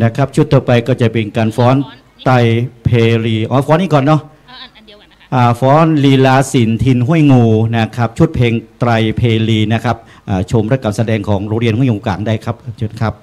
นะครับชุดต่อไปก็จะเป็นการฟ้อนไตรเพลีฟ้อนนี้ก่อนเนาะอันเดียวกันนะคะฟ้อนลีลาศิลป์ทินห้วยงูนะครับชุดเพลงไตรเพลีนะครับชมและการแสดงของโรงเรียนห้วยยงกลางได้ครับเชิญครับ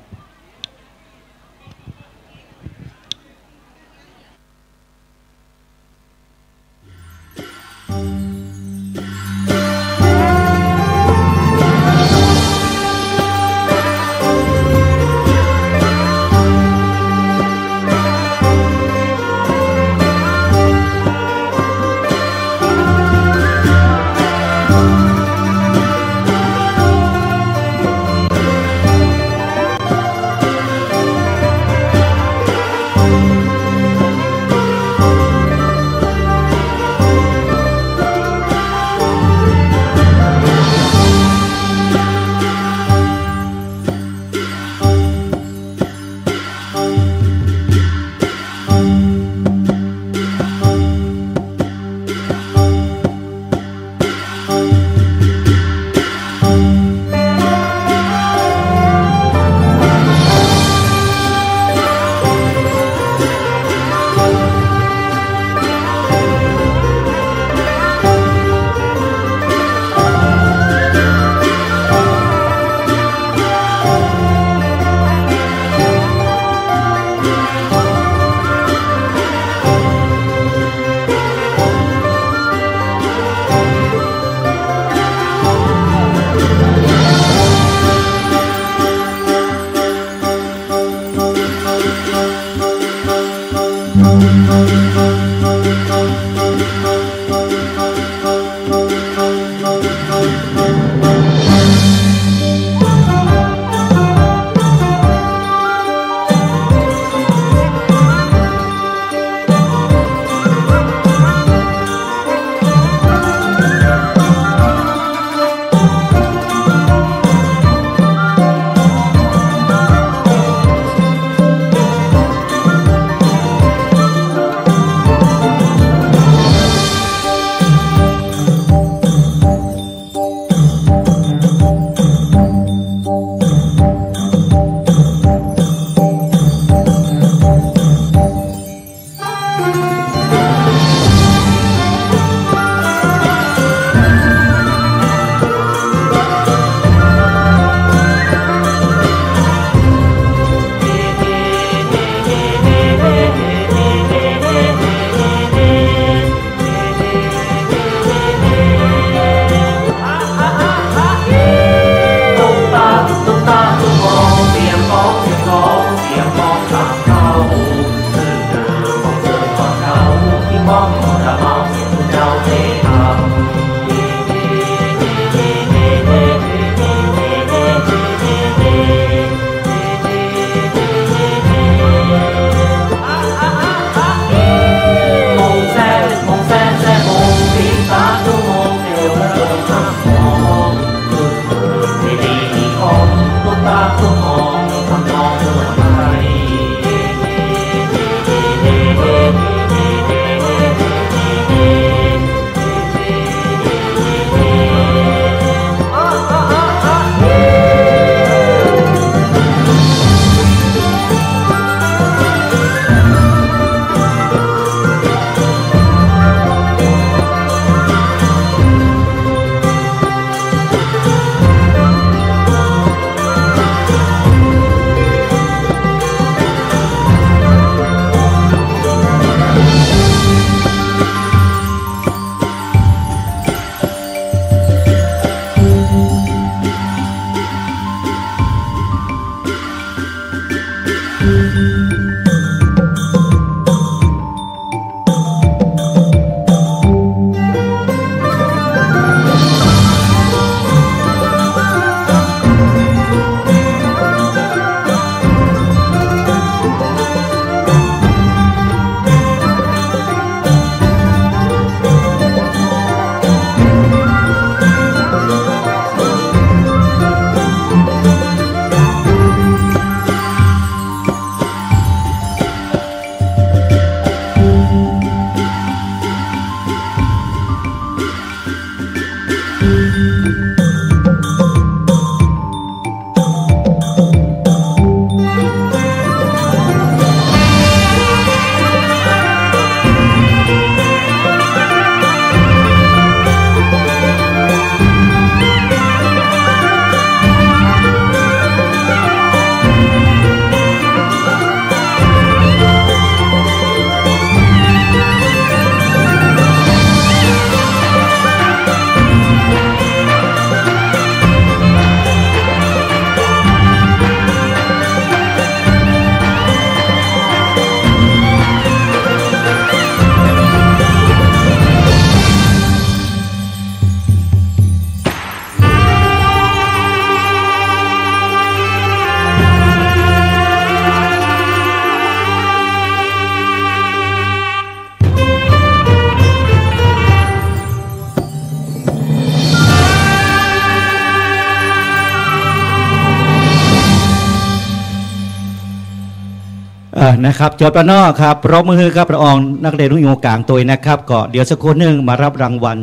นะครับจอดประนอครับปรบมือครับละอองนักเรียนรุ่นโยกลางตัวนะครับก็เดี๋ยวสักครู่หนึ่งมารับรางวัล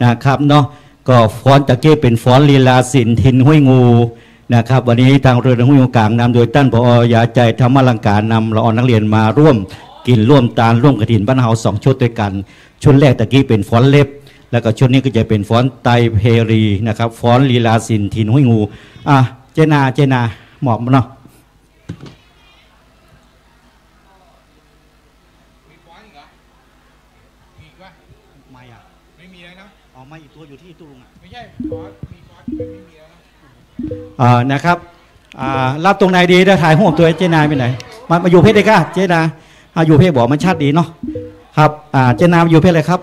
นะครับเนาะก็ฟ้อนตะเกียเป็นฟ้อนลีลาศิลป์ทินห้วยงูนะครับวันนี้ทางเรือรุ่นโยกลางนำโดยท่านผอยาใจธรรมลังการนำละอองนักเรียนมาร่วมกินร่วมตาลร่วมกฐินบ้านเฮา2 ชุดด้วยกันชุดแรกตะกี้เป็นฟ้อนเล็บแล้วก็ชุดนี้ก็จะเป็นฟ้อนไตเพรีนะครับฟ้อนลีลาศิลป์ทินห้วยงูเจนาหมอบเนาะไม่อีกตัวอยู่ที่ตู้ลุงไม่ใช่คอร์สมีคอร์สไม่มีแล้วนะครับรับตรงไหนดีได้ถ่ายหัวตัวเจนาไปไหนมาอยู่เพศได้ก้าเจนาอยู่เพศบอกมันชัดดีเนาะครับเจนาอยู่เพศอะไรครับ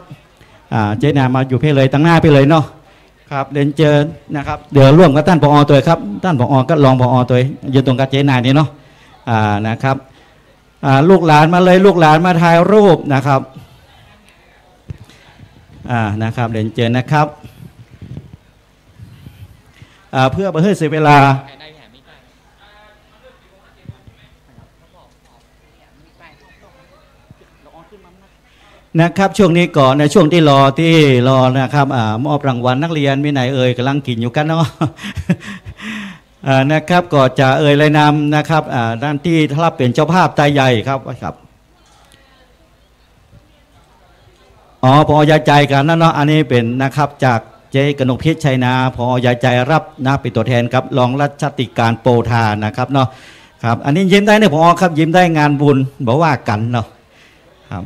เจนามาอยู่เพศเลยตั้งหน้าไปเลยเนาะครับเรียนเจอนะครับเดี๋ยวร่วมกับท่านผอ.ตัวครับท่านผอ.ก็รองผอ.ตัวยืนตรงกับเจนานี่เนาะนะครับลูกหลานมาเลยลูกหลานมาถ่ายรูปนะครับนะครับเรียนเจอนะครับเพื่อเสียเวลานะครับช่วงนี้ก่อนในช่วงที่รอนะครับมอบรางวัลนักเรียนมีไหนเอ่ยกำลังกินอยู่กันเนาะนะครับก็จะเอ่ยรายนามนะครับด้านที่รับเป็นเจ้าภาพตาใหญ่ครับพอยาใจกันนั่นเนาะอันนี้เป็นนะครับจากเจกนกพิษชัยนาพอยาใจรับนะเป็นตัวแทนครับรองรัชติการโปธานะครับเนาะครับอันนี้ยิ้มได้เนี่ยพอครับยิ้มได้งานบุญบอกว่ากันเนาะครับ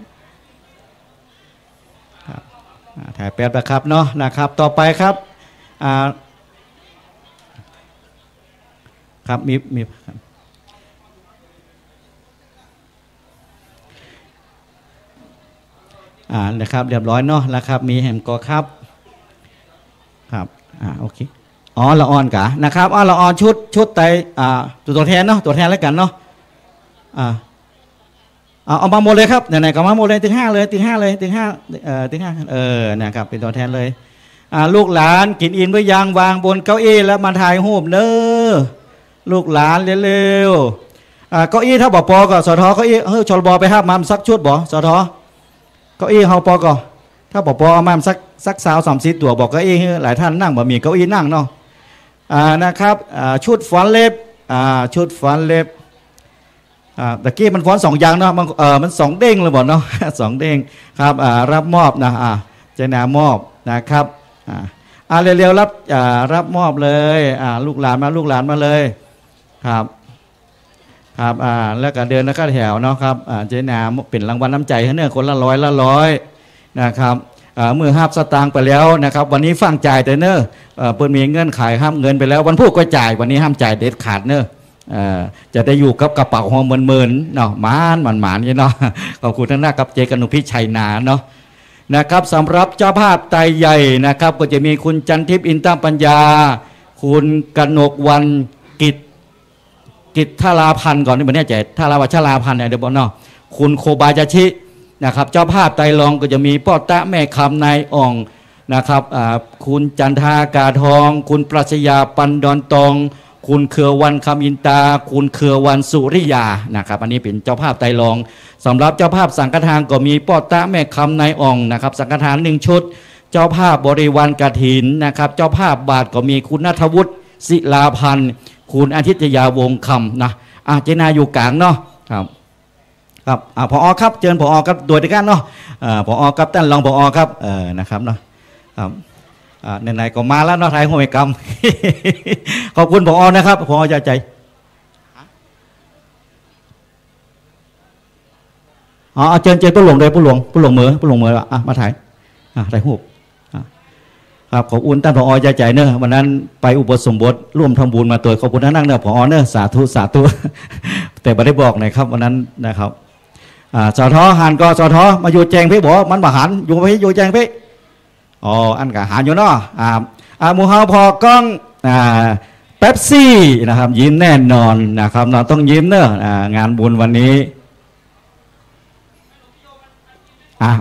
ถ่ายแป๊บนะครับเนาะนะครับต่อไปครับครับมีนะครับเรียบร้อยเนาะนะครับมีแฮมกอครับโอเคละออนกะนะครับละออนชุดไตตัวแทนเนาะตัวแทนแล้วกันเนาะเอามาหมดเลยครับไหนๆก็มาหมดเลยถึง5เลยนะครับเป็นตัวแทนเลยลูกหลานกินอินไว้ยางวางบนเก้าอี้แล้วมาถ่ายรูปเด้อลูกหลานเร็วเก้าอี้ถ้าบอกปอก็สทเก้าอี้ชลบไปห้ามมาสักชุดบ่สทเก้าอี้เฮาปอก็ถ้าบอกปอเอามาสัก30 ตัวบอกเก้าอี้หลายท่านนั่งบ่มีเก้าอี้นั่งเนาะนะครับชุดฟ้อนเล็บชุดฟ้อนเล็บตะกี้มันฟ้อน2 อย่างเนาะมัน2 เด้งเลยบ่เนาะ2 เด้งครับรับมอบนะเจนามอบนะครับเร็วๆรับมอบเลยลูกหลานมาเลยครับแล้วก็เดินแล้วก็แถวเนาะครับเจนาเป็นรางวัลน้ำใจให้เนื้อคนละ100นะครับมือ5 สตางค์ไปแล้วนะครับวันนี้ฟังจ่ายแต่เนื้อเปิดมีเงินขายห้ามเงินไปแล้ววันพูดก็จ่ายวันนี้ห้ามจ่ายเด็ดขาดเนื้อจะได้อยู่กับกระเป๋าหอมเมินเนาะหมานเนาะขอบคุณท่านนักกับเจกนุพิชัยนาเนาะนะครับสำหรับเจ้าภาพไตใหญ่นะครับก็จะมีคุณจันทิพย์อินตปัญญาคุณกนกวันกิจทาราพันธ์ก่อนนี่มันเนี่ยใจทาราวัชราพันธ์เนี่ยเดี๋ยวบอกเนาะคุณโคบายาชินะครับเจ้าภาพไตรองก็จะมีป้อตะแม่คำนายอ่องนะครับคุณจันทากาทองคุณปรัชญาปันดอนตองคุณเครือวันคำอินตาคุณเครือวันสุริยานะครับอันนี้เป็นเจ้าภาพไตรรองสำหรับเจ้าภาพสังฆทานก็มีป้อตะแม่คำนายอ่องนะครับสังฆทาน1 ชุดเจ้าภาพบริวารกฐินนะครับเจ้าภาพบาทก็มีคุณณัฐวุฒิศิลาพันธ์คุณอาทิตยาวงคำนะเจนาอยู่กลางเนาะครับผอ.ครับเชิญผอ.ครับโดยในการเนาะผอ.ครับท่านรองผอ.ครับนะครับเนาะครับไหนๆก็มาแล้วเนาะไทยหัวไม่กำขอบคุณผอ.นะครับผอ.ใจเชิญผู้หลวงเลยผู้หลวงมือมาถ่ายหูปครับขอบคุณท่านผอ.ใจเนอะวันนั้นไปอุปสมบทร่วมทำบุญมาตัวขอบคุณท่านนั่งเนอะผอ.เนอะสาธุแต่ไม่ได้บอกนะครับวันนั้นนะครับสทหันก็สทมาอยู่แจงพี่บอกมันมาหันอยู่แจงพี่อันกับหันอยู่เนาะหมู่เฮาพอกล้องเป๊ปซี่นะครับยิ้มแน่นอนนะครับเราต้องยิ้มเนอะงานบุญวันนี้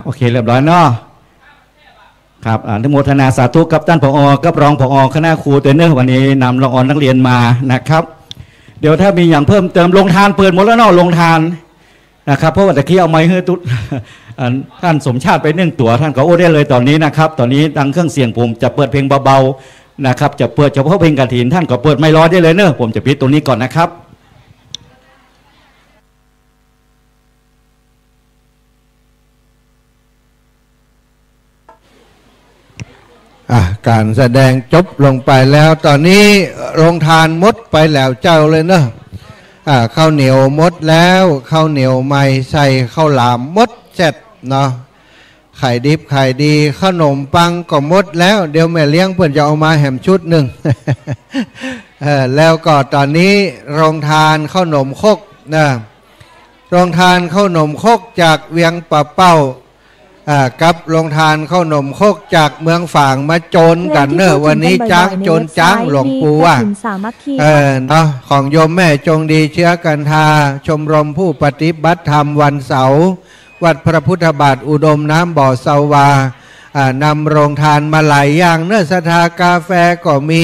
โอเคเรียบร้อยเนาะครับอนุโมทนาสาธุกับท่านผอ.กับรองผอ.คณะครูตัวเนอะวันนี้นำละออนนักเรียนมานะครับเดี๋ยวถ้ามีอย่างเพิ่มเติมลงทานเปิดหมดแล้วเนาะลงทาน นะครับเพราะว่าตะกี้เอาไม้ให้ตุ๊ดท่านสมชาติไป1 ตัวท่านก็โอ้ได้เลยตอนนี้นะครับตอนนี้ดังเครื่องเสียงผมจะเปิดเพลงเบาๆนะครับจะเปิดเฉพาะเพลงกฐินท่านก็เปิดไม่ร้อนได้เลยเนอะผมจะพิจตรงนี้ก่อนนะครับการแสดงจบลงไปแล้วตอนนี้โรงทานมดไปแล้วเจ้าเลยเนอะข้าวเหนียวมดแล้วข้าวเหนียวใหม่ใส่ข้าวหลามมดเสร็จเนาะไข่ดิบไข่ดีขนมปังก็มดแล้วเดี๋ยวแม่เลี้ยงเพื่อนจะเอามาแหมชุดหนึ่ง แล้วก็ตอนนี้โรงทานข้าวหนมคกนะโรงทานข้าวหนมคกจากเวียงป่าเป้ากับโรงทานข้าวหนมคกจากเมืองฝางมาโจนกันเนอะวันนี้จ้างโจนจ้างหลวงปู่ว่าเนาะของโยมแม่จงดีเชื้อกันทาชมรมผู้ปฏิบัติธรรมวันเสาร์วัดพระพุทธบาทอุดมน้ำบ่อเสาวานำโรงทานมาหลายอย่างเนื้อสถากาแฟก็มี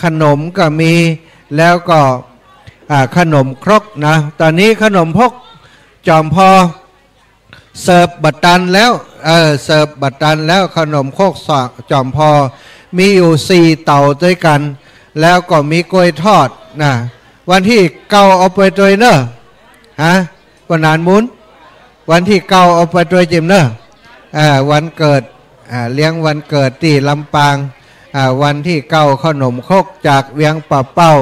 ขนมก็มีแล้วก็ขนมครกนะตอนนี้ขนมพกจอมพอเสิร์ฟบัตรตันแล้วเสิร์ฟบัตรตันแล้วขนมโคกจอมพอมีอยู่4 เต่าด้วยกันแล้วก็มีกล้วยทอดนะวันที่9เอาไปตัวเนอะวันนานมุนวันที่9เอาไปตัวจิมเนอะวันเกิดเลี้ยงวันเกิดที่ลำปางวันที่9ขนมโคกจากเวียงป่าเป้า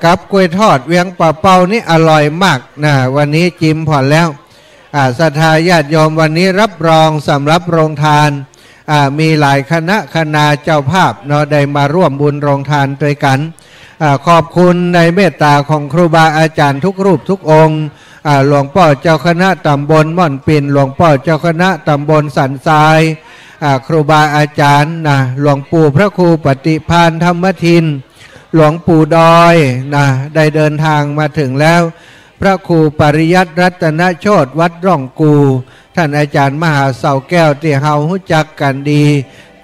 กับกล้วยทอดเวียงป่าเป้านี่อร่อยมากนะวันนี้จิ้มผ่อนแล้วศรัทธาญาติโยมวันนี้รับรองสำหรับโรงทานมีหลายคณะคณาเจ้าภาพเนาะได้มาร่วมบุญโรงทานด้วยกันขอบคุณในเมตตาของครูบาอาจารย์ทุกรูปทุกองค์หลวงพ่อเจ้าคณะตำบลม่อนปิ่นหลวงพ่อเจ้าคณะตำบลสันทรายครูบาอาจารย์นะหลวงปู่พระครูปฏิภาณธรรมทินหลวงปู่ดอยนะได้เดินทางมาถึงแล้วพระครูปริยัติรัตนโชติวัดร่องกูท่านอาจารย์มหาเสาแก้วที่เฮารู้จักกันดี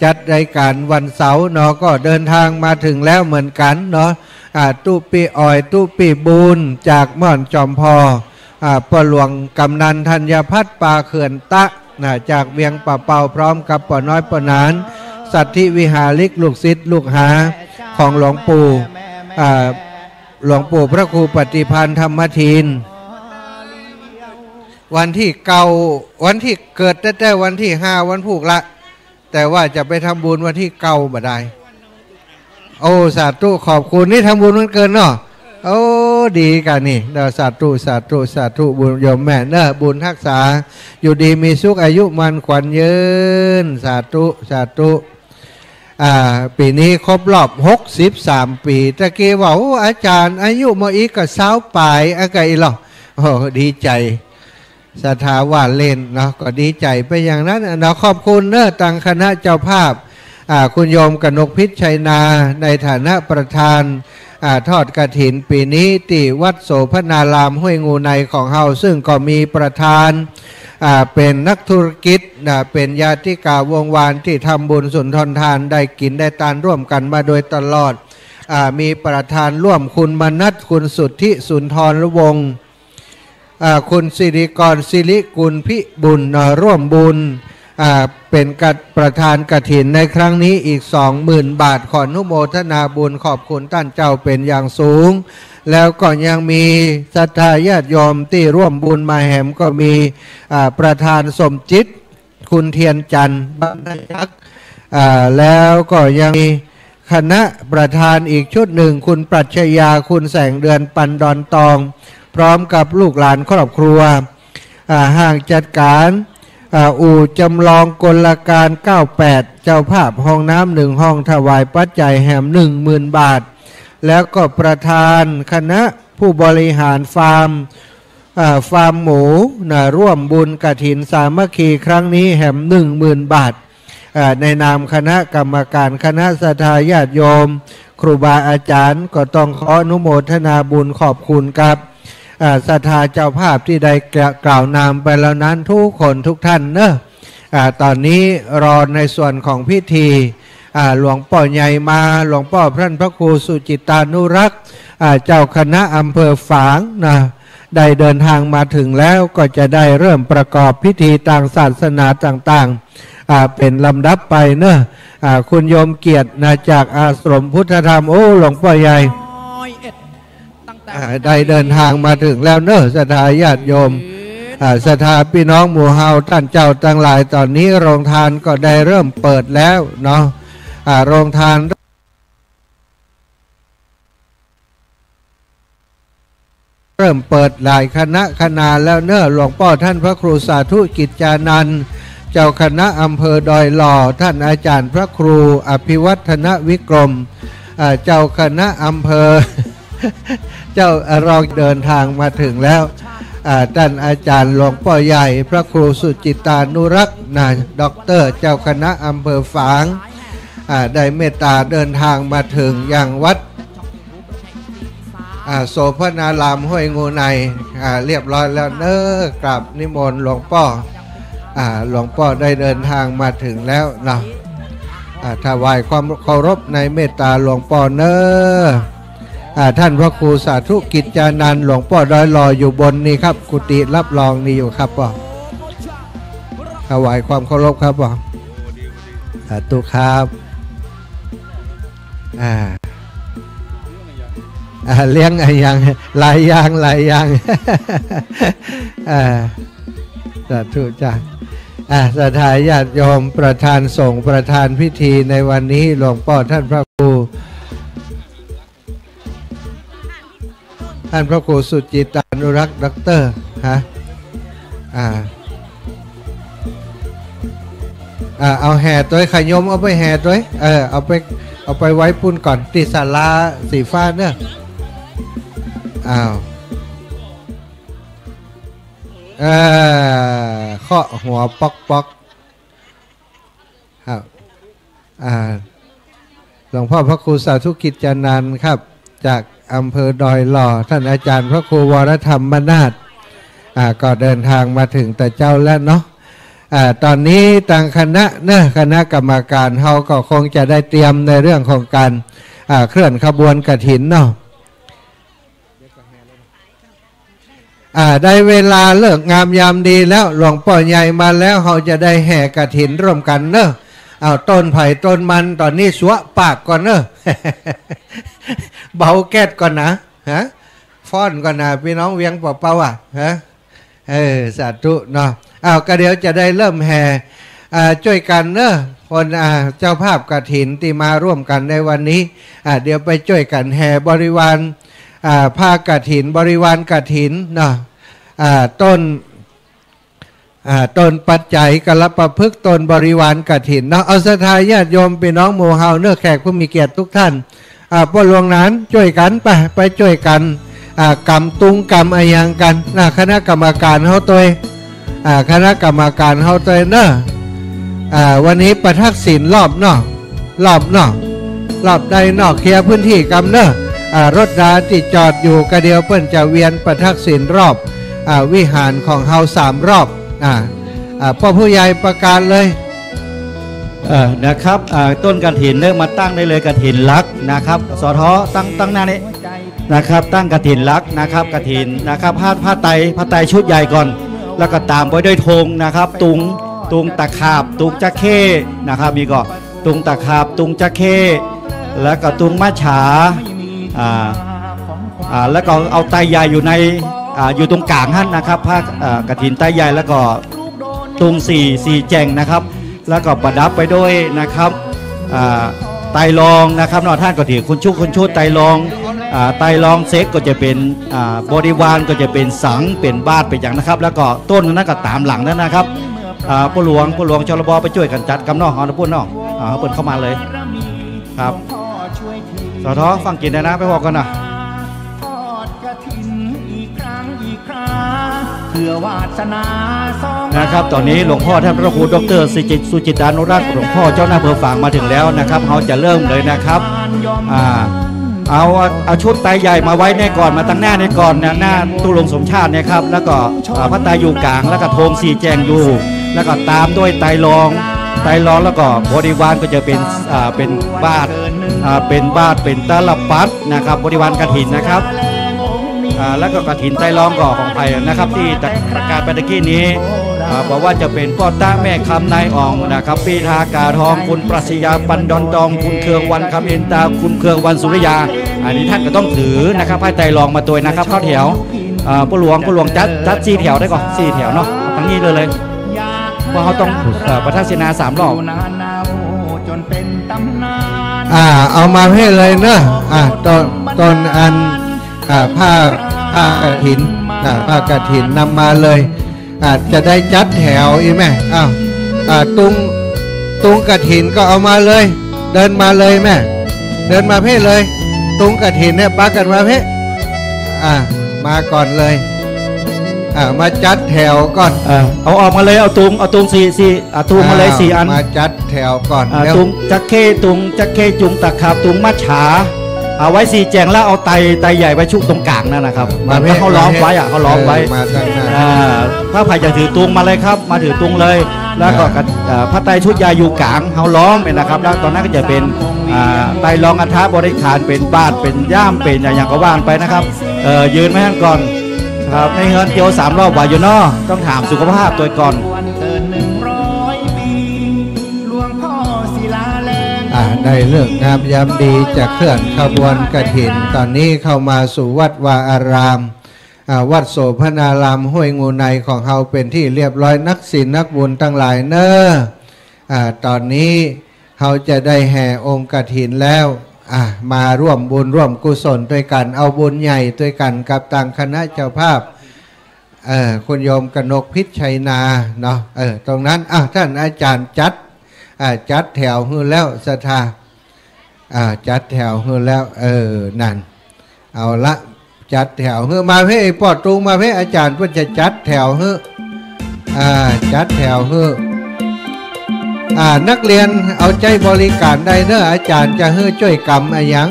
จัดรายการวันเสาร์เนาะก็เดินทางมาถึงแล้วเหมือนกันเนาะตู้ปีอ้อยตู้ปีบูนจากม่อนจอมพอปหลวงกำนันธัญพัฒน์ปาเขื่อนตะจากเวียงป่าเป่าพร้อมกับป่อน้อยป่อนานสัตธิวิหาริกลูกศิษย์ลูกหาของหลวงปู่พระครูปฏิภาณธรรมทินวันที่วันที่เกิดแต่วันที่5วันผูกละแต่ว่าจะไปทำบุญวันที่9บ่ได้โอ้สาธุขอบคุณนี่ทำบุญวันเกินเนาะโอ้ดีกันนี่เด้อสาธุบุญโยมแม่เนอะบุญทักษาอยู่ดีมีสุขอายุมันขวัญยืนสาธุปีนี้ครบรอบ63 ปีตะกี้ว่าอาจารย์อายุมาอีกก็20 ปลายอะไรหรอโอ้ดีใจศรัทธาว่าเล่นเนาะก็ดีใจไปอย่างนั้นเนาะขอบคุณเนอะตังคณะเจ้าภาพคุณโยมกนกพิษชัยนาในฐานะประธานทอดกฐินปีนี้ที่วัดโสภณารามห้วยงูในของเฮาซึ่งก็มีประธานเป็นนักธุรกิจเป็นญาติกาวงวานที่ทำบุญสุนทรทานได้กินได้ทานร่วมกันมาโดยตลอดมีประธานร่วมคุณมนัสคุณสุทธิสุนทรวงศ์คุณสิริกรศิริกุลพิบุญร่วมบุญเป็นประธานกฐินในครั้งนี้อีก 20,000 บาทขออนุโมทนาบุญขอบคุณท่านเจ้าเป็นอย่างสูงแล้วก็ยังมีศรัทธาญาติโยมที่ร่วมบุญมาแหมก็มีประธานสมจิตคุณเทียนจันทร์บ้านยักษ์แล้วก็ยังมีคณะประธานอีกชุดหนึ่งคุณปรัชญาคุณแสงเดือนปันดอนตองพร้อมกับลูกหลานครอบครัวห้างจัดการอู่จำลองกลการ98เจ้าภาพห้องน้ำ1ห้องถวายปัจจัยแหม 10,000 บาทแล้วก็ประธานคณะผู้บริหารฟาร์มหมูร่วมบุญกฐินสามัคคีครั้งนี้แหม 10,000 บาทในนามคณะกรรมการคณะศรัทธาญาติโยมครูบาอาจารย์ก็ต้องขออนุโมทนาบุญขอบคุณครับศรัทธาเจ้าภาพที่ได้กล่าวนามไปแล้วนั้นทุกคนทุกท่านเนอะตอนนี้รอในส่วนของพิธีหลวงพ่อใหญ่มาหลวงพ่อพระครูสุจิตานุรักษ์เจ้าคณะอำเภอฝางนะ ได้เดินทางมาถึงแล้วก็จะได้เริ่มประกอบพิธีทางศาสนาต่างๆเป็นลำดับไปเนอะคุณโยมเกียรติจากอาสมพุทธธรรมโอ้หลวงพ่อใหญ่ได้เดินทางมาถึงแล้วเนอะศรัทธาญาติโยมศรัทธาพี่น้องหมู่เฮาท่านเจ้าทั้งหลายตอนนี้โรงทานก็ได้เริ่มเปิดแล้วเนาะโรงทานเริ่มเปิดหลายคณะคณะแล้วเนอะหลวงพ่อท่านพระครูสาธุกิจจานันท์เจ้าคณะอำเภอดอยหล่อท่านอาจารย์พระครูอภิวัฒนวิกรมเจ้าคณะอำเภอ เจ้ารองเดินทางมาถึงแล้วท่านอาจารย์หลวงพ่อใหญ่พระครูสุจิตานุรักษ์ด็อกเตอร์เจ้าคณะอำเภอฝางได้เมตตาเดินทางมาถึงอย่างวัดโสภณารามห้วยงูในเรียบร้อยแล้วเนอกราบนิมนต์หลวงพ่อหลวงพ่อได้เดินทางมาถึงแล้วนะถวายความเคารพในเมตตาหลวงพ่อเนอท่านพระครูสาธุกิจจานันท์หลวงพ่อดอยหล่ออยู่บนนี่ครับกุฏิรับรองนี่อยู่ครับพ่อถวายความเคารพครับพ่อสาธุครับเลี้ยงอะไรอย่างหลายอย่างหลายอย่างสาธุจ้าศรัทธาญาติโยมประธานสงฆ์ประธานพิธีในวันนี้หลวงพ่อท่านพระครูสุจิตานุรักษ์ด็อกเตอร์เอาแห่ตัวขยมเอาไปแห่ตัวเอาไปไว้ปุ่นก่อนติศาลาสีฟ้าเนอะเคาะหัวป๊อกครับหลวงพ่อพระครูสาธุกิจจานันท์ครับจากอำเภอดอยหล่อท่านอาจารย์พระครูวรธรรมมนาถก็เดินทางมาถึงแต่เจ้าแล้วเนาะตอนนี้ทางคณะกรรมการเขาก็คงจะได้เตรียมในเรื่องของการเคลื่อนขบวนกฐินเนาะได้เวลาเลิกงามยามดีแล้วหลวงพ่อใหญ่มาแล้วเขาจะได้แห่กฐินร่วมกันเนอะเอาต้นไผ่ต้นมันตอนนี้สวะปากก่อนเนอะ เบาแก๊สก่อนนะฟ้อนก่อนนะพี่น้องเวียงเปล่าสาธุเนาะก็เดี๋ยวจะได้เริ่มแห่ช่วยกันเนอะคนเจ้าภาพกฐินที่มาร่วมกันในวันนี้เดี๋ยวไปช่วยกันแห่บริวารผ้ากฐินบริวารกฐินเนาะต้นปัจจัยกะละประพฤกต้นบริวารกฐินเนาะเอาศรัทธาญาติโยมพี่น้องหมู่เฮาเนื้อแขกผู้มีเกียรติทุกท่านพวกหลวงนั้นช่วยกันไปช่วยกันกำตุงกำอะไรอย่างกันคณะกรรมการเฮาตัวคณะกรรมการเฮาตัวเนอะวันนี้ประทักษิณรอบใดนอกเคลียร์พื้นที่กำเนอะรถราที่จอดอยู่กระเดียวเปิ้นจะเวียนประทักษิณรอบวิหารของเฮา3 รอบพ่อผู้ใหญ่ประกาศเลยนะครับต้นกฐินเริ่มมาตั้งได้เลยกฐินลักษ์นะครับสทตั้งหน้านี้นะครับตั้งกฐินลักษ์นะครับกฐินนะครับผ้าไตรชุดใหญ่ก่อนแล้วก็ตามไปด้วยธงนะครับตุงตะขาบตุงจักเข้นะครับมีก็ตุงตะขาบตุงจักเข้แล้วก็ตุงมะฉาแล้วก็เอาไตใหญ่อยู่ตรงกลางหั่นนะครับผ้ากฐินไตใหญ่แล้วก็ตุงสี่แจงนะครับแล้วก็ประดับไปด้วยนะครับไตรลองนะครับท่านก็ถือคุณชุดไตรลองเซ็กก็จะเป็นบริวารก็จะเป็นสังเป็นบาทเป็นอย่างนะครับแล้วก็ต้นนั้นก็ตามหลังนั้นนะครับผู้หลวงชลบไปช่วยกันจัดกำนอกหอนะพูดนอกเปิดเข้ามาเลยครับสทฟังกินนะไปบอกกันนะนะครับตอนนี้หลวงพ่อท่านพระครูดร.สุจิตานุรักษ์หลวงพ่อเจ้าหน้าอำเภอฝางมาถึงแล้วนะครับเขาจะเริ่มเลยนะครับเอาชุดไตใหญ่มาไว้ในก่อนมาตั้งหน้าในก่อนหน้าตู้ลงสมชาตินะครับแล้วก็พระไตรอยู่กลางแล้วก็ธง4 แจงอยู่แล้วก็ตามด้วยไตรลองแล้วก็บริวารก็จะเป็นบาทเป็นตาลปัดนะครับบริวารกฐินนะครับ แล้วก็กฐินไตรลองก่อของไผ่นะครับที่ประกาศไปตะกี้นี้บอกว่าจะเป็นพ่อตาแม่คำนายอ่องนะครับปีทากาทองคุณปรัชญาปันดอนตองคุณเคืองวันคำเอ็นตาคุณเคืองวันสุริยาอันนี้ท่านก็ต้องถือนะครับไพ่ไตรลองมาตัวนะครับเข้าแถวผู้หลวงจัด4 แถวได้ก่อน4 แถวเนาะทั้งนี้เลยเพราะเขาต้องประทักษิณา3 รอบเอามาให้เลยเนอะตอนอันผ้ากฐินผ้ากฐินนำมาเลยจะได้จัดแถวอีแม่ตุงกฐินก็เอามาเลยเดินมาเลยแม่เดินมาเพ่เลยตุงกฐินเนี่ยปักกันมาเพ่มาก่อนเลยมาจัดแถวก่อนเอาออกมาเลยเอาตุงสี่ตุงมาเลย4 อันมาจัดแถวก่อนตุงจักเข้จุงตะขาบตุงมัดฉาเอาไว้4 แจงแล้วเอาไตใหญ่ไว้ชุกตรงกลางนั่นนะครับมันเขาล้อมไว้เขาล้อมไว้ถ้าใครจะถือตุงมาเลยครับมาถือตุงเลยแล้วก็พระไตรชุดยาอยู่กลางเขาล้อมเป็นนะครับแล้วตอนนั้นก็จะเป็นไตรรองอัฐบริขารเป็นบาทเป็นย่ามเป็นอย่างก็ว่านไปนะครับยืนไม่ให้ก่อนครับในเงินเกี่ยว3 รอบว่าอยู่นอต้องถามสุขภาพตัวก่อนได้เลิกงามยามดีจะเคลื่อนขบวนกฐินตอนนี้เข้ามาสู่วัดวาอารามวัดโสภณารามห้วยงูในของเราเป็นที่เรียบร้อยนักศีลนักบุญทั้งหลายเนอะตอนนี้เขาจะได้แห่องค์กฐินแล้วมาร่วมบุญร่วมกุศลด้วยกันเอาบุญใหญ่ด้วยกันกับต่างคณะเจ้าภาพคุณโยมกนกพิชัยนาเนาะตรงนั้นท่านอาจารย์จัดแถวฮือแล้วศรัทธาจัดแถวฮือแล้วนั่นเอาละจัดแถวฮือมาเพ่ปอดตุงมาเพ่อาจารย์เพื่อจะจัดแถวฮือจัดแถวฮือนักเรียนเอาใจบริการได้เนอะอาจารย์จะฮือช่วยกรรมอะไรยัง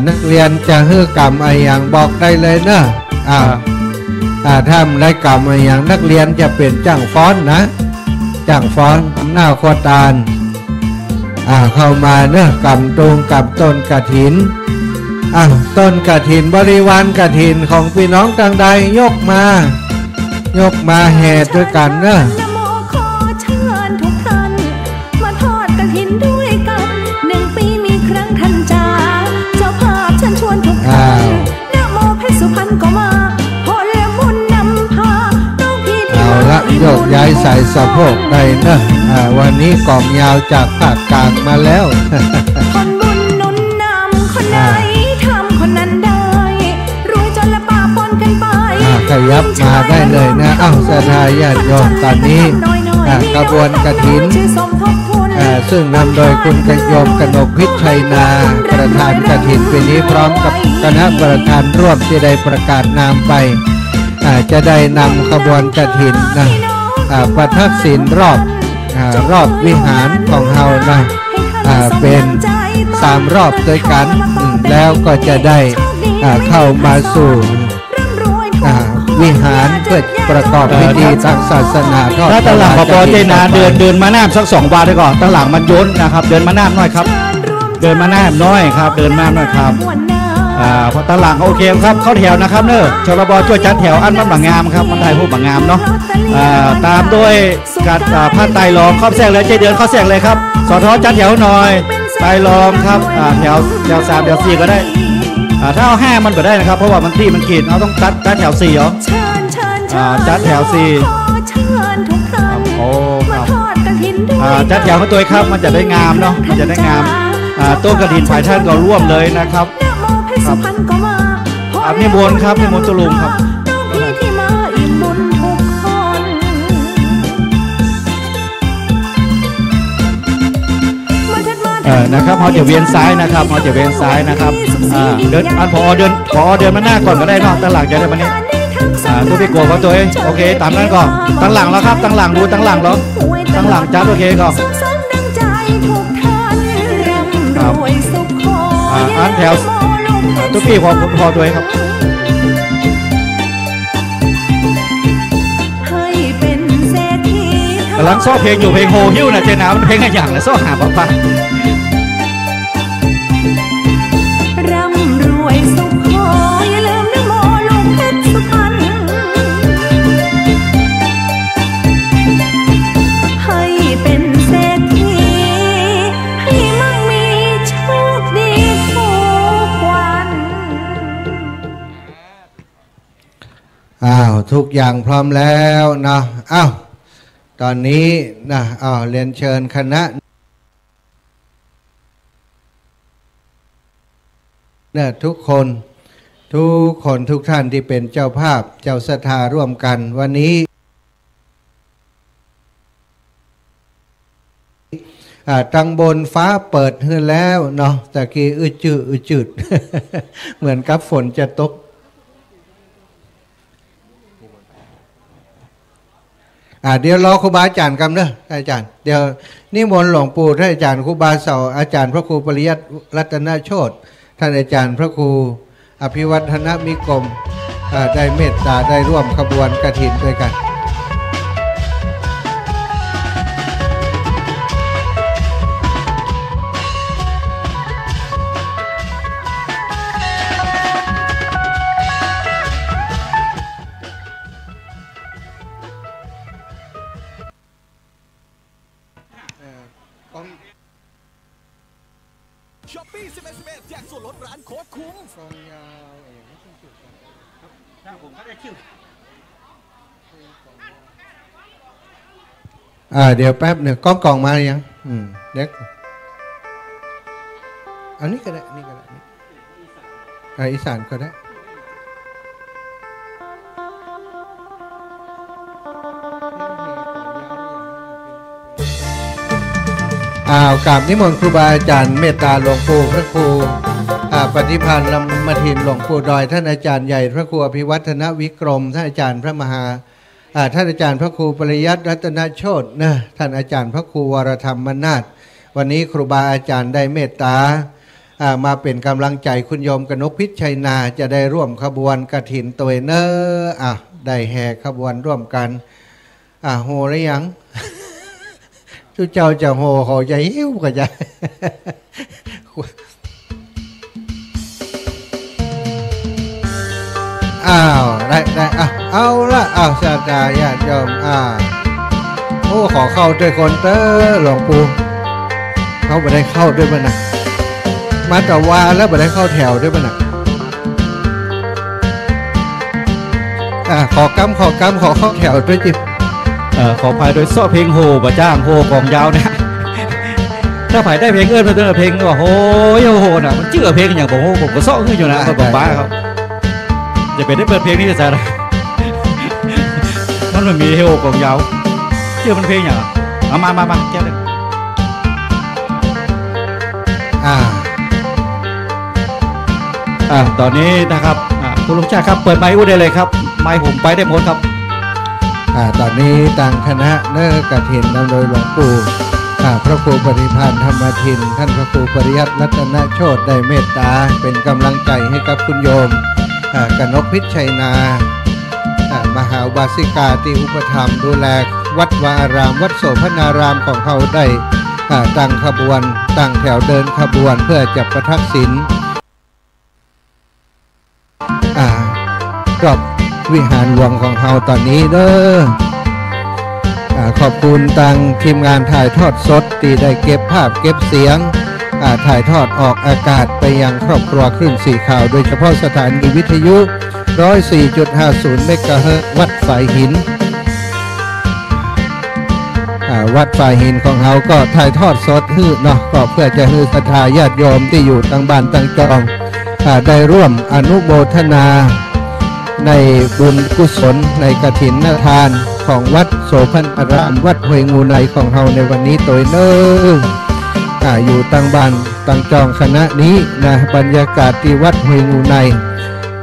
นักเรียนจะฮือกรรมอะไรยังบอกได้เลยเนอะถ้าได้กรรมอะไรอย่างนักเรียนจะเป็นจ้างฟ้อนนะจ้างฟ้อนหน้าโคตาลเข้ามาเนอะกรรมตรงกับต้นกฐินต้นกฐินบริวารกฐินของพี่น้องต่างใดยกมาแห่ด้วยกันเนอะ1 ปีมีครั้งท่านจ้าเจ้าภาพฉันชวนทุกท่านนะโมเพชรสุพรรณก็มาโยกย้ายใส่สะโพกได้นะวันนี้กล่อมยาวจากภาคกลางมาแล้วคนบุญนุนนำคนไหนทำคนนั้นได้รวยจนละป่าปนกันไปขยับมาได้เลยนะศรัทธาญาติโยมตอนนี้กระบวนกฐินซึ่งนำโดยคุณกโยมกนกพิชัยนาประธานกฐินปีนี้พร้อมกับคณะประธานร่วมที่ได้ประกาศนามไปจะได้นำขบวนกฐินนะประทักษิณรอบวิหารของเรานะเป็น3 รอบด้วยกันแล้วก็จะได้เข้ามาสู่วิหารเพื่อประกอบพิธีทางศาสนาถ้าตั้งหลังพอเจนาเดินมาน้ำสัก2 บาทได้ก่อนตั้งหลังมันย้นนะครับเดินมาน้ำน้อยครับเดินมาน้ำน้อยครับเดินมาน้อยครับพอตั้งหลังโอเคครับเข้าแถวนะครับเนอะชลบช่วยจัดแถวอันมันบางงามครับมันไทยผู้บางงามเนาะตามด้วยการผ้าไตรรองครอบแทรกเลยเจเดือนเข้าแทรกเลยครับสอทอจัดแถวหน่อยไตรรองครับแถว3 แถว 4ก็ได้ถ้าเอา5มันก็ได้นะครับเพราะว่ามันที่มันขีดเราต้องจัดแถว4เหรอจัดแถว4โอ้ครับจัดแถวเขาตัวครับมันจะได้งามเนาะมันจะได้งามต้นกฐินฝ่ายท่านก็ร่วมเลยนะครับนิมนต์ครับนิมนต์ตุลุงครับนะครับเขาจะเวียนซ้ายนะครับเขาจะเวียนซ้ายนะครับเดินพอเดินมาหน้าก่อนก็ได้เนาะตั้งหลังจะได้มานี้ตัวพี่โกะเขาตัวโอเคตามนั้นก่อนตั้งหลังแล้วครับตั้งหลังดูตั้งหลังแล้วตั้งหลังจัดโอเคก่อนอันแถวทุกปีพอตัวครับกำลังซ้อเพลงอยู่เพลงโฮฮิ้วนะเจนามันเพลงอะไรอย่างนะซ้อหาป้า ทุกอย่างพร้อมแล้วนะอ้าวตอนนี้นะเรียนเชิญคณะเนี่ยทุกคนทุกท่านที่เป็นเจ้าภาพเจ้าศรัทธาร่วมกันวันนี้ตังบนฟ้าเปิดขึ้นแล้วเนาะตะกี้จืด เหมือนกับฝนจะตกเดี๋ยวรอครูบาอาจารย์กันเนอะอาจารย์เดี๋ยวนิมนต์หลวงปู่ท่านอาจารย์ครูบาเสาอาจารย์พระครูปริยัติรัตนโชติท่านอาจารย์พระครูอภิวัฒนมิกรมได้เมตตาได้ร่วมขบวนกฐินด้วยกันช้อปปี้11แจกส่วนลดร้านโค้ดคุ้มเดี๋ยวแป๊บหนึ่งกล่องมาหรือยังเด็กอันนี้ก็ได้นี่ก็ได้อีสานก็ได้กราบนิมนต์ครูบาอาจารย์เมตตาหลวงปู่พระครูปฏิพันธ์ลำมทินหลวงปู่ดอยท่านอาจารย์ใหญ่พระครูอภิวัฒนวิกรมท่านอาจารย์พระมหาท่านอาจารย์พระครูปริยัติรัตนโชตินะท่านอาจารย์พระครูวรธรรมมนาถวันนี้ครูบาอาจารย์ได้เมตตามาเป็นกำลังใจคุณโยมกนกพิชัยนาจะได้ร่วมขบวนกฐินตัวเนอได้แห่ขบวนร่วมกันโหหรือยังทุกเจ้าจะโหใจหิ้วก็จะได้เอาละศาสดาญาติโยมขอเข้าด้วยคนเตอหลวงปู่เขาไม่ได้เข้าด้วยมันนะมาแต่ว่าแล้วไม่ได้เข้าแถวด้วยมันนะขอกำขอเข้าแถวด้วยจิขอพายโดยซ้อเพลงโฮบ่จ้างโฮกองยาวเนี่ยถ้าผายได้เพลงเอื้อนมาเจอเพลงก็โฮน่ะมันชื่อเพลงอย่างผมผมก็ซ้อขึ้นอยู่นะก็บ้าครับจะเป็นได้เปิดเพลงนี้จะอะไรมันมีโฮกองยาวชื่อมันเพลงอย่างมาแก้วเลยตอนนี้นะครับคุณลุงชาติครับเปิดไมค์ได้เลยครับไมค์ผมไปได้หมดครับตอนนี้ต่างคณะเนกฐินนำโดยหลวงปู่พระครูปฏิภาณธรรมทินท่านพระครูปริยัติรัตนโชติได้เมตตาเป็นกำลังใจให้กับคุณโยมกนกพิชัยนามหาอุบาสิกาที่อุปถัมภ์ดูแลวัดวาอารามวัดโสภณารามของเขาได้ตั้งขบวนตั้งแถวเดินขบวนเพื่อจะประทักษิณรอบวิหารหลวงของเราตอนนี้เด้อขอบคุณทางทีมงานถ่ายทอดสดที่ได้เก็บภาพเก็บเสียงถ่ายทอดออกอากาศไปยังครอบครัวคลื่นสีข่าวโดยเฉพาะสถานีวิทยุ 104.50 เมกะเฮิรตซ์วัดฝ่ายหินวัดฝ่ายหินของเราก็ถ่ายทอดสดเนาะก็เพื่อจะให้ศรัทธาญาติโยมที่อยู่ต่างบ้านต่างจองได้ร่วมอนุโมทนาในบุญกุศลในกฐินทานของวัดโสภณารามวัดห้วยงูในของเราในวันนี้ตัวเนิ่งอยู่ต่างบ้านต่างจองคณะนี้นะบรรยากาศที่วัดห้วยงูใน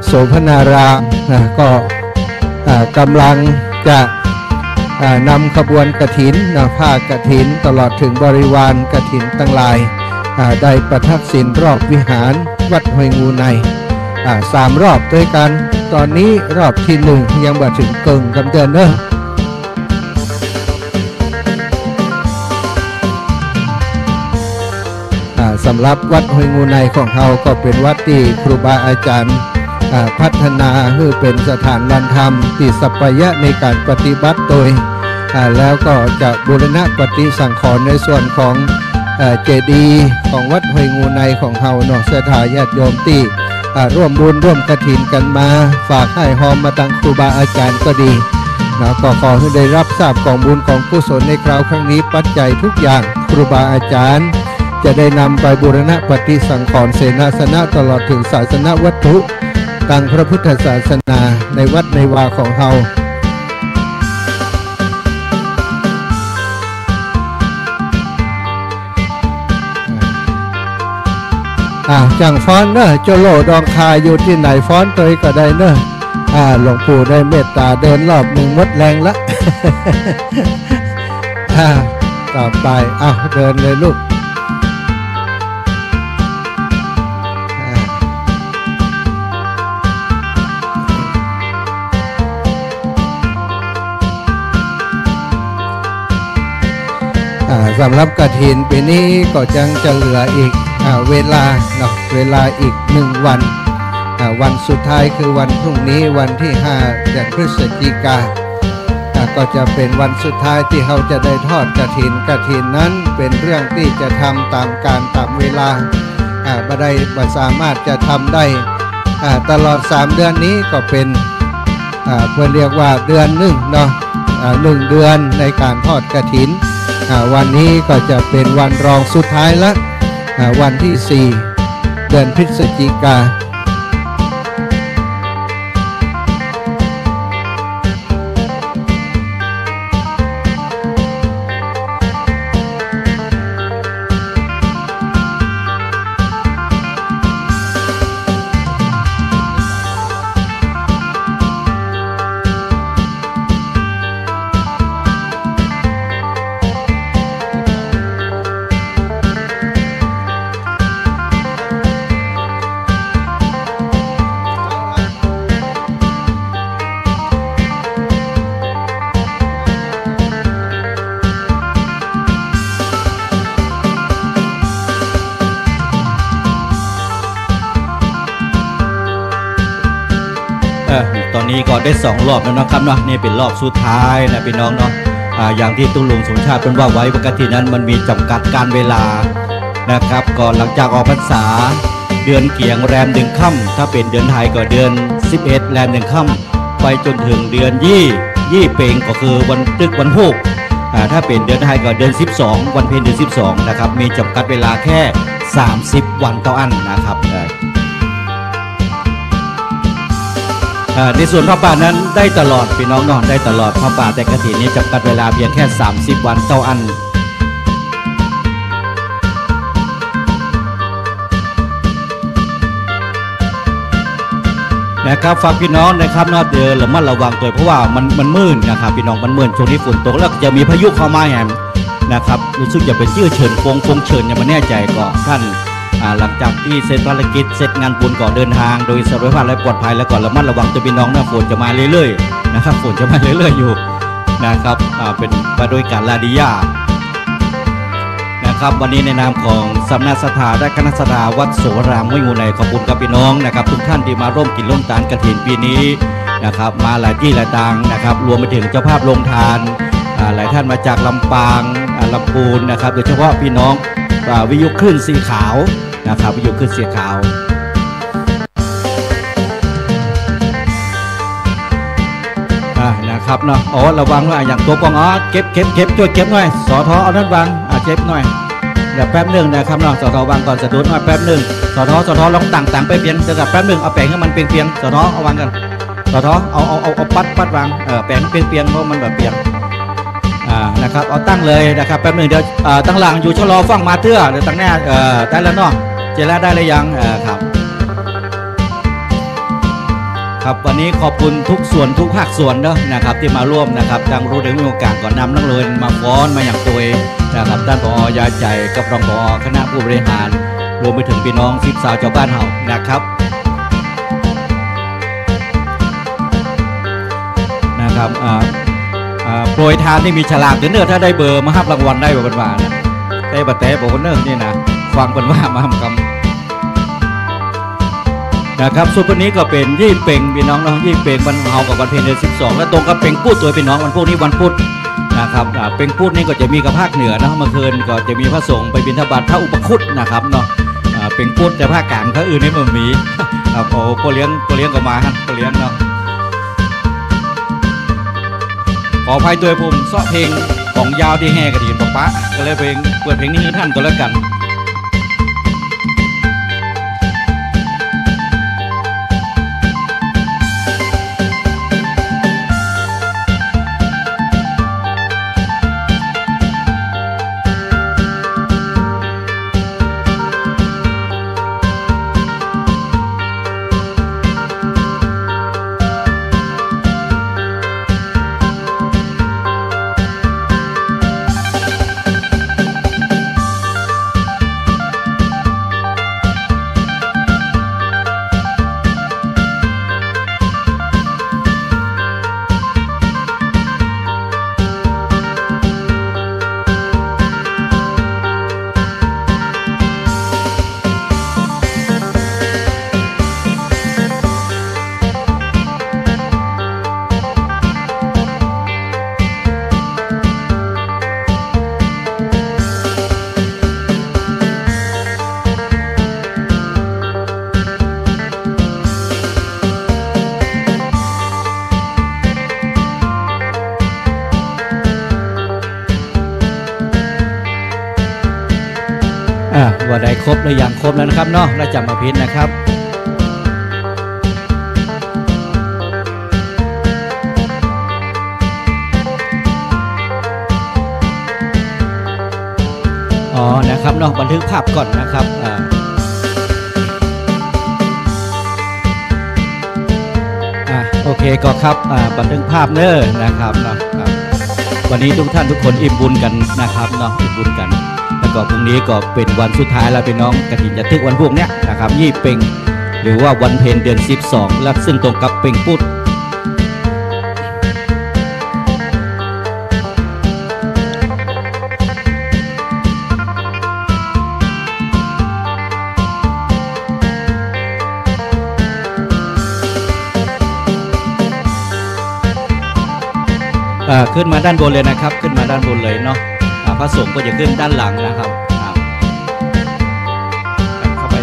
โสภณารามก็กำลังจะนำขบวนกฐินผ้ากฐินตลอดถึงบริวารกฐินทั้งหลายได้ประทักษิณรอบวิหารวัดห้วยงูใน3 รอบด้วยกันตอนนี้รอบที่1ยังบ่ถึงกึ่งกำเดินเนอะสำหรับวัดห้วยงูในของเราก็เป็นวัดที่ครูบาอาจารย์พัฒนาให้เป็นสถานรันธรรมที่สัปยะในการปฏิบัติโดยแล้วก็จะบูรณะปฏิสังขรณ์ในส่วนของเจดีย์ของวัดห้วยงูในของเราเนาะศรัทธาญาติโยมที่ ร่วมบุญร่วมกฐินกันมาฝากให้หอมมาตั้งครูบาอาจารย์ก็ดีนะก็ขอให้ได้รับทราบกองบุญของกุศลในคราวครั้งนี้ปัจจัยทุกอย่างครูบาอาจารย์จะได้นำไปบูรณะปฏิสังขรณ์เสนาสนะตลอดถึงศาสนวัตถุตั้งพระพุทธศาสนาในวัดในวาของเฮาจังฟ้อนเนอะโจโลดองคาอยู่ที่ไหนฟ้อนเตยก็ได้เนอะหลวงปู่ได้เมตตาเดินรอบหนึ่งมดแรงละ ต่อไปเดินเลยลูกสำหรับกฐินปีนี้ก็ยังจะเหลืออีกเวลาเนาะเวลาอีก1 วันวันสุดท้ายคือวันพรุ่งนี้วันที่5 เดือนพฤศจิกาก็จะเป็นวันสุดท้ายที่เราจะได้ทอดกฐินนั้นเป็นเรื่องที่จะทำตามการตามเวลาบ่สามารถจะทำได้ตลอด3 เดือนนี้ก็เป็นเพื่อเรียกว่าเดือนหนึ่งเนาะ1 เดือนในการทอดกฐินวันนี้ก็จะเป็นวันรองสุดท้ายละวันที่4 เดือนพฤศจิกาตอนนี้ก็ได้2 รอบแล้วนะครับเนาะนี่เป็นรอบสุดท้ายนะพี่น้องเนาะอย่างที่ตุ้งลุงสมชาติเป็นว่าไว้ปกตินั้นมันมีจำกัดการเวลานะครับก่อนหลังจากออกพรรษาเดือนเกียงแรม1 ค่ำถ้าเป็นเดือนไทยก็เดือน11แรม1 ค่ำไปจนถึงเดือนยี่เป่งก็คือวันตึกวันพุกถ้าเป็นเดือนไทยก็เดือน12วันเพ็ญเดือน12นะครับมีจำกัดเวลาแค่30 วันต่ออันนะครับในส่วนพระป่านั้นได้ตลอดพี่น้องนอนได้ตลอดพระป่าแต่กฐินนี้จำกัดเวลาเพียงแค่30 วันต่ออันนะครับฝากพี่น้องนะครับนอกเดินระมัดระวังตัวเพราะว่ามันมืดนะครับพี่น้องมันมืดช่วงนี้ฝนตกแล้วจะมีพายุเข้ามาแหมนะครับรู้สึกจะเป็นชื่อเฉินฟงเฉินยังไม่แน่ใจก็ท่านหลังจากที่เสร็จภารกิจเสร็จงานบุญก่อนเดินทางโดยสวัสดิภาพและปลอดภัยแล้วก่อนระมัดระวังตัวพี่น้องนะฝนจะมาเรื่อยๆนะครับฝนจะมาเรื่อยๆอยู่นะครับเป็นมาโดยการลาดิยานะครับวันนี้ในนามของสำนักศรัทธาและคณะศรัทธาวัดโสรามห้วยงูในขอบคุณกับพี่น้องนะครับทุกท่านที่มาร่วมกินร่วมทานกฐินปีนี้นะครับมาหลายที่หลายทางนะครับรวมไปถึงเจ้าภาพโรงทานหลายท่านมาจากลำปางลำพูนนะครับโดยเฉพาะพี่น้องวิทยุคลื่นสีขาวนะครับวิทยุคลื่นสีขาวนะครับเนาะระวังว่าอย่างตัวกองเก็บช่วยเก็บหน่อยสอทอเอานั้นวางเก็บหน่อยเดี๋ยวแป๊บนึงนะครับเนาะสอทอวางก่อนสะดุดหน่อยแป๊บนึงสอทอลองต่างไปเปลี่ยนเดี๋ยวแป๊บนึงเอาแปลงให้มันเปียงสอทอเอาวางกันสอทอเอาปัดวางแปลงเปียงเพราะมันแบบเปียงนะครับเอาตั้งเลยนะครับแป๊บนึงเดี๋ยวตั้งหลังอยู่ชะลอฟังมาเตื้อเดี๋ยวตั้งแน่ได้แล้วเนาะเจแล้วได้เลยยังครับครับวันนี้ขอบคุณทุกส่วนทุกภาคส่วนเนาะนะครับที่มาร่วมนะครับดังรู้ได้มีโอกาสก่อนนำนักเรียนมาฟ้อนมาอย่างตัวนะครับท่านผอยาใจกับรองผอคณะผู้บริหารรวมไปถึงพี่น้องศิษย์สาวชาวบ้านเฮานะครับโปรยทานที่มีฉลากเนื้อถ้าได้เบอร์มาห้ารางวัลได้แบบว่านะแต่บัดแต่บอกคนเนื้อนี่นะฟังเป็นว่ามาทำกรรมนะครับส่วนวันนี้ก็เป็นยี่เป่งพี่น้องยี่เป่งวันเฮากับวันเพ็ญเดือน12และตรงกับเป่งพูดตัวพี่น้องวันพวกนี้วันพุธนะครับเป่งพูดนี่ก็จะมีกับภาคเหนือนะเมื่อคืนก็จะมีพระสงฆ์ไปบิณฑบาตพระอุปคุตนะครับเนาะเป่งพูดแต่ภาคกลางพระอื่นนี่มันมี ครับโอ้พ่อเลี้ยงก็มาฮะพ่อเลี้ยงเนาะขออภัยตัวผมเสาะเพลงของยาวที่แห่กระถินปะก็เลยเปิดเพลงนี้ให้ท่านก็แล้วกันว่าได้ครบหรือยังครบแล้วนะครับเนาะและจำมาพิษนะครับนะครับเนาะบันทึกภาพก่อนนะครับโอเคก็ครับบันทึกภาพเนอนะครับเนาะวันนี้ทุกท่านทุกคนอิ่มบุญกันนะครับเนาะอิ่มบุญกันแล้วก็พรุ่งนี้ก็เป็นวันสุดท้ายแล้วพี่น้องกฐินจะทึกวันพวกเนี้ยนะครับยี่เป่งหรือว่าวันเพ็ญเดือน12และซึ่งตรงกับเป่งพุธขึ้นมาด้านบนเลยนะครับขึ้นมาด้านบนเลยเนาะพระสงฆ์ก็จะขึ้นด้านหลังนะครับเข้าไป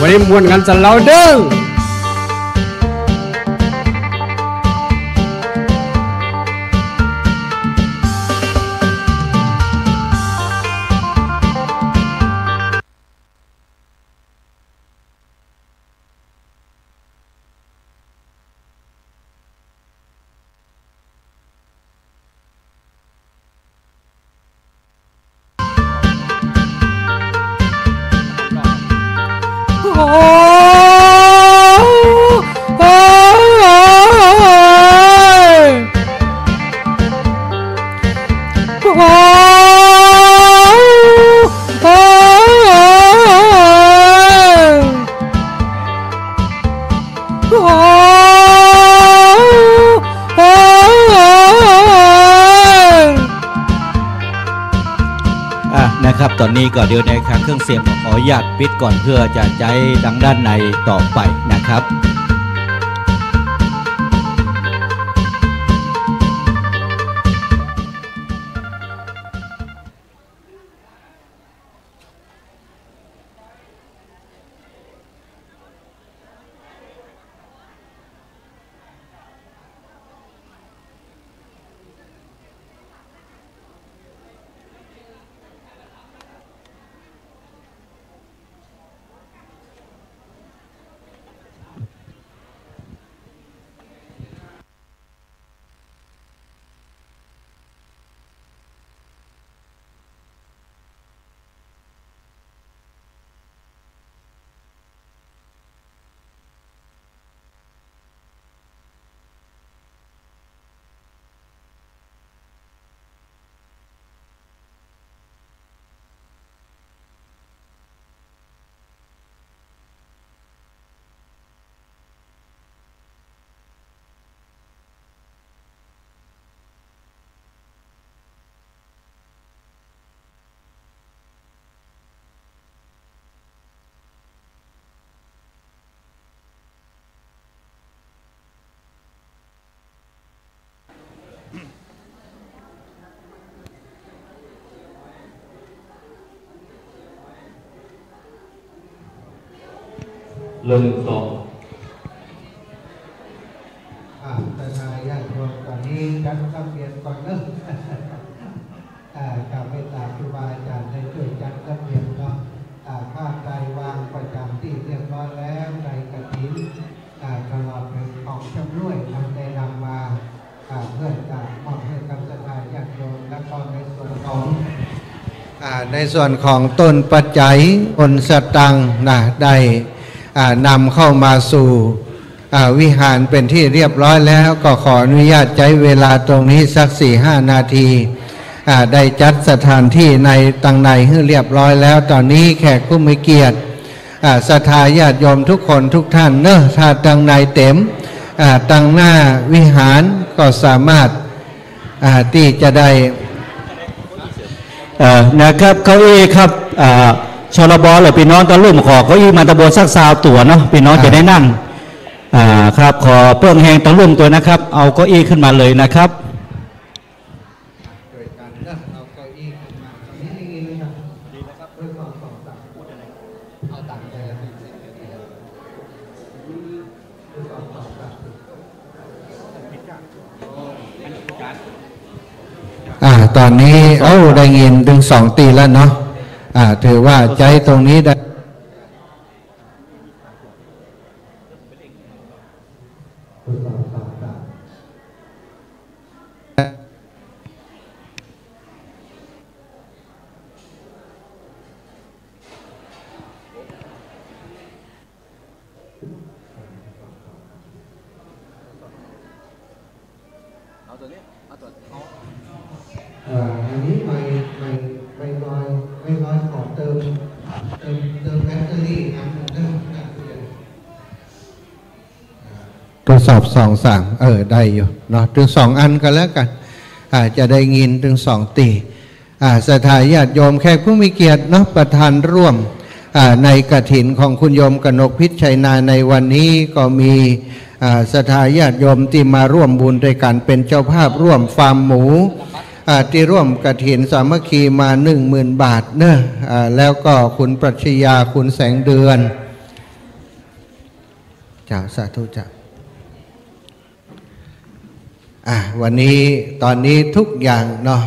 วันนี้มวนกันจะเล่าเด้อนะครับตอนนี้ก็เดี๋ยวในครั้งเครื่องเสียงขออนุญาตปิดก่อนเพื่อจะใจดังด้านในต่อไปนะครับ เริ่มสอง ทนายญาติโยมตอนนี้จัดระเบียบก่อนเนอะกับเมตตาครูบาอาจารย์ได้ช่วยจัดระเบียบเนาะผ้าใจวางประจำที่เรียบร้อยแล้วใจกฐินตลอดเป็นของจำรวยทำได้นำมาเพื่อจะมอบให้กับทนายญาติโยมและก็ในส่วนของต้นปัจจัยอนสตังนะได้นำเข้ามาสู่วิหารเป็นที่เรียบร้อยแล้วก็ขออนุญาตใช้เวลาตรงนี้สัก 4-5 นาทีได้จัดสถานที่ในตังในให้เรียบร้อยแล้วตอนนี้แขกผู้มีเกียรติศรัทธาญาติโยมทุกคนทุกท่านเนอะถ้าตังในเต็มตังหน้าวิหารก็สามารถที่จะได้นะครับเก้าอี้ครับชลบหรือพี่น้องตะลุ่มขอเก้าอี้มาตะบนสักซาวตัวเนาะพี่น้องจะได้นั่งครับขอเพิ่งแหงตะลุ่มตัวนะครับเอาเก้าอี้ขึ้นมาเลยนะครับตอนนี้ได้ยินถึง2 ตีแล้วเนาะถือว่าใจตรงนี้ได้อันนี้ไม่น้อยขอเติมแบตเตอรี่อันนึงทดสอบ2-3ได้อยู่เนาะถึง2 อันก็แล้วกันจะได้ยินถึง2 ตีศรัทธาญาติโยมแขกผู้มีเกียรติเนาะประธานร่วมในกฐินของคุณโยมกนกพิชชัยนาในวันนี้ก็มีศรัทธาญาติโยมที่มาร่วมบุญด้วยกันเป็นเจ้าภาพร่วมฟาร์มหมูที่ร่วมกฐินสามัคคีมา 10,000 บาทเนอะแล้วก็คุณปรัชญาคุณแสงเดือนจ้าสาธุจ้าวันนี้ตอนนี้ทุกอย่างเนาะ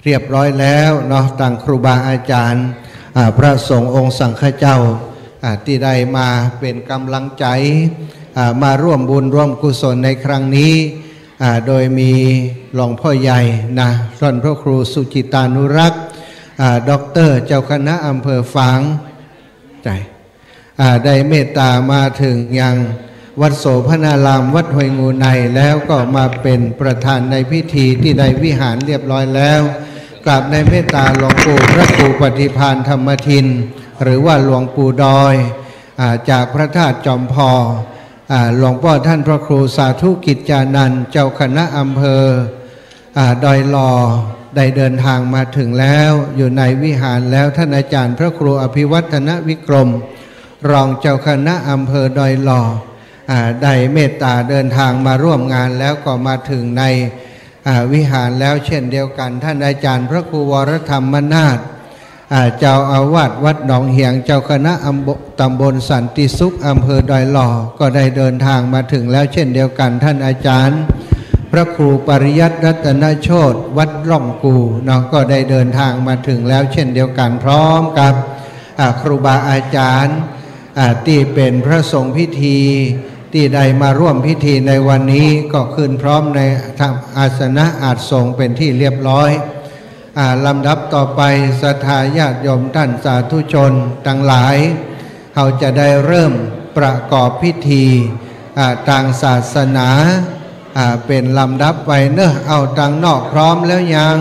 เรียบร้อยแล้วเนาะต่างครูบาอาจารย์พระสงฆ์องค์สังฆเจ้าที่ได้มาเป็นกำลังใจมาร่วมบุญร่วมกุศลในครั้งนี้โดยมีหลวงพ่อใหญ่นะท่านพระครูสุจิตานุรักษ์ด็อกเตอร์เจ้าคณะอำเภอฝางใจได้เมตตามาถึงยังวัดโสภณารามวัดห้วยงูในแล้วก็มาเป็นประธานในพิธีที่ได้วิหารเรียบร้อยแล้วกราบในเมตตาหลวงปู่พระครูปฏิภาณธรรมทินหรือว่าหลวงปู่ดอยจากพระธาตุจอมพอหลวงพ่อท่านพระครูสาธุกิจจานันท์เจ้าคณะอำเภอดอยลอได้เดินทางมาถึงแล้วอยู่ในวิหารแล้วท่านอาจารย์พระครูอภิวัฒนวิกรมรองเจ้าคณะอำเภอดอยลอได้เมตตาเดินทางมาร่วมงานแล้วก็มาถึงในวิหารแล้วเช่นเดียวกันท่านอาจารย์พระครูวรธรรมนาถเจ้าอาวาสวัดหนองเหียงเจ้าคณะตำบลสันติสุขอำเภอดอยหล่อก็ได้เดินทางมาถึงแล้วเช่นเดียวกันท่านอาจารย์พระครูปริยัติรัตนโชติวัดร่องกูเนาะก็ได้เดินทางมาถึงแล้วเช่นเดียวกันพร้อมกับครูบาอาจารย์ที่เป็นพระสงฆ์พิธีที่ได้มาร่วมพิธีในวันนี้ก็ขึ้นพร้อมในอาสนะอาสงฆ์เป็นที่เรียบร้อยลำดับต่อไปศรัทธาญาติโยมท่านสาธุชนทั้งหลายเขาจะได้เริ่มประกอบพิธีทางศาสนาเป็นลำดับไปเนอะเอาทางนอกพร้อมแล้วยัง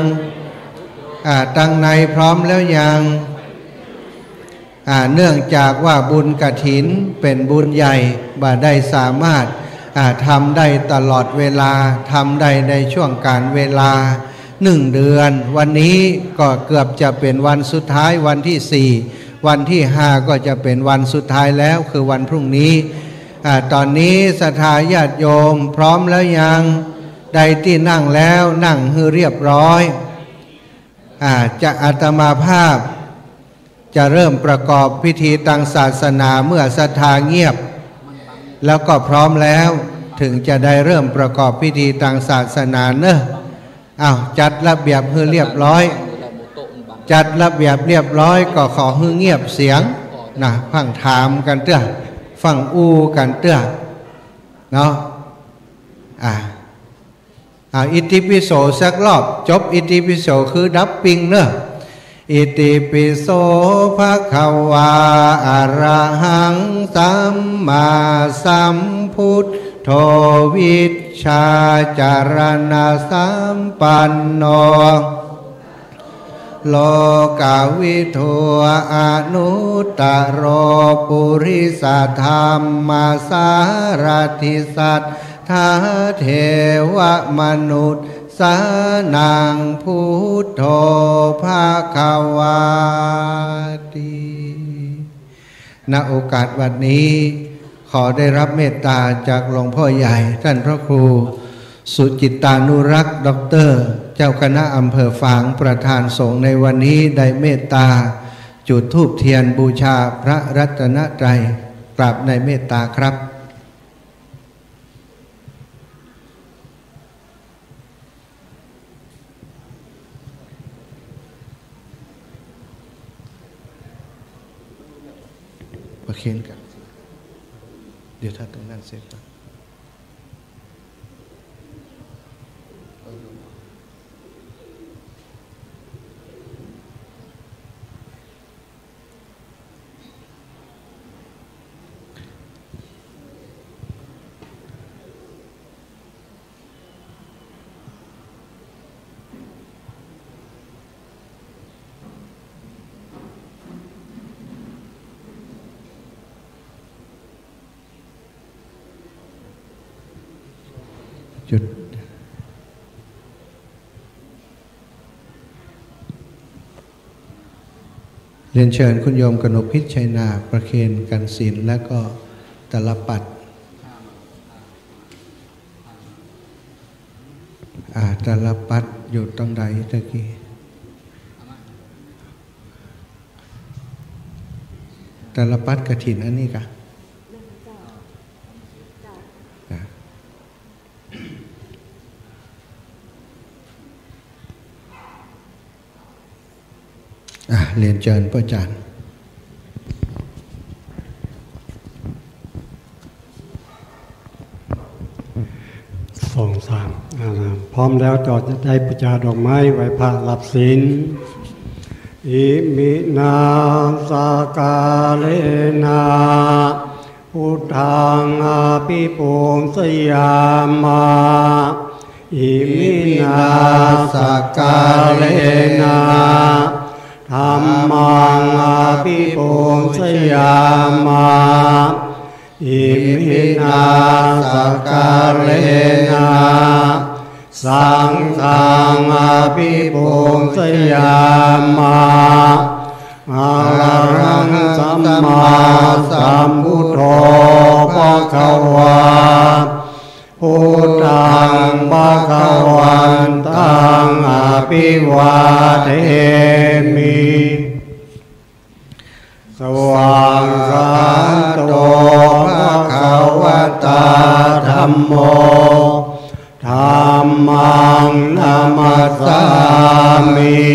ทางในพร้อมแล้วยังเนื่องจากว่าบุญกฐินเป็นบุญใหญ่บ่ได้สามารถทำได้ตลอดเวลาทำได้ในช่วงการเวลา1 เดือนวันนี้ก็เกือบจะเป็นวันสุดท้ายวันที่4วันที่5ก็จะเป็นวันสุดท้ายแล้วคือวันพรุ่งนี้ตอนนี้ศรัทธาญาติโยมพร้อมแล้วยังใดที่นั่งแล้วนั่งให้เรียบร้อยจะอาตมาภาพ จะเริ่มประกอบพิธีทางศาสนาเมื่อศรัทธาเงียบแล้วก็พร้อมแล้วถึงจะได้เริ่มประกอบพิธีทางศาสนาเนอะอ้าวจัดระเบียบให้เรียบร้อยจัดระเบียบเรียบร้อยก็ขอให้เงียบเสียงนะฟังถามกันเตื้อฟังอู้กันเตื้อเนาะอิติปิโสสักรอบจบอิติปิโสคือดับปิงเนอะอิติปิโสภะคะวาอะระหังสัมมาสัมพุทโธวิชชาจารณะสัมปันโนโลกาวิทูอนุตตโรปุริสธรรมสารถิสัทธาเทวมนุษย์สานังพุทโธภะคะวาติณโอกาสวันนี้ขอได้รับเมตตาจากหลวงพ่อใหญ่ท่านพระครูสุจิตานุรักษ์ด็อกเตอร์เจ้าคณะอำเภอฝางประธานสงฆ์ในวันนี้ได้เมตตาจุดธูปเทียนบูชาพระรัตนตรัยกราบในเมตตาครับประเคนกันเดี๋ยวถ้าตรงนั้นเสร็จจุดเรียนเชิญคุณโยมกนกพิชชัยนาประเคนกันศีลและก็ตลปัดตลปัดอยู่ตรงใดตะกี้ตลปัดกฐินอันนี้กะเรียนเชิญพระอาจารย์ส่งสามพร้อมแล้วต่อจะได้ประจาดอกไม้ไหว้พระรับศีลอิมินาสกาเลนะพุทธังอาภิปุมสยามาอิมินาสกาเลนะธัมมังอาภิปุมสยามาอิมินาสกาเลนะสังฆังอาภิปุมสยามาอะระหังสัมมาสัมพุทโธภะคะวาพุทธังภะคะวันตังอะภิวาเทมิสวากขาโตภะคะวะตาธัมโมธัมมังนามัสสามิ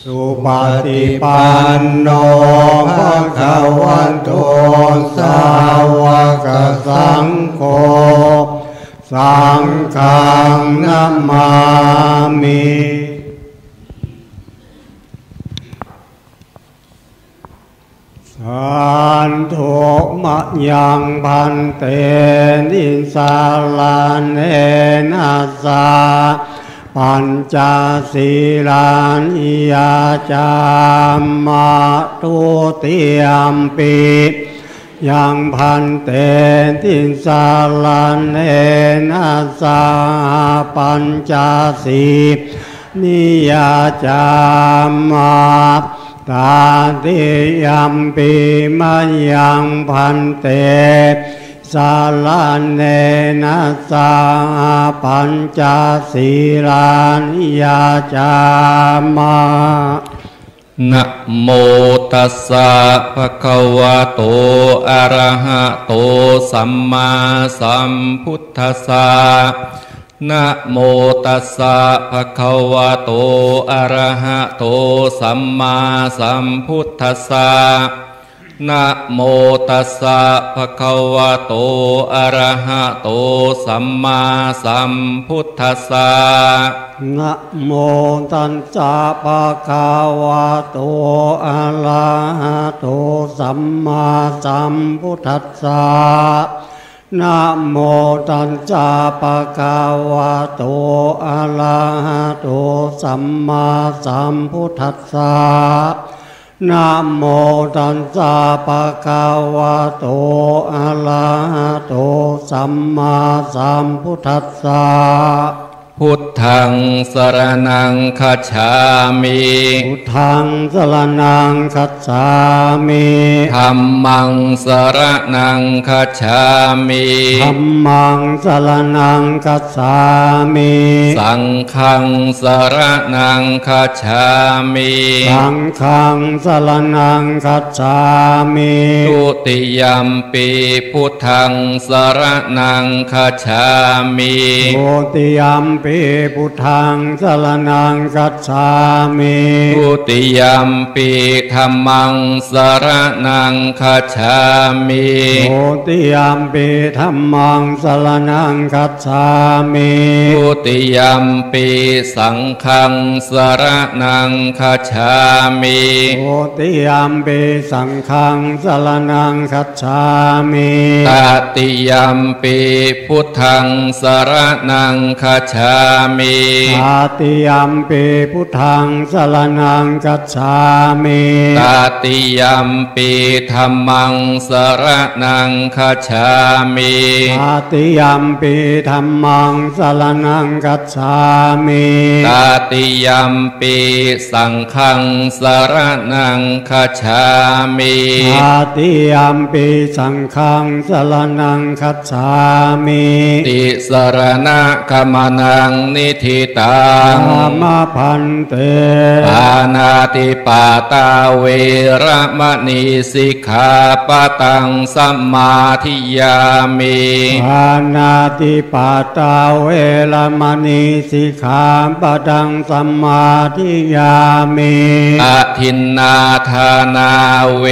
สุปฏิปันโนภะคะวะโตสาวกสังโฆสังฆังนามามิสันโฆมะยังพันเตนิสาลาเนนัสสะปัญจศีลานิยาจามะตุติยมปิยังพันเตติสาลาเนนัสสะปัญจศีนิยาจามะตาติยัมปิมายังพันเตสาลาเนนัสสะปัญจศีลานิยาจามะ นะโมตัสสะภะคะวะโตอะระหะโตสัมมาสัมพุทธัสสะนะโมตัสสะภะคะวะโตอะระหะโตสัมมาสัมพุทธัสสะนะโมตัสสะภะคะวะโตอะระหะโตสัมมาสัมพุทธัสสะนะโมตัสสะภะคะวะโตอะระหะโตสัมมาสัมพุทธัสสะนะโมตัสสะภะคะวะโตอะระหะโตสัมมาสัมพุทธัสสะนะโมตัสสะภะคะวะโตอะระหะโตสัมมาสัมพุทธัสสะพุทธังสรณังคัจฉามิพุทธังสรณังคัจฉามิธัมมังสรณังคัจฉามิธัมมังสรณังคัจฉามิสังฆังสรณังคัจฉามิสังฆังสรณังคัจฉามิทุติยัมปิพุทธังสรณังคัจฉามิทุติยัมปิพุทธังสรณังคัจฉามิทุติยัมปิธัมมังสรณังคัจฉามิทุติยัมปิธัมมังสรณังคัจฉามิทุติยัมปิสังฆังสรณังคัจฉามิทุติยัมปิสังฆังสรณังคัจฉามิตติยัมปิพุทธังสรณังคัจฉามิตติยัมปิพุทธังสรณังคัจฉามิตติยัมปิธัมมังสรณังคัจฉามิตติยัมปิธัมมังสรณังคัจฉามิตติยัมปิสังฆังสรณังคัจฉามิตติยัมปิสังฆังสรณังคัจฉามิติสรณะกัมมังนิธิตังธรรมพันเตปานาติปาตาเวระมณีสิกขาปะตังสัมมาทิยามิปานาติปาตาเวระมณีสิกขาปะตังสัมมาทิยามิอทินนาทานาเว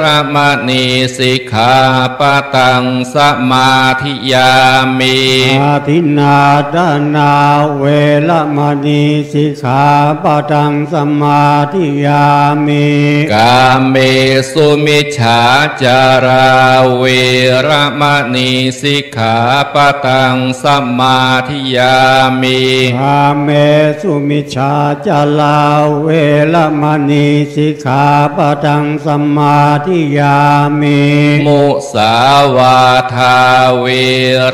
ระมณีสิกขาปะตังสัมมาทิยามิอทินนาทานาเวระมณีสิกขาปะตังสัมมาทิยามิกาเมสุมิจฉาจาราเวระมณีสิกขาปะตังสัมมาทิยามิกาเมสุมิจฉาจาราเวระมณีสิกขาปะตังสัมมาทิยามิมุสาวาทาเว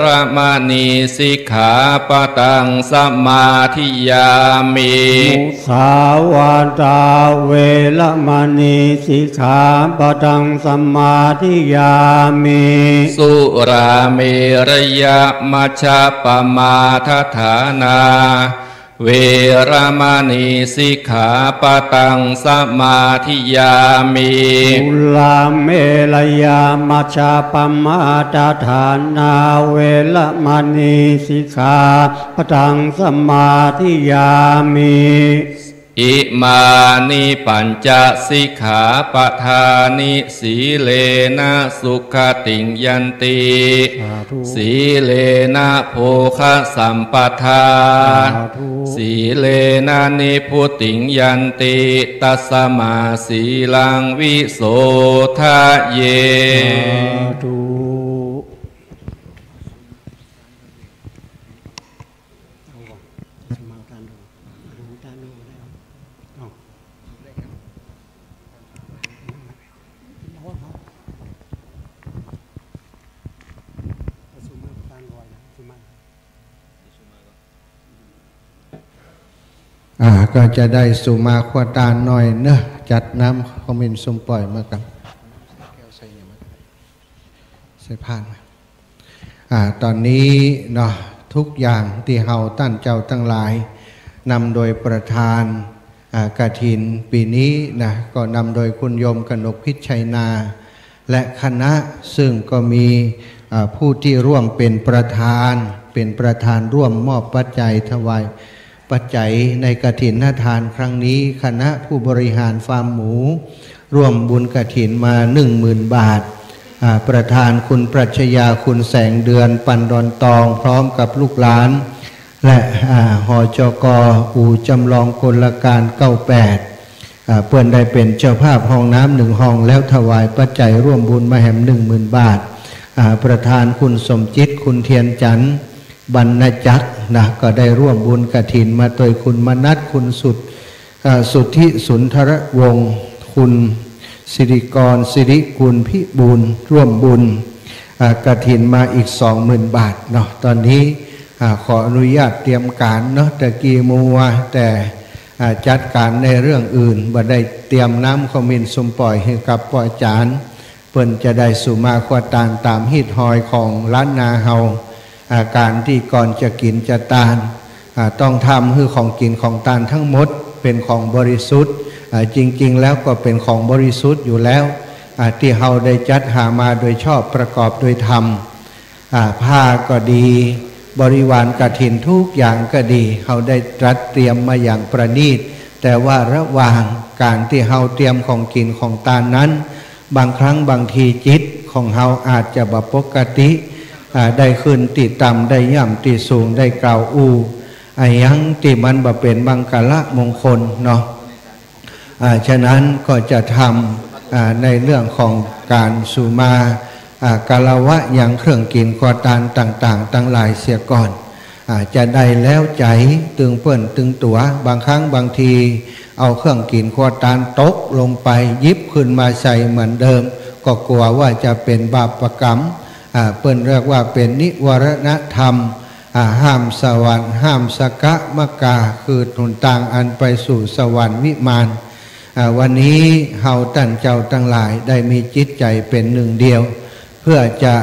ระมณีสิกขาปะตังสัมมาทิยามิมุสาวาทาเวระมณีสิกขาปะตังสัมมาทิยามิสุราเมรยะมัชฌะปมาทฐานาเวระมณีสิกขาปะตังสัมมาทิยามิสุราเมรยะมัชฌะปมาทฐานาเวระมณีสิกขาปะตังสัมมาทิยามิอิมานิปัญจสิกขาปทานิสีเลนะสุขติงยันติสีเลนะโภคสัมปทาสีเลนะนิพุติงยันติตัสมาสีลังวิโสทะเยก็จะได้สุมาขวตาหน่อยเนอะจัดน้ำคอมเมนต์สมปล่อยมากันใส่ผ่านตอนนี้เนาะทุกอย่างที่เฮาตั้นเจ้าตั้งหลายนำโดยประธาน กฐินปีนี้นะก็นำโดยคุณโยมกนกพิชัยนาและคณะซึ่งก็มีผู้ที่ร่วมเป็นประธานร่วมมอบปัจจัยถวายปัจจัยในกฐินทานครั้งนี้คณะผู้บริหารฟาร์มหมูร่วมบุญกฐินมา 10,000 บาทประธานคุณปรัชญาคุณแสงเดือนปันดอนตองพร้อมกับลูกหลานและหจก.อู่จำลองกลการ98เพื่อนได้เป็นเจ้าภาพห้องน้ำ1 ห้องแล้วถวายปัจจัยร่วมบุญมาแห่ม 10,000 บาทประธานคุณสมจิตคุณเทียนจันทร์บรรณจักรนะก็ได้ร่วมบุญกฐินมาโดยคุณมนัสคุณสุทธิสุนทรวงศ์คุณสิริกรสิริกุลพิบูลร่วมบุญกฐินมาอีก 20,000 บาทเนาะตอนนี้ขออนุญาตเตรียมการเนาะแต่กีมัวแต่จัดการในเรื่องอื่นบ่ได้เตรียมน้ำขมิ้นสมปล่อยให้กับปอยจานเปิ้นจะได้สุมาควาตานตามฮิตหอยของล้านนาเฮาการที่ก่อนจะกินจะตานต้องทำให้ของกินของตานทั้งหมดเป็นของบริสุทธิ์จริงๆแล้วก็เป็นของบริสุทธิ์อยู่แล้วที่เฮาได้จัดหามาโดยชอบประกอบโดยธรรมผ้าก็ดีบริวารกฐินทุกอย่างก็ดีเฮาได้ตรัสเตรียมมาอย่างประณีตแต่ว่าระหว่างการที่เฮาเตรียมของกินของตานนั้นบางครั้งบางทีจิตของเฮาอาจจะบ่ปกติได้ขึ้นติต่ำได้ย่ำติสูงได้กล่าวอูยังที่มันบ่เป็นบังกะละมงคลเนาะฉะนั้นก็จะทำในเรื่องของการสุมากาลวะอย่างเครื่องกินกอตานต่างๆตั้งหลายเสียก่อนจะได้แล้วใจตึงเปิ้นตึงตัวบางครั้งบางทีเอาเครื่องกินกอตานตกลงไปยิบขึ้นมาใส่เหมือนเดิมก็กลัวว่าจะเป็นบาปกรรมเปิ้นเรียกว่าเป็นนิวรณธรรมห้ามสวรรค์ห้ามสกะมกาคือหนทางอันไปสู่สวรรค์วิมานวันนี้เฮาท่านเจ้าทั้งหลายได้มีจิตใจเป็นหนึ่งเดียวเพื่อจะ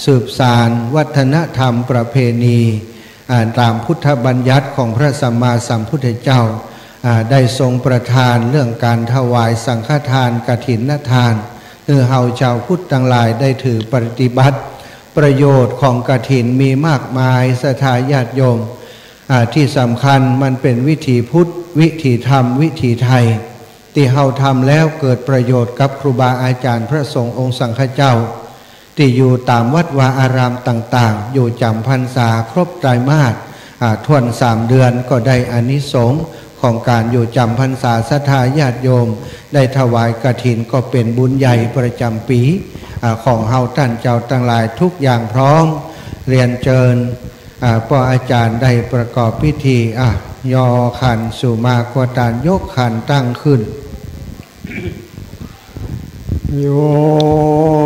สืบสานวัฒนธรรมประเพณีตามพุทธบัญญัติของพระสัมมาสัมพุทธเจ้าได้ทรงประทานเรื่องการถวายสังฆทานกฐินทานคือเฮาชาวพุทธทั้งหลายได้ถือปฏิบัติประโยชน์ของกฐินมีมากมายศรัทธาญาติโยมที่สำคัญมันเป็นวิถีพุทธวิถีธรรมวิถีไทยที่เฮาทำแล้วเกิดประโยชน์กับครูบาอาจารย์พระสงฆ์องค์สังฆเจ้าที่อยู่ตามวัดวาอารามต่างๆอยู่จำพรรษาครบไตรมาสทวน3 เดือนก็ได้อานิสงส์ของการอยู่จำพรรษาศรัทธาญาติโยมได้ถวายกฐินก็เป็นบุญใหญ่ประจำปีของเฮาท่านเจ้าทั้งหลายทุกอย่างพร้อมเรียนเชิญพ่ออาจารย์ได้ประกอบพิธียอขันสุมาควตานยกขันตั้งขึ้นโย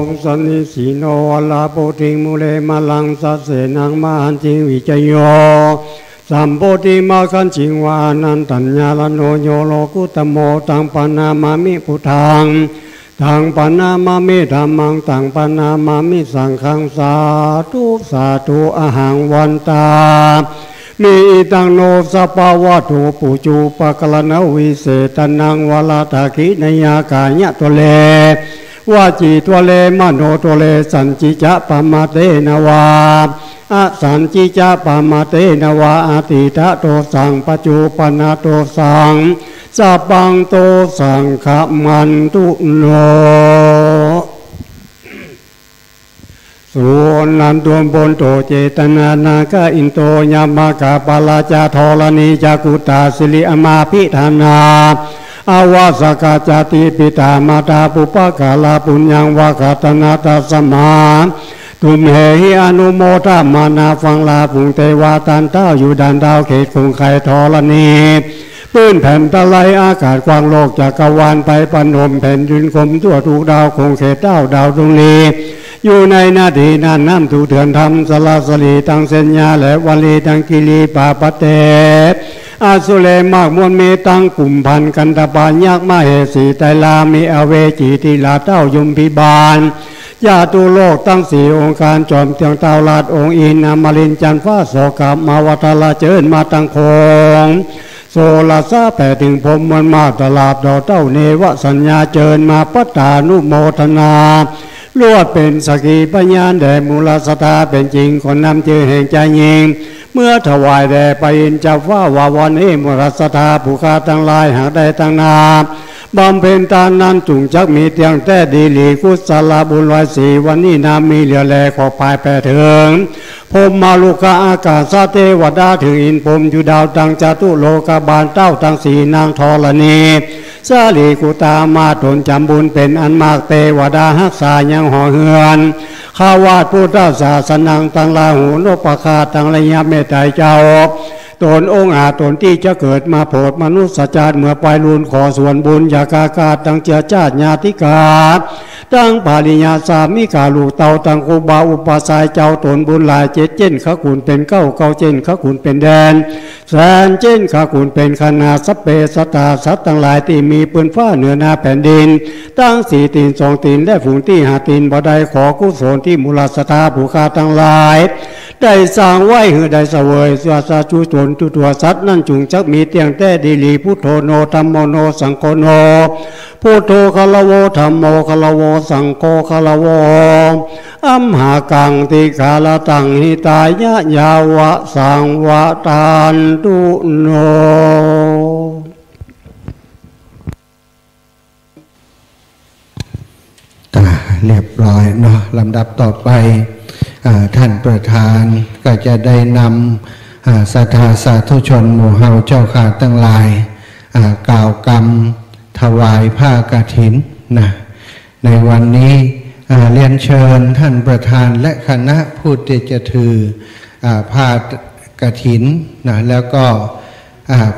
มสันนิสีโนลาโปติมุเลมาลังสัสเสนังมาหันจิงวิจโยสัมโพธิมาคันจิงวานันตัญญาลโนโยโลกุตโมตังปนามามิพุทธังตังปนามามิธัมมังตังปนามามิสังฆังสาธุสาธุอหังวันตามีตังโนสปาวะโตปุจูปะกะละนวิเศตนังวลาตาคินยากายะตัวเลวาจีตัวเลมโนตัวเลสันจิจะปมาเตนวาสันจิจะปมาเตนวาอาติทะโตสังปจูปนาโตสังสัพพังโตสังขมันตุโนส่วนนันตัวบนโตเจตนานาคอินโตยามากาปาลาจาทรณีจากุตาสิริอมาพิธานาอาวาสกาจติปิตามาตาปุปกาลาปุญญังวากาตนาตาสมาตุมเหหิอนุโมทามานาฟังลาปุงเทวาตันเต้าอยู่ดันดาวเขตคงไข่ทรณีปื้นแผ่นตะไลอากาศกว้างโลกจักรวาลไปปันหมแผ่นดินคมทั่วทุกดาวคงเขตเต้าดาวดวงนี้อยู่ในนาทีนั้นน้ำถูเถื่อนทำสลาสลีตังเซญญาและวลีตังกิลีปาปเตอาสุเลมากมวลเมตังกลุ่มพันกันตบานยักษ์มาเหสีไตลามีอเวจีติลาเต้ายมพิบาลญาตุโลกตั้ง4 องค์การจอมเตียงเต้าลาดองค์อินนามาลินจันฟ้าโสกับมาวัตลาเจิญมาตังคง โซลาซาแผ่ถึงพรมมันมาตลาดดอกเต้าเนวสัญญาเจิญมาปัตตานุโมทนาลวดเป็นสกีปัญญาแด่มูลสถาเป็นจริงคนนำเจอแห่งใจยิงเมื่อถวายแด่ไปอินเจ้าฟ้าวาวอนมูลสถาผู้ข้าทั้งหลายหากได้ตั้งนาบำเพ็ญตานนั้นจุงจักมีเตียงแต่ดีหลีกุศลบุญ104วันนี้นามีเหลือแลขอปลายแปรถึงพรหมมาลุกาอากาศเทวดาถึงอินพรหมอยู่ดาวตังจตุโลกบาลเต้าตังสีนางธรณีสาลีกุตามาตนจำบุญเป็นอันมากเทวดาหักษายังห่อเฮือนข้าวาดพุทธศาสนังตังลาหูนปคาตังระยะเมตไตรเจ้าตนองค์อาตนที่จะเกิดมาโปรดมนุษย์ชาติเมื่อปลายลุนขอส่วนบุญยากากาตั้งเจ้าชาติญาติกาตั้งปาริญาสามิกาลูกเต่าตั้งคูบาอุปสายเจ้าตนบุญหลายเจ็ดเจนขคุณเป็นเก้าเจนขคุณเป็นแดนแสนเจนขคุณเป็นคณาสเปสตาสัตทั้งหลายที่มีปืนฟ้าเหนือนาแผ่นดินตั้งสี่ตีนสองตีนและฝูงที่หาตีนบ่ได้ขอกุศลที่มูลสถาผู้ข้าทั้งหลายได้สร้างไว้หือได้เสวยสวาสาจุตนตุตัวสัตว์นั่นจุงจักมีเตียงแต่ดีลีพุทโธโนธัมโมโนสังโฆโนพุทโธคารโวธัมโมคารโวสังโฆคารโวอัมหากังติกาลตังหิตายะยาวะสังวะตานตุโนเรียบร้อยเนาะลำดับต่อไปท่านประธานก็จะได้นำศรัทธาสาธุชนหมู่เฮาเจ้าข้าทั้งหลายกล่าวกรรมถวายผ้ากฐินนะในวันนี้เรียนเชิญท่านประธานและคณะผู้ที่จะถือผ้ากฐินนะแล้วก็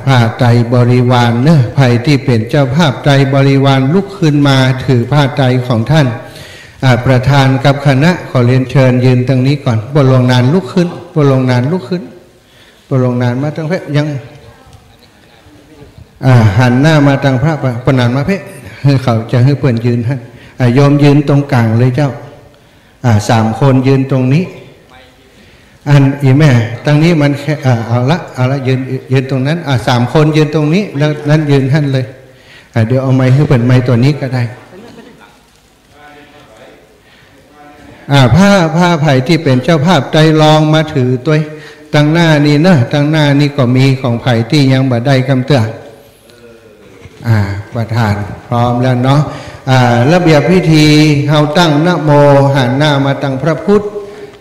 ผ้าไตรบริวารเนอะใครที่เป็นเจ้าภาพไตรบริวารลุกขึ้นมาถือผ้าไตรของท่านประธานกับคณะขอเรียนเชิญยืนตรงนี้ก่อนบรมนานลุกขึ้นบรมนานลุกขึ้นบรมนานมาตั้งเพะยังหันหน้ามาตั้งพระประนานมาเพะให้เขาจะให้เพื่อนยืนท่านโยมยืนตรงกลางเลยเจ้า3 คนยืนตรงนี้อีแม่ตรงนี้มันแค่เอาละยืนตรงนั้น3 คนยืนตรงนี้แล้วนั้นยืนท่านเลยเดี๋ยวเอาไม้ให้เปิดไม้ตัวนี้ก็ได้ผ้าไผ่ที่เป็นเจ้าภาพใจลองมาถือตัวตั้งหน้านี่นะตั้งหน้านี่ก็มีของไผ่ที่ยังบ่ได้กำเตือนประธานพร้อมแล้วเนาะระเบียบพิธีเฮาตั้งนะโมหันหน้ามาตั้งพระพุทธ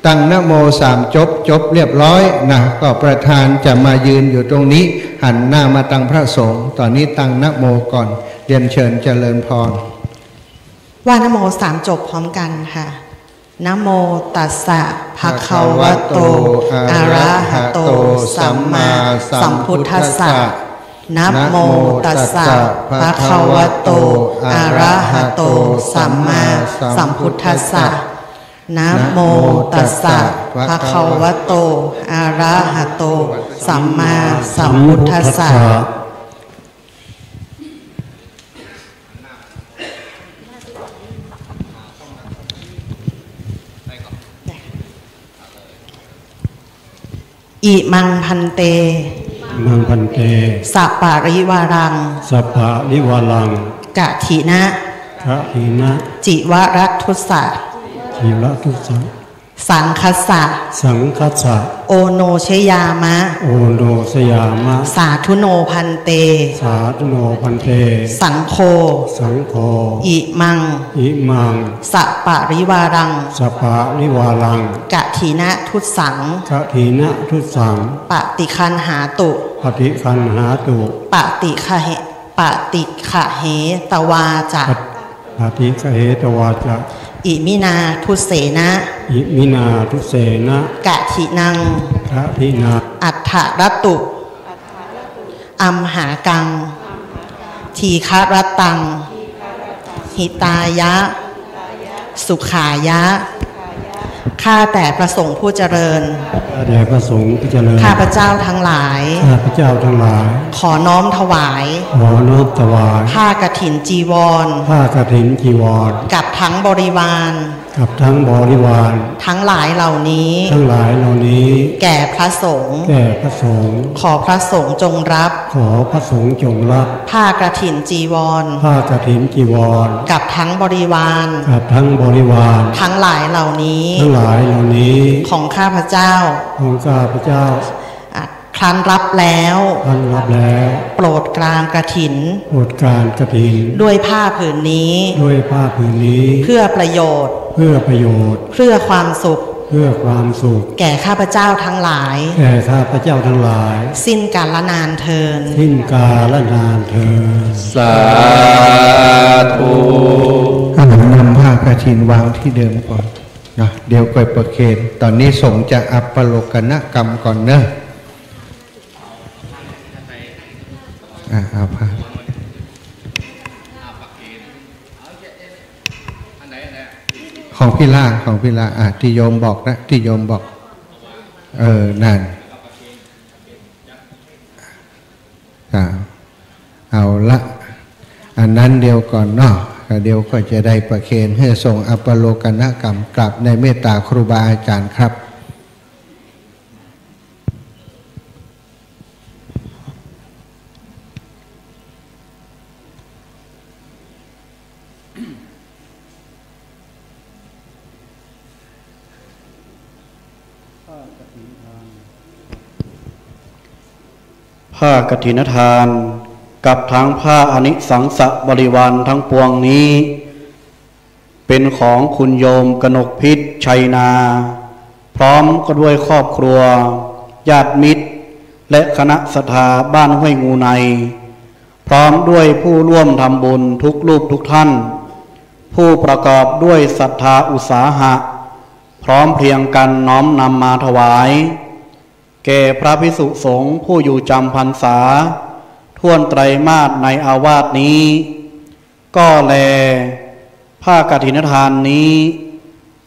ตั้งนะโม3จบเรียบร้อยนะก็ประธานจะมายืนอยู่ตรงนี้หันหน้ามาตั้งพระสงฆ์ตอนนี้ตั้งนะโมก่อนเรียนเชิญเจริญพรว่านะโม3 จบพร้อมกันค่ะนะโมตัสสะภะคะวะโตอะระหะโตสัมมาสัมพุทธัสสะนะโมตัสสะภะคะวะโตอะระหะโตสัมมาสัมพุทธัสสะนะโมตัสสะภะคะวะโตอะระหะโตสัมมาสัมพุทธัสสะอิมังพันเตสัปปะริวารังกะถินะจิวรัตทุสสะสังคัสสะโอโนชยามะสาธุโนพันเตสังโฆอิมังสัปปะริวารังกะถินะทุสังปฏิคันหาตุปฏิขะเหตวาจะอิมินาทุเสนะกะถินังอัฏฐรัตตุอัมหากังทีฆรัตตังหิตายะสุขายะข้าแต่พระสงฆ์ผู้เจริญข้าพเจ้าทั้งหลายขอน้อมถวายผ้ากฐินจีวรกับทั้งบริวาร กับทั้งบริวาร ทั้งหลายเหล่านี้ ทั้งหลายเหล่านี้ แก่พระสงฆ์ แก่พระสงฆ์ ขอพระสงฆ์จงรับ ขอพระสงฆ์จงรับ ผ้ากฐินจีวร ผ้ากฐินจีวร กับทั้งบริวาร กับทั้งบริวาร ทั้งหลายเหล่านี้ ทั้งหลายเหล่านี้ ของข้าพเจ้า ของข้าพเจ้า ครั้นรับแล้ว ท่านรับแล้ว โปรดกรานกฐิน โปรดการกฐิน ด้วยผ้าผืนนี้ ด้วยผ้าผืนนี้ เพื่อประโยชน์ เพื่อประโยชน์ เพื่อความสุข เพื่อความสุข แก่ข้าพเจ้าทั้งหลาย แก่ข้าพเจ้าทั้งหลาย สิ้นกาลนานเทิน สิ้นกาลนานเถิด สาธุ นำผ้ากฐินวางที่เดิมก่อนนะเดี๋ยวก่อยประเคนตอนนี้สงฆ์จะอัปปโลกนกรรมก่อนเนอะเอาผ้าของพี่ล่าที่โยมบอกนะที่โยมบอกนั่นเอาละอันนั้นเดียวก่อนเนาะเดี๋ยวก็จะได้ประเคนให้ส่งอัปปโลกนกรรมกลับในเมตตาครูบาอาจารย์ครับผ้ากฐินทานกับทั้งผ้าอนิสังสบริวารทั้งปวงนี้เป็นของคุณโยมกนกพิษชัยนาพร้อมก็ด้วยครอบครัวญาติมิตรและคณะศรัทธาบ้านห้วยงูในพร้อมด้วยผู้ร่วมทำบุญทุกรูปทุกท่านผู้ประกอบด้วยศรัทธาอุตสาหะพร้อมเพรียงกันน้อมนำมาถวายแก่พระภิกษุสงฆ์ผู้อยู่จำพรรษาท่วนไตรมาสในอาวาสนี้ก็แลผ้ากฐินทานนี้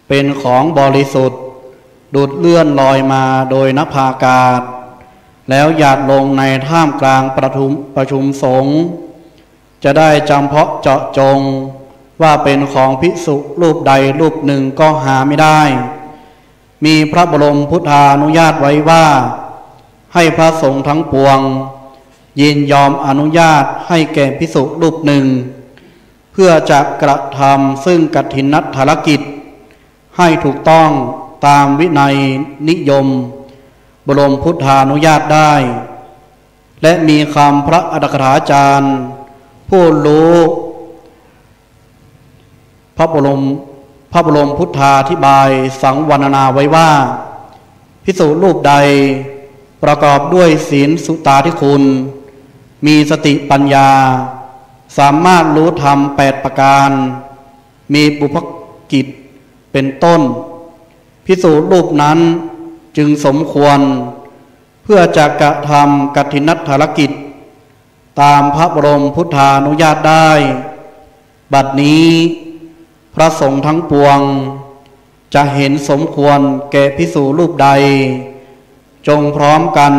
เป็นของบริสุทธิ์ดุจเลื่อนลอยมาโดยนภาอากาศแล้วหยาดลงในท่ามกลางประชุมสงฆ์จะได้จำเพาะเจาะจงว่าเป็นของภิกษุรูปใดรูปหนึ่งก็หาไม่ได้มีพระบรมพุทธานุญาตไว้ว่าให้พระสงฆ์ทั้งปวงยินยอมอนุญาตให้แก่ภิกษุรูปหนึ่งเพื่อจะกระทำซึ่งกฐินภารกิจให้ถูกต้องตามวินัยนิยมบรมพุทธานุญาตได้และมีคำพระอัตถกถาจารย์ผู้รู้พระบรมพุทธาธิบายสังวรณนาไว้ว่าภิกษุรูปใดประกอบด้วยศีลสุตาธิคุณมีสติปัญญาสามารถรู้ธรรม8ประการมีบุพกิจเป็นต้นภิกษุรูปนั้นจึงสมควรเพื่อจะกระทำกฐินภารกิจตามพระบรมพุทธานุญาตได้บัดนี้พระสงฆ์ทั้งปวงจะเห็นสมควรแก่ภิกษุรูปใดจงพร้อมกัน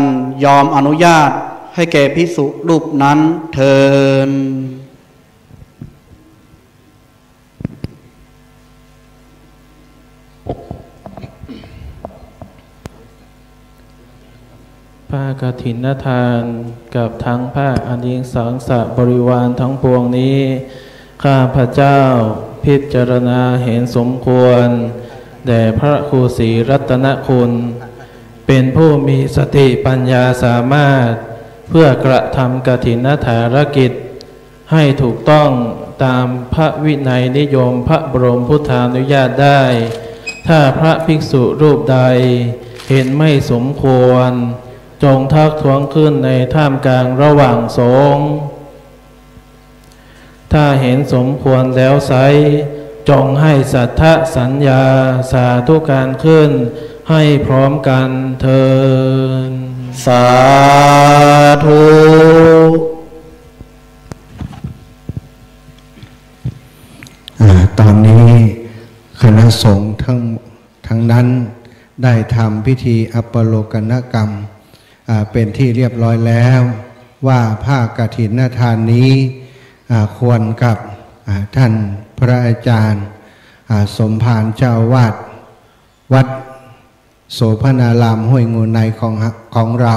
ยอมอนุญาตให้แก่ภิกษุรูปนั้นเถิดผ้ากฐินทานกับทั้งผ้าอนิสังสบริวารทั้งปวงนี้ข้าพเจ้าพิจารณาเห็นสมควรแด่พระครูศรีรัตนคุณเป็นผู้มีสติปัญญาสามารถเพื่อกระทำกฐินภารกิจให้ถูกต้องตามพระวินัยนิยมพระบรมพุทธานุญาตได้ถ้าพระภิกษุรูปใดเห็นไม่สมควรจงทักท้วงขึ้นในท่ามกลางระหว่างสงฆ์ถ้าเห็นสมควรแล้วไซจงให้สัทธสัญญาสาธุการขึ้นให้พร้อมกันเถิดสาธุตอนนี้คณะสงฆ์ทั้งนั้นได้ทำพิธีอัปปโลกนกรรมเป็นที่เรียบร้อยแล้วว่าผ้ากฐินทานนี้ควรกับท่านพระอาจารย์ สมภารเจ้าอาวาสวัดโสภณารามห้วยงูในของเรา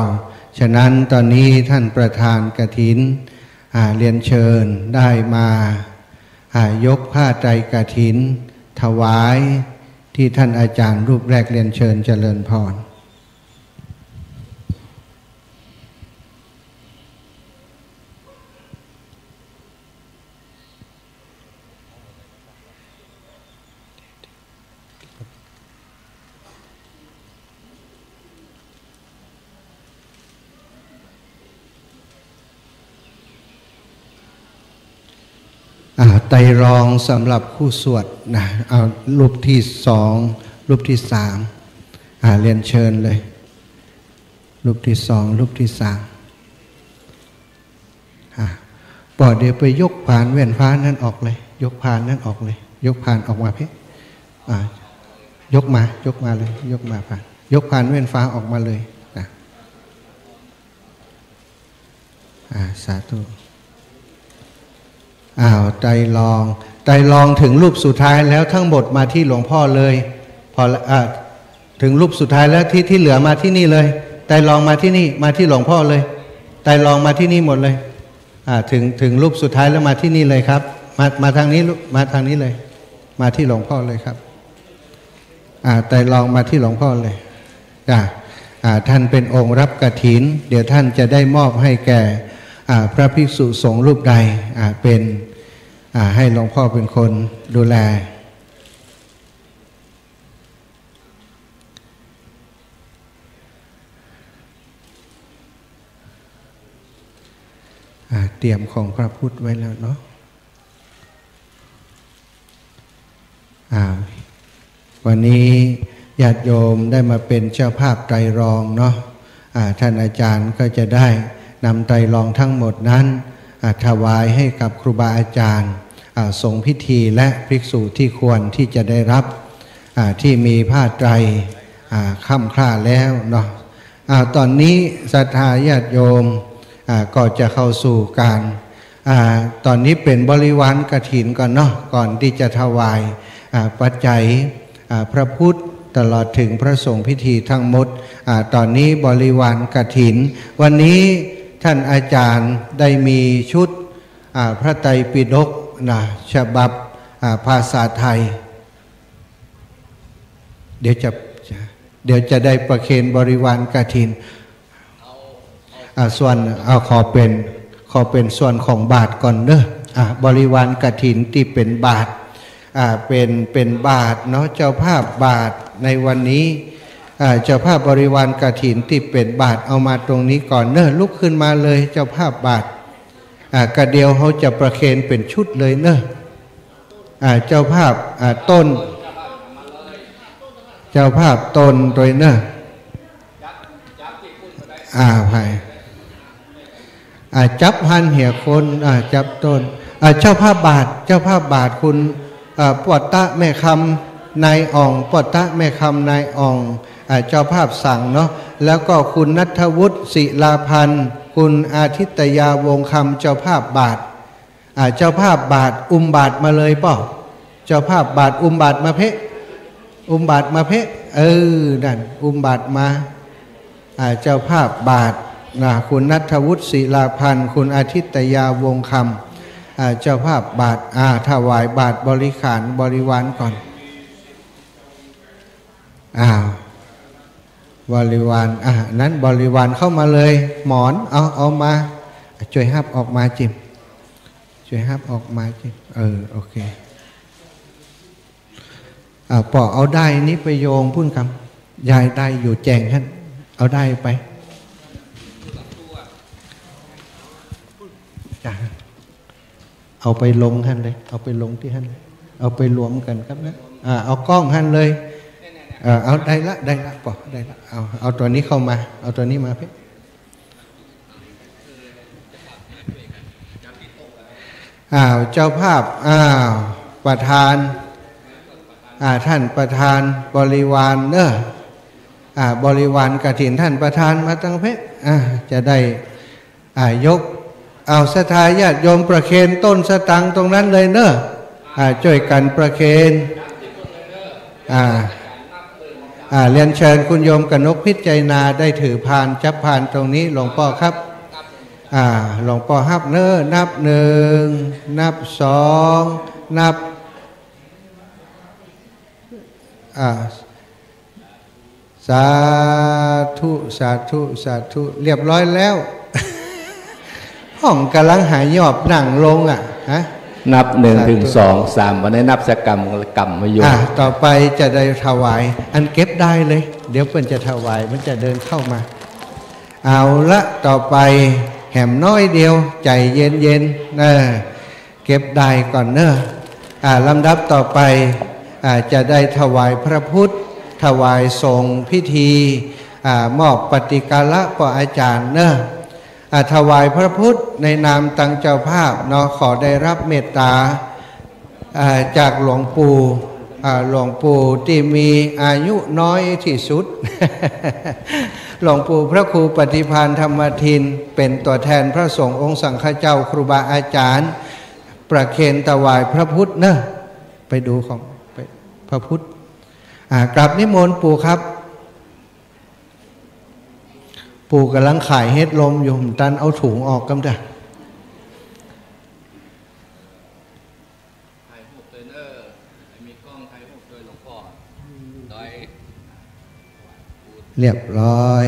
ฉะนั้นตอนนี้ท่านประธานกฐินเรียนเชิญได้มายกผ้าไตรกฐินถวายที่ท่านอาจารย์รูปแรกเรียนเชิญเจริญพรไตรรองสำหรับผู้สวดนะเอารูปที่สองรูปที่สามเรียนเชิญเลยรูปที่สองรูปที่สามปอดเดี๋ยวไปยกผ่านแว่นฟ้านั่นออกเลยยกผ่านนั่นออกเลยยกผ่านออกมาเพ่ยกมาเลยยกมาผ่านยกผ่านแว่นฟ้าออกมาเลยนะสาธุไตรลองถึงรูปสุดท้ายแล้วทั้งหมดมาที่หลวงพ่อเลยพอถึงรูปสุดท้ายแล้วที่เหลือมาที่นี่เลยไตรลองมาที่นี่มาที่หลวงพ่อเลยไตรลองมาที่นี่หมดเลยถึงรูปสุดท้ายแล้วมาที่นี่เลยครับมาทางนี้มาทางนี้เลยมาที่หลวงพ่อเลยครับไตรลองมาที่หลวงพ่อเลยท่านเป็นองค์รับกฐินเดี๋ยวท่านจะได้มอบให้แก่พระภิกษุสงฆ์รูปใดเป็นให้หลวงพ่อเป็นคนดูแลเตรียมของพระพุทธไว้แล้วเนาะวันนี้ญาติโยมได้มาเป็นเจ้าภาพไตรรองเนาะท่านอาจารย์ก็จะได้นำไตรรองทั้งหมดนั้นถวายให้กับครูบาอาจารย์สงฆ์พิธีและภิกษุที่ควรที่จะได้รับที่มีผ้าไตรค่ำคร่าแล้วเนาะตอนนี้ศรัทธาญาติโยมก็จะเข้าสู่การตอนนี้เป็นบริวารกฐินก่อนเนาะก่อนที่จะถวายปัจจัยพระพุทธตลอดถึงพระสงฆ์พิธีทั้งหมดตอนนี้บริวารกฐินวันนี้ท่านอาจารย์ได้มีชุดพระไตรปิฎกฉบับภาษาไทยเดี๋ยวจะได้ประเคนบริวารกฐินส่วนขอเป็นส่วนของบาทก่อนเนอะบริวารกฐินที่เป็นบาทเป็นบาทเนาะเจ้าภาพบาทในวันนี้เจ้าภาพบริวารกฐินที่เป็นบาทเอามาตรงนี้ก่อนเนอะลุกขึ้นมาเลยเจ้าภาพบาทกระเดียวเขาจะประเคนเป็นชุดเลยเนอะเจ้าภาพต้นเจ้าภาพต้นโดยเนอะจับหันเหี่ยคนจับต้นเจ้าภาพบาทคุณปวดตะแม่คำนายอ่องปวดตะแม่คำนายอ่องเจ้าภาพสั่งเนาะแล้วก็คุณณัฐวุฒิศิลาพันธ์คุณอาทิตยาวงคำเจ้าภาพบาทเจ้าภาพบาทบาทมาเลยป่ะเจ้าภาพบาทบาทมาเพะบาทมาเพะนั่นบาทมาเจ้าภาพบาทคุณณัฐวุฒิศิลาพันธ์คุณอาทิตยาวงคำเจ้าภาพบาทถวายบาทบริขารบริวารก่อนบริวารนั้นบริวารเข้ามาเลยหมอนเอามาช่วยฮับออกมาจิมช่วยฮับออกมาจิมโอเคปอเอาได้นี้ไปโยงพุ่นคำยายได้อยู่แจงท่านเอาได้ไปจ้าเอาไปลงท่านเลยเอาไปลงที่ท่านเลยเอาไปรวมกันครับนะเอากล้องท่านเลยเอาได้ละปอได้ละเอาตัวนี้เข้ามาเอาตัวนี้มาเพ่เจ้าภาพประธานท่านประธานบริวารเนอะบริวารกฐินท่านประธานมาตั้งเพ่จะได้ยกเอาศรัทธาญาติโยมประเคนต้นสตังตรงนั้นเลยเนอะช่วยกันประเคน เรียนเชิญคุณโยมกนกพิจารณาได้ถือพานจับพานตรงนี้หลวงพ่อครับหลวงพ่อฮับเนอนับหนึ่งนับสองนับสาธุสาธุสาธุเรียบร้อยแล้วห้องกำลังหายยอบนั่งลงฮะนับ1 ถึง 2 3วันนี้นับสกรรมมาอยู่ต่อไปจะได้ถวายอันเก็บได้เลยเดี๋ยวเพื่อนจะถวายมันจะเดินเข้ามาเอาละต่อไปแหมน้อยเดียวใจเย็นๆเก็บได้ก่อนลำดับต่อไปจะได้ถวายพระพุทธถวายสงฆ์พิธีมอบปฏิการะต่ออาจารย์ถวายพระพุทธในนามตังเจ้าภาพขอได้รับเมตตาจากหลวงปู่ที่มีอายุน้อยที่สุด หลวงปู่พระครูปฏิภาณธรรมทินเป็นตัวแทนพระสงฆ์องค์สังฆเจ้าครูบาอาจารย์ประเคนถวายพระพุทธไปดูของพระพุทธกราบนิมนต์ปู่ครับปู่กำลังขายเฮ็ดลมอยู่ตันเอาถุงออกกันจ้ะเรียบร้อย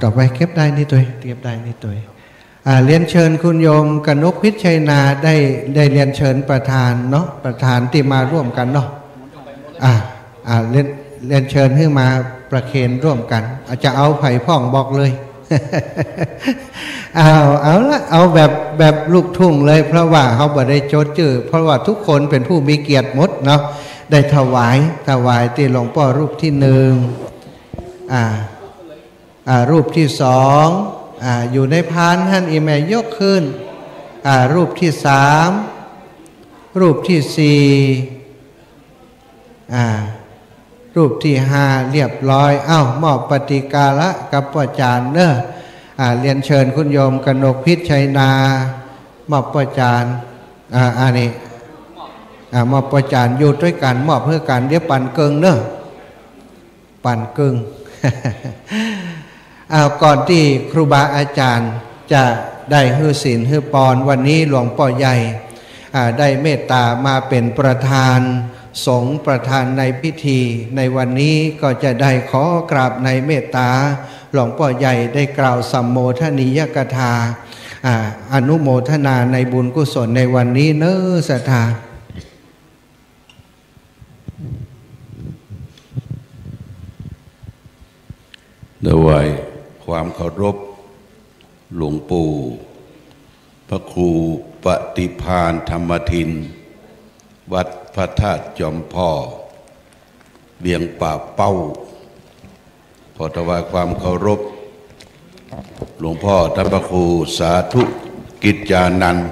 ต่อไปเก็บได้นี่ตัวเก็บได้นี่ตัวเรียนเชิญคุณโยมกนกพิชัยนาได้เรียนเชิญประธานประธานที่มาร่วมกันเรียนเชิญให้มาประเคนร่วมกันจะเอาไผ่พ่องบอกเลย เอาละเอาแบบลูกทุ่งเลยเพราะว่าเขาบ่ได้โจทย์จื่อเพราะว่าทุกคนเป็นผู้มีเกียรติหมดได้ถวายที่หลวงพ่อรูปที่หนึ่งรูปที่สองอยู่ในพานท่านอีแม่ยกขึ้นรูปที่สามรูปที่สี่รูปที่ห้าเรียบร้อยมอบปฏิการะกับอาจารย์เรียนเชิญคุณโยมกนกพิชัยนามอบอาจารย์อันนี้มอบอาจารย์อยู่ด้วยกันมอบเพื่อกันเดี๋ยวปั่นเกิงปั่นเกิง ก่อนที่ครูบาอาจารย์จะได้ฮือศีลฮือปอนวันนี้หลวงพ่อใหญ่ได้เมตตามาเป็นประธานสงฆ์ประธานในพิธีในวันนี้ก็จะได้ขอกราบในเมตตาหลวงพ่อใหญ่ได้กล่าวสัมโมทนียกถาอนุโมทนาในบุญกุศลในวันนี้ศรัทธาด้วยความเคารพหลวงปู่พระครูปฏิภาณธรรมทินวัดพระธาตุจอมพ่อเบียงป่าเป้าขอถวายความเคารพหลวงพ่อท่านพระครูสาธุกิจจานันท์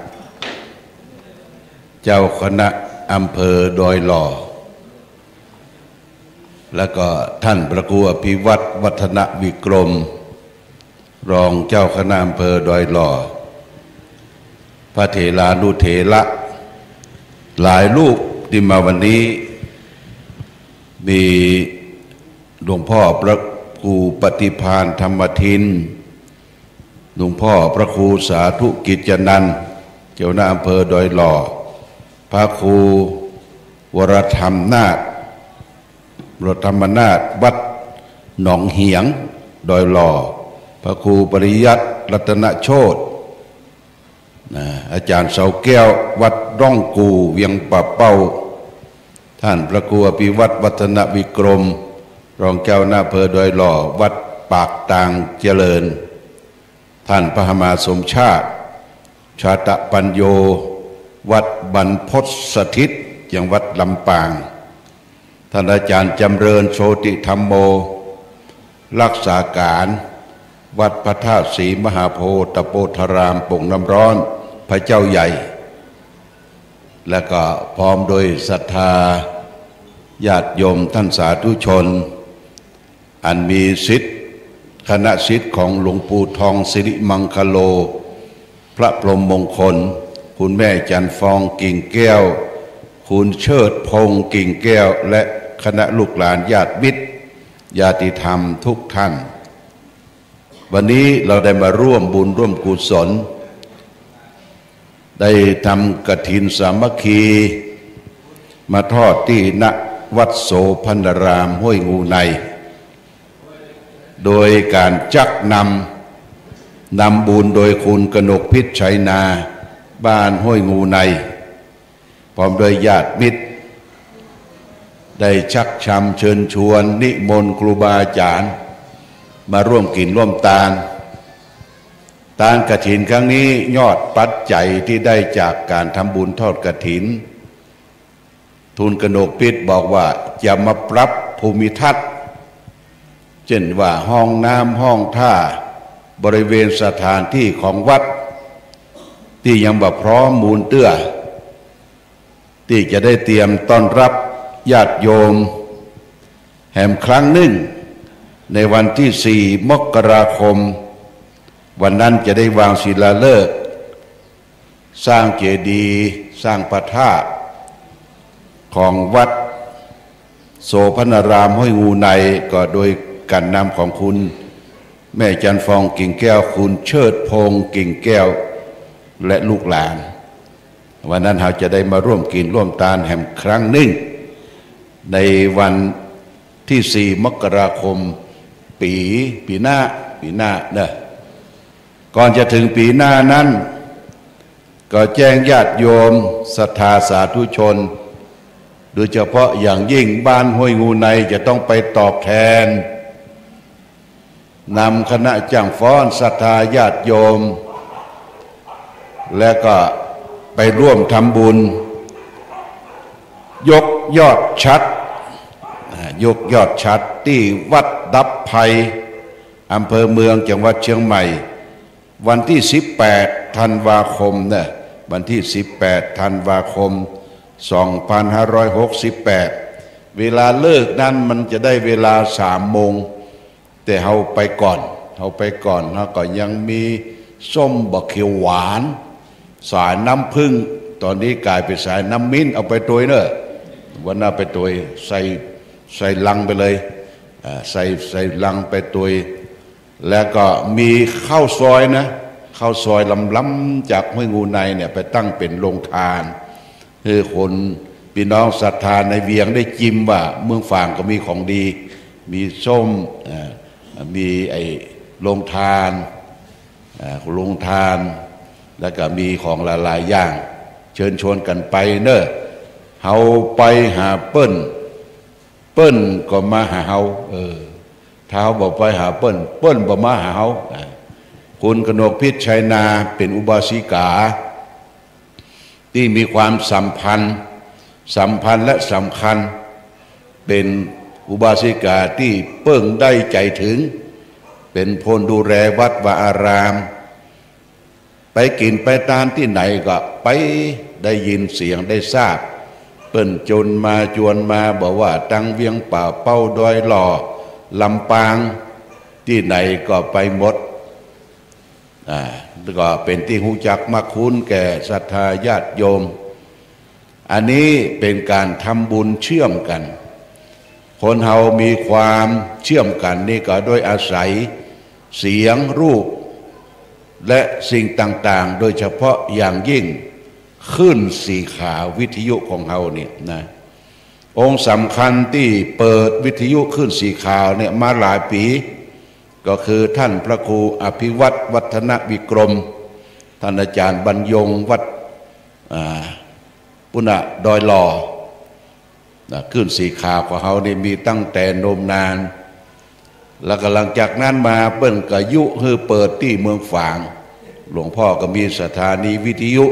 เจ้าคณะอำเภอดอยหล่อแล้วก็ท่านพระครูอภิวัตรวัฒนวิกรมรองเจ้าคณะอำเภอดอยหล่อพระเถรานุเถระหลายรูปที่มาวันนี้มีหลวงพ่อพระครูปฏิภาณธรรมทินหลวงพ่อพระครูสาธุกิจจนันท์เจ้าหน้าอำเภอดอยหล่อพระครูวรธรรมนาถวรธรรมนาถวัดหนองเหียงดอยหล่อพระครูปริยัติรัตนโชติอาจารย์เสาแก้ววัดร่องกูเวียงป่าเป้าท่านพระครูอภิวัตรวัฒนวิกรมรองเจ้าหน้าอำเภอดอยหล่อวัดปากตางเจริญท่านพระมหาสมชาติชาตะปัญโยวัดบรรพตสถิตอย่างวัดลำปางท่านอาจารย์จำเริญโชติธรรมโมรักษาการวัดพระธาตุศรีมหาโพธิ์ตโปธารามโป่งน้ำร้อนพระเจ้าใหญ่และก็พร้อมโดยศรัทธาญาติโยมท่านสาธุชนอันมีศิษย์คณะศิษย์ของหลวงปู่ทองสิริมังคโลพระพรหมมงคลคุณแม่จันฟองกิ่งแก้วค คุณเชิดพงษ์กิ่งแก้วและคณะลูกหลานญาติมิตรญาติธรรมทุกท่านวันนี้เราได้มาร่วมบุญร่วมกุศลได้ทำกฐินสามัคคีมาทอดที่ณวัดโสพนารามห้วยงูในโดยการจักนำบุญโดยคุณกนกพิษชัยนาบ้านห้วยงูในพร้อมโดยญาติมิตรได้ชักชำเชิญชวนนิมนต์ครูบาอาจารย์มาร่วมกินร่วมทานกฐินครั้งนี้ยอดปัจจัยที่ได้จากการทำบุญทอดกฐินทูลกนกพิษบอกว่าจะมาปรับภูมิทัศน์เช่นว่าห้องน้ำห้องท่าบริเวณสถานที่ของวัดที่ยังบ่พร้อมมูลเตื้อที่จะได้เตรียมต้อนรับญาติโยมแห่งครั้งหนึ่งในวันที่4 มกราคมวันนั้นจะได้วางศิลาฤกษ์สร้างเจดีย์สร้างพระธาตุของวัดโสพนารามห้วยงูในก็โดยการนำของคุณแม่จันฟองกิ่งแก้วคุณเชิดพงษ์กิ่งแก้วและลูกหลานวันนั้นเราจะได้มาร่วมกินร่วมทานแห่งครั้งหนึ่งในวันที่4 มกราคมปีหน้าเนอะก่อนจะถึงปีหน้านั้นก็แจ้งญาติโยมศรัทธาสาธุชนโดยเฉพาะอย่างยิ่งบ้านห้วยงูในจะต้องไปตอบแทนนำคณะจ้างฟ้อนศรัทธาญาติโยมและก็ไปร่วมทำบุญยกยอดชัดที่วัดดับภัยอำเภอเมืองจังหวัดเชียงใหม่วันที่18 ธันวาคมนะวันที่18 ธันวาคม 2568เวลาเลิกนั้นมันจะได้เวลา3 โมงแต่เราไปก่อนเราก็ยังมีส้มบะเขียวหวานสายน้ำผึ้งตอนนี้กลายเป็นสายน้ำมิ้นเอาไปตัวเนอะวันน่าไปตัวใส่ลังไปเลยใส่ลังไปตัวแล้วก็มีข้าวซอยนะข้าวซอยล้ำๆจากห้วยงูในเนี่ยไปตั้งเป็นโรงทานคือคนพี่น้องศรัทธาในเวียงได้จิ้มว่าเมืองฝางก็มีของดีมีส้มมีไอ้โรงทานแล้วก็มีของหลายๆอย่างเชิญชวนกันไปเนอะเฮาไปหาเปิ้ลก็มาหาเฮาถ้าเฮาบอกไปหาเปิ้ลบ่มาหาเฮาคุณกนกพิษชัยนาเป็นอุบาสิกาที่มีความสัมพันธ์และสำคัญเป็นอุบาสิกาที่เปิ้งได้ใจถึงเป็นพลดูแลวัดวาอารามไปกินไปทานที่ไหนก็ไปได้ยินเสียงได้ทราบเปิ้นจวนมาบอกว่าตังเวียงป่าเป้าดอยหล่อลำปางที่ไหนก็ไปหมดก็เป็นที่หูจักมักคุ้นแก่ศรัทธาญาติโยมอันนี้เป็นการทำบุญเชื่อมกันคนเฮามีความเชื่อมกันนี่ก็โดยอาศัยเสียงรูปและสิ่งต่างๆโดยเฉพาะอย่างยิ่งคลื่นสีขาววิทยุของเฮาเนี่ยนะองค์สำคัญที่เปิดวิทยุคลื่นสีขาวเนี่ยมาหลายปีก็คือท่านพระครูอภิวัตรวัฒนวิกรมท่านอาจารย์บรรยงวัดปุณะดอยหล่อคลื่นสีขาวของเฮานี่มีตั้งแต่นมนานแล้วก็หลังจากนั้นมาเปิ้นก็ยุคือเปิดที่เมืองฝางหลวงพ่อก็มีสถานีวิทยุ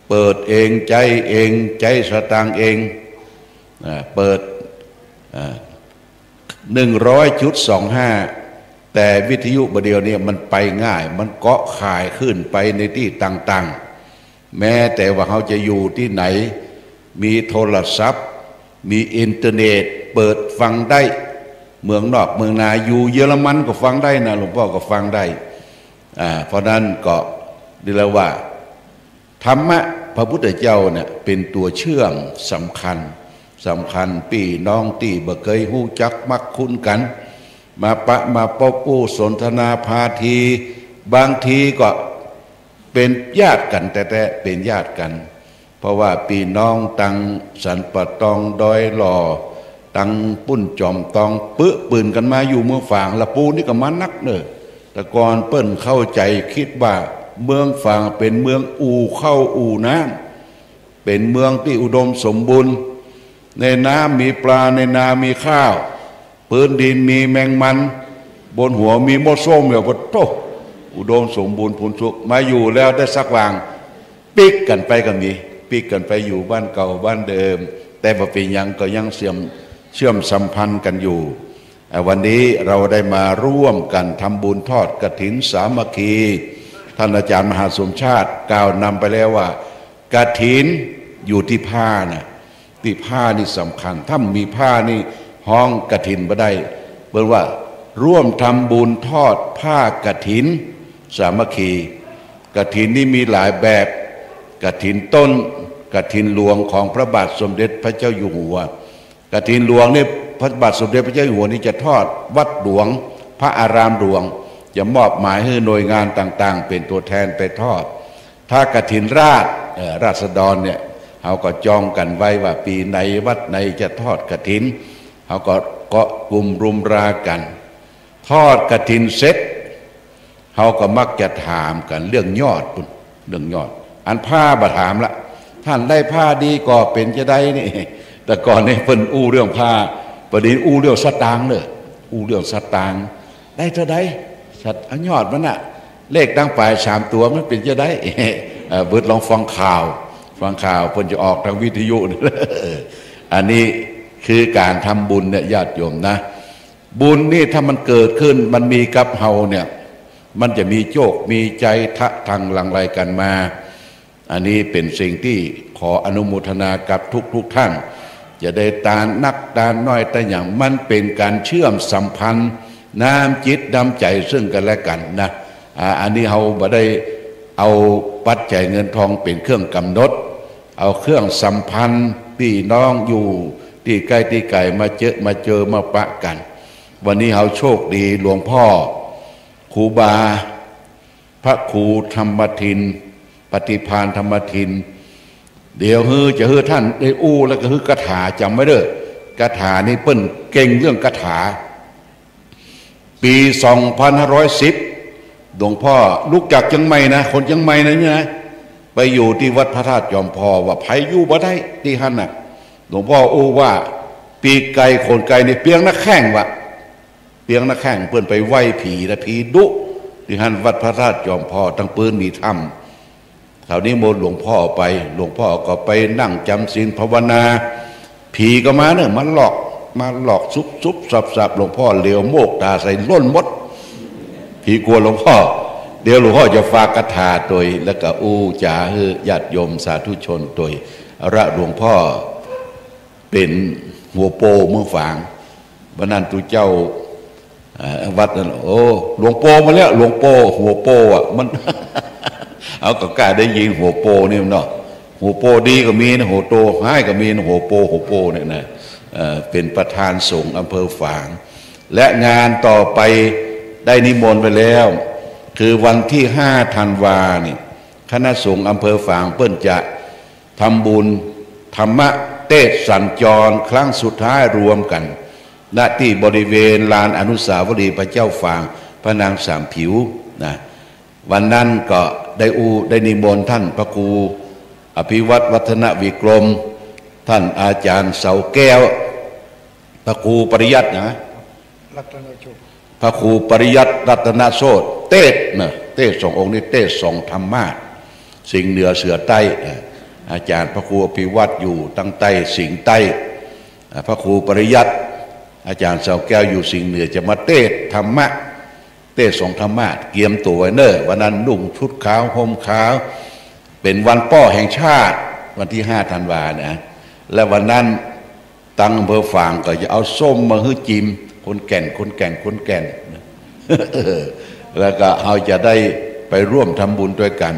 เปิดเองใจสตางค์เองเปิด100.25แต่วิทยุประเดี๋ยวนี้มันไปง่ายมันเกาะข่ายขึ้นไปในที่ต่างๆแม้แต่ว่าเขาจะอยู่ที่ไหนมีโทรศัพท์มีอินเทอร์เน็ตเปิดฟังได้เมืองนอกเมืองนาอยู่เยอรมันก็ฟังได้นะหลวงพ่อก็ฟังได้เพราะนั้นก็ดีแล้วว่าธรรมะ พระพุทธเจ้าเนี่ยเป็นตัวเชื่อมสำคัญพี่น้องที่บ่เคยฮู้จักมักคุ้นกันมาปะมาปอบอู้สนทนาพาทีบางทีก็เป็นญาติกันแต่เป็นญาติกันเพราะว่าพี่น้องตังสันปะตองดอยหล่อตังปุ้นจอมตองปื้อปืนกันมาอยู่เมืองฝางละปูนี่ก็มานักเนอะแต่ก่อนเปิ้นเข้าใจคิดว่าเมืองฝางเป็นเมืองอู่เข้าอู่น้ำเป็นเมืองที่อุดมสมบูรณ์ในน้ำมีปลาในนามีข้าวพื้นดินมีแมงมันบนหัวมีมดส้มแบบว่าโตอุดมสมบูรณ์ผลสุขมาอยู่แล้วได้สักวางปิกกันไปก็มีปิกกันไปอยู่บ้านเก่าบ้านเดิมแต่ว่าเป็นยังก็ยังเชื่อมสัมพันธ์กันอยู่วันนี้เราได้มาร่วมกันทำบุญทอดกฐินสามัคคีท่านอาจารย์มหาสมชาติกล่าวนำไปแล้วว่ากฐินอยู่ที่ผ้านะที่ผ้านี่สำคัญถ้ามีผ้านี่ห้องกฐินบ่ได้เบิ่งว่าร่วมทำบุญทอดผ้ากฐินสามัคคีกฐินนี่มีหลายแบบกฐินต้นกฐินหลวงของพระบาทสมเด็จพระเจ้าอยู่หัวกฐินหลวงนี่พระบาทสมเด็จพระเจ้าอยู่หัวนี่จะทอดวัดหลวงพระอารามหลวงจะมอบหมายให้หน่วยงานต่างๆเป็นตัวแทนไปทอดถ้ากฐินราษฎรเนี่ยเขาก็จองกันไว้ว่าปีไหนวัดไหนจะทอดกฐินเขาก็เกาะกลุ่มรุมรากันทอดกฐินเสร็จเขาก็มักจะถามกันเรื่องยอดปุ่นเรื่องยอดอันผ้าบ่ถามละท่านได้ผ้าดีก็เป็นจะได้นี่แต่ก่อนนี่เพิ่นอู้เรื่องผ้าประเดี๋ยวอู้เรื่องสตางค์เนอะอู้เรื่องสตางค์ได้เท่าใดสัตว์ยอดมันน่ะเลขตั้งปลาย3 ตัวมันเป็นจะได้เบิดลองฟังข่าวเพิ่นจะออกทางวิทยุอันนี้คือการทำบุญเนี่ยญาติโยมนะบุญนี่ถ้ามันเกิดขึ้นมันมีกับเฮาเนี่ยมันจะมีโชคมีใจทะทางหลังไหลกันมาอันนี้เป็นสิ่งที่ขออนุโมทนากับทุกท่านจะได้ตานักตาน้อยแต่อย่างมันเป็นการเชื่อมสัมพันธ์น้ำจิตน้ำใจซึ่งกันและกันนะอันนี้เราบ่ได้เอาปัจจัยเงินทองเป็นเครื่องกำหนดเอาเครื่องสัมพันธ์พี่น้องอยู่ที่ใกล้ที่ไกลมาเจอมาปะกันวันนี้เราโชคดีหลวงพ่อครูบาพระครูธรรมทินปฏิภาณธรรมทินเดี๋ยวจะท่านได้อู้แล้วก็คาถาจำไม่เด้อคาถานี่เปิ้นเก่งเรื่องคาถาปี2510หลวงพ่อลูกจากเชียงใหม่นะคนเชียงใหม่นะเนี่ยนะไปอยู่ที่วัดพระธาตุจอมพอว่าไผอยู่บ่ได้ที่หั่นน่ะหลวงพ่ออู้ว่าปีไก่คนไก่นี่เปียงนักแข่งวะเปียงนักแข่งเปิ้นไปไหว้ผีนะผีดุที่หั่นวัดพระธาตุจอมพอทั้งปืนมีถ้ำคราวนี้โมนหลวงพ่อไปหลวงพ่อก็ไปนั่งจำศีลภาวนาผีก็มาเนี่ยมาหลอกซุบสับหลวงพ่อเหลียวโมกตาใส่ล้นมดผีกลัวหลวงพ่อเดี๋ยวหลวงพ่อจะฝากคาถาตัวแล้วก็อู้จ่าให้ญาติโยมสาธุชนตัวระหลวงพ่อเป็นหัวโปเมืองฝางวันนั้นตุเจ้าวัดนั่นโอ้หลวงโปมาแล้วหลวงโปหัวโปอ่ะมันเอาก็กล้าได้ยินหัวโปนี่เนาะหัวโปดีก็มีนะหัวโตให้ก็มีนะหัวโปเนี่ยนะเป็นประธานสงฆ์อำเภอฝางและงานต่อไปได้นิมนต์ไปแล้วคือวันที่5 ธันวาเนี่ยคณะสงฆ์อำเภอฝางเปิ้นจะทำบุญธรรมเทศสัญจรครั้งสุดท้ายรวมกันณที่บริเวณลานอนุสาวรีย์พระเจ้าฝางพระนางสามผิวนะวันนั้นก็ได้นิมนต์ท่านพระครูอภิวัตวัฒนวิกรมท่านอาจารย์เสาแก้วพระครูปริยัตินะพระครูปริยัติรัตนโชติเทศ2 องค์นี้เทศ2 ธรรมาสสิงห์เหนือเสือใต้อาจารย์พระครูอภิวัตอยู่ตั้งใต้สิงห์ใต้พระครูปริยัติอาจารย์เสาแก้วอยู่สิงห์เหนือจะมาเทศธรรมะเทศ2 ธรรมาสเกียมตัวไว้เนอวันนั้นนุ่งชุดขาวห่มขาวเป็นวันป้อแห่งชาติวันที่5 ธันวานะและวันนั้นตั้งอำเภอฝางก็จะเอาส้มมาให้จิมคนแก่นแล้วก็เราจะได้ไปร่วมทำบุญด้วยกัน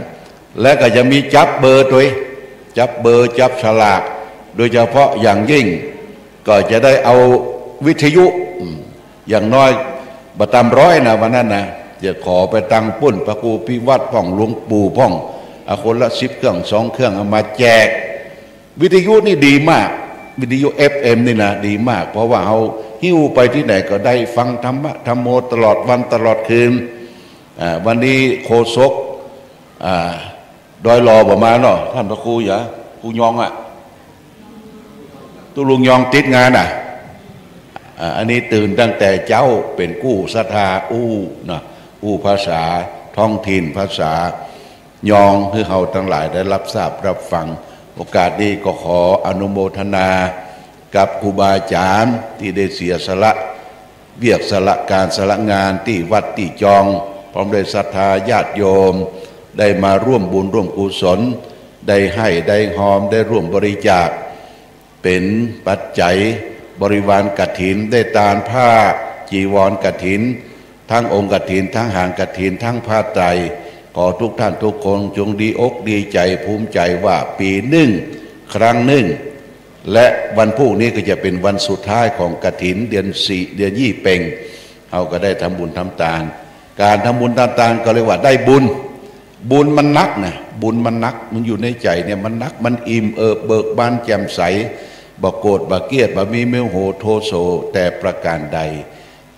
และก็จะมีจับเบอร์ตัว จับเบอร์จับฉลากโดยเฉพาะอย่างยิ่งก็จะได้เอาวิทยุอย่างน้อยบัตรร้อยนะวันนั้นนะจะขอไปตั้งปุ้นพระครูพิวัตรพ่องหลวงปู่พ่องเอาคนละ10 เครื่อง2 เครื่องเอามาแจกวิทยุนี่ดีมากวิทยุ FM นี่นะดีมากเพราะว่าเอาหิ้วไปที่ไหนก็ได้ฟังธรรมะธรรมโมตลอดวันตลอดคืนวันนี้โฆษกดอยหล่อประมาณเนาะท่านพระครูอย่าครูยองตุลุงยองติดงานอันนี้ตื่นตั้งแต่เจ้าเป็นกู้ศรัทธาอู้ภาษาท้องถิ่นภาษายองคือเขาทั้งหลายได้รับทราบรับฟังโอกาสนี้ก็ขออนุโมทนากับครูบาอาจารย์ที่ได้เสียสละเบียกสละการสละงานที่วัดที่จองพร้อมด้วยศรัทธาญาติโยมได้มาร่วมบุญร่วมกุศลได้ให้ได้หอมได้ร่วมบริจาคเป็นปัจจัยบริวารกฐินได้ตานผ้าจีวรกฐินทั้งองค์กฐินทั้งหางกฐินทั้งผ้าไตรขอทุกท่านทุกคนจงดีอกดีใจภูมิใจว่าปีหนึ่งครั้งหนึ่งและวันพรุ่งนี้ก็จะเป็นวันสุดท้ายของกฐินเดือนยี่เป่งเราก็ได้ทำบุญทำทานการทำบุญทำทานก็เรียกว่าได้บุญมันนักนะบุญมันนักมันอยู่ในใจเนี่ยมันนักมันอิ่มเบิกบานแจ่มใสบ่โกรธบ่เกลียดบ่มีโมโหโทโสแต่ประการใด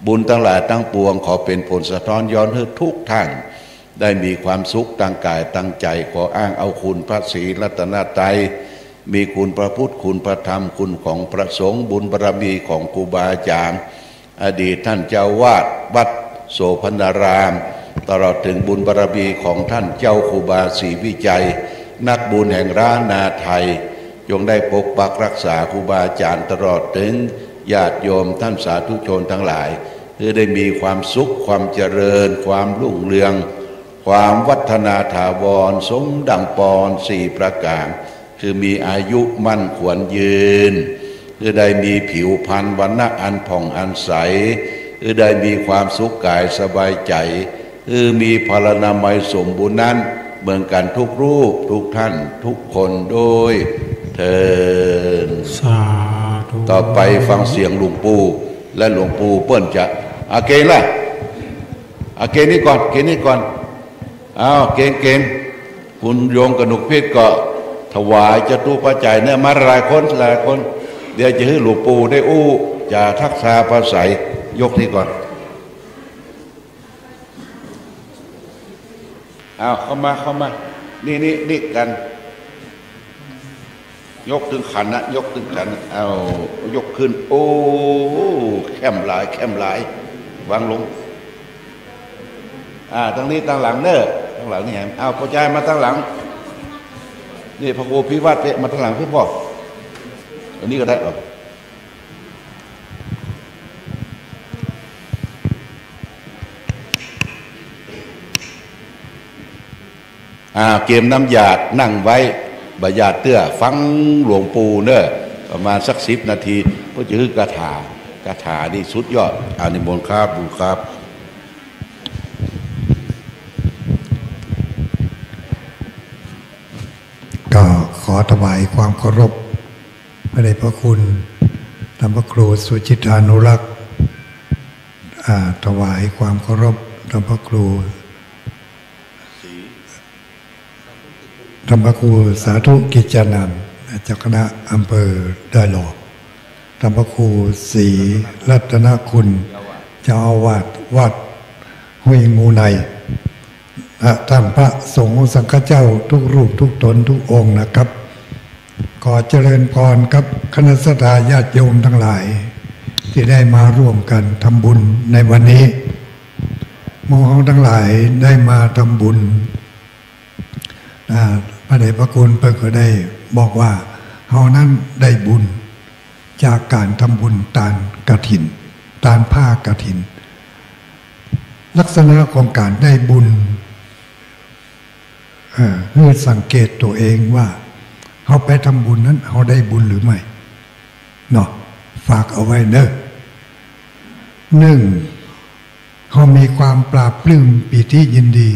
บุญทั้งหลายทั้งปวงขอเป็นผลสะท้อนย้อนให้ทุกท่านได้มีความสุขตั้งกายตั้งใจขออ้างเอาคุณพระศรีรัตนตรัยมีคุณพระพุทธคุณพระธรรมคุณของพระสงฆ์บุญบารมีของครูบาอาจารย์อดีตท่านเจ้าวาดวัดโสพณารามตลอดถึงบุญบารมีของท่านเจ้าครูบาศรีวิจัยนักบุญแห่งร้านนาไทยจงได้ปกปักรักษาครูบาอาจารย์ตลอดถึงญาติโยมท่านสาธุชนทั้งหลายเพื่อได้มีความสุขความเจริญความรุ่งเรืองความวัฒนาถาวรสมดังปอน4 ประการคือมีอายุมั่นขวัญยืนคือได้มีผิวพรรณวรรณะอันผ่องอันใสคือได้มีความสุขกายสบายใจคือมีพลานามัยสมบูรณ์นั้นเหมือนกันทุกรูปทุกท่านทุกคนโดยเถิดสาธุต่อไปฟังเสียงหลวงปู่และหลวงปู่เปิ้นจะเกณฑ์ล่ะเกณฑ์นี้ก่อนเกณฑ์คุณโยมกนกเพชรก็ถวายจตุปัจจัยเนี่ยมาหลายคนเดี๋ยวจะให้หลวงปู่ได้จะทักษาภาษายกนี้ก่อนเข้ามานี่กันยกถึงขันนะยกถึงขันยกขึ้นแคมหลายวางลงตั้งนี้ตั้งหลังเนอะตั้งหลังนี่แหมพอใจมาตั้งหลังนี่พระครูพิวัตรมาตั้งหลังพี่พ่ออันนี้ก็ได้เกมน้ำหยาดนั่งไว้บหยาดเตื้อฟังหลวงปู่เนอะประมาณสัก10 นาทีก็จะคือกระถานี่สุดยอดนิมนต์ครับบุครับก็ขอถวายความเคารพพระเดชพระคุณธรรมครูสุจิตานุรักษ์ถวายความเคารพธรรมครูสาธุกิจจานันท์เจ้าคณะอำเภอดอยหล่อธรรมครูศรีรัตนคุณเจ้าอาวาสวัดห้วยงูในท่านพระสงฆ์สังฆเจ้าทุกรูปทุกตนทุกองค์นะครับขอเจริญพรกับคณะสัตยาญาติโยมทั้งหลายที่ได้มาร่วมกันทำบุญในวันนี้หมู่เฮาทั้งหลายได้มาทำบุญพระเดชพระคุณเพิ่นก็ได้บอกว่าเฮานั้นได้บุญจากการทำบุญทานกฐินทานผ้ากฐินลักษณะของการได้บุญเพื่อสังเกตตัวเองว่าเขาไปทำบุญนั้นเขาได้บุญหรือไม่เนาะฝากเอาไว้เนอะ1เขามีความปราบปลื้มปีติยินดี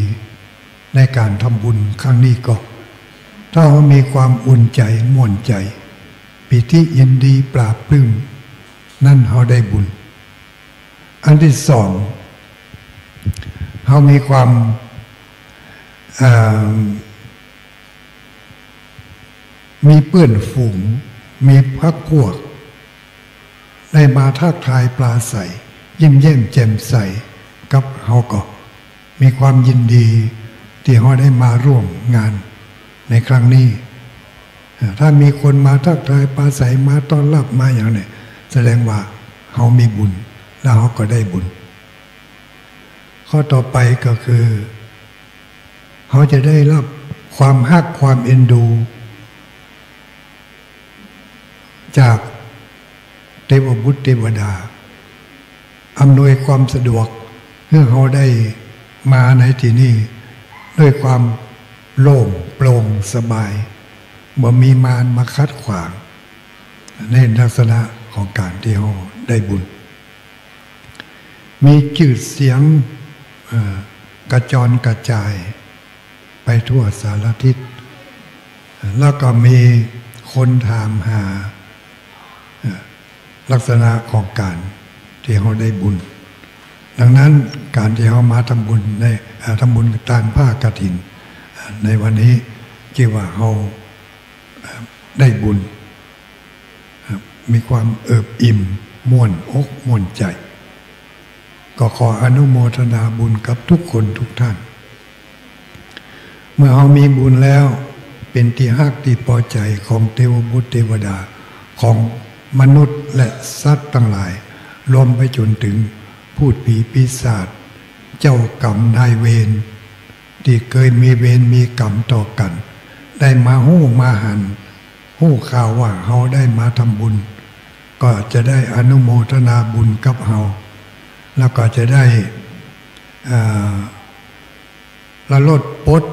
ในการทำบุญครั้งนี้ก็ ถ้าเรามีความอุ่นใจม่วนใจปิติยินดีปราบปลื้มนั่นเราได้บุญอันที่สองเรามีความมีเพื่อนฝูงมีพรรคพวกได้มาทักทายปลาใสยิ้มแย้มแจ่มใสกับเราก็มีความยินดีที่เราได้มาร่วมงานในครั้งนี้ถ้ามีคนมาทักทายปลาใสมาต้อนรับมาอย่างนี้แสดงว่าเรามีบุญแล้วเราก็ได้บุญข้อต่อไปก็คือเขาจะได้รับความฮักความเอ็นดูจากเทวบุตรเทวดาอำนวยความสะดวกเพื่อเขาได้มาในที่นี้ด้วยความโล่งโปร่งสบายบ่มีมารมาคัดขวางในลักษณะของการที่เขาได้บุญมีชื่อเสียงกระจรกระจายไปทั่วสารทิศแล้วก็มีคนถามหาลักษณะของการที่เขาได้บุญดังนั้นการที่เขามาทำบุญในทำบุญทานผ้ากฐินในวันนี้ชื่อว่าเขาได้บุญมีความเอิบอิ่มม่วนอกม่วนใจก็ขออนุโมทนาบุญกับทุกคนทุกท่านเมื่อเรามีบุญแล้วเป็นที่ฮักที่พอใจของเทวบุตรเทวดาของมนุษย์และสัตว์ทั้งหลายรวมไปจนถึงพูดผีปีศาจเจ้ากรรมนายเวรที่เคยมีเวรมีกรรมต่อกันได้มาหู้มาหันหู้ข่าวว่าเราได้มาทำบุญก็จะได้อนุโมทนาบุญกับเราแล้วก็จะได้ละลดปลด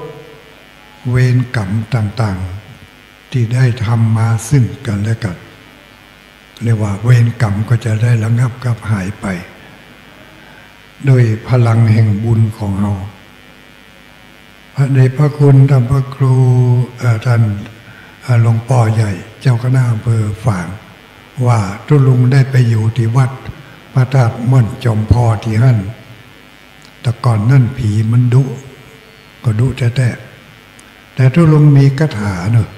เวรกรรมต่างๆที่ได้ทำมาซึ่งกันและกันเรียกว่าเวรกรรมก็จะได้ระงับกับหายไปโดยพลังแห่งบุญของเราพระเดชพระคุณท่านพระครูท่านหลวงพ่อใหญ่เจ้าคณะอำเภอฝางว่าทุลุงได้ไปอยู่ที่วัดพระธาตุม่อนจอมพอที่หั่นแต่ก่อนนั่นผีมันดุก็ดุแต่ทุลุงมีคาถาเนอะ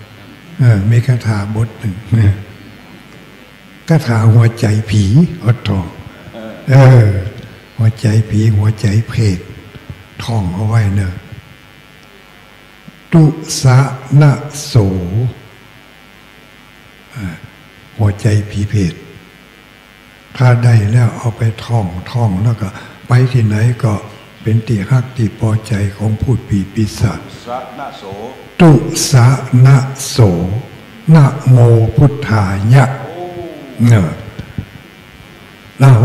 มีคาถาบทหนึ่งคาถาหัวใจผีอดทองหัวใจผีหัวใจเพศท่องเอาไว้เนอะตุสะนะโสหัวใจผีเพศถ้าได้แล้วเอาไปท่องแล้วก็ไปที่ไหนก็เป็นที่ฮักที่พอใจของพูดผีปีศาจตุสะนะโสนะโมพุทธายะเนี่ย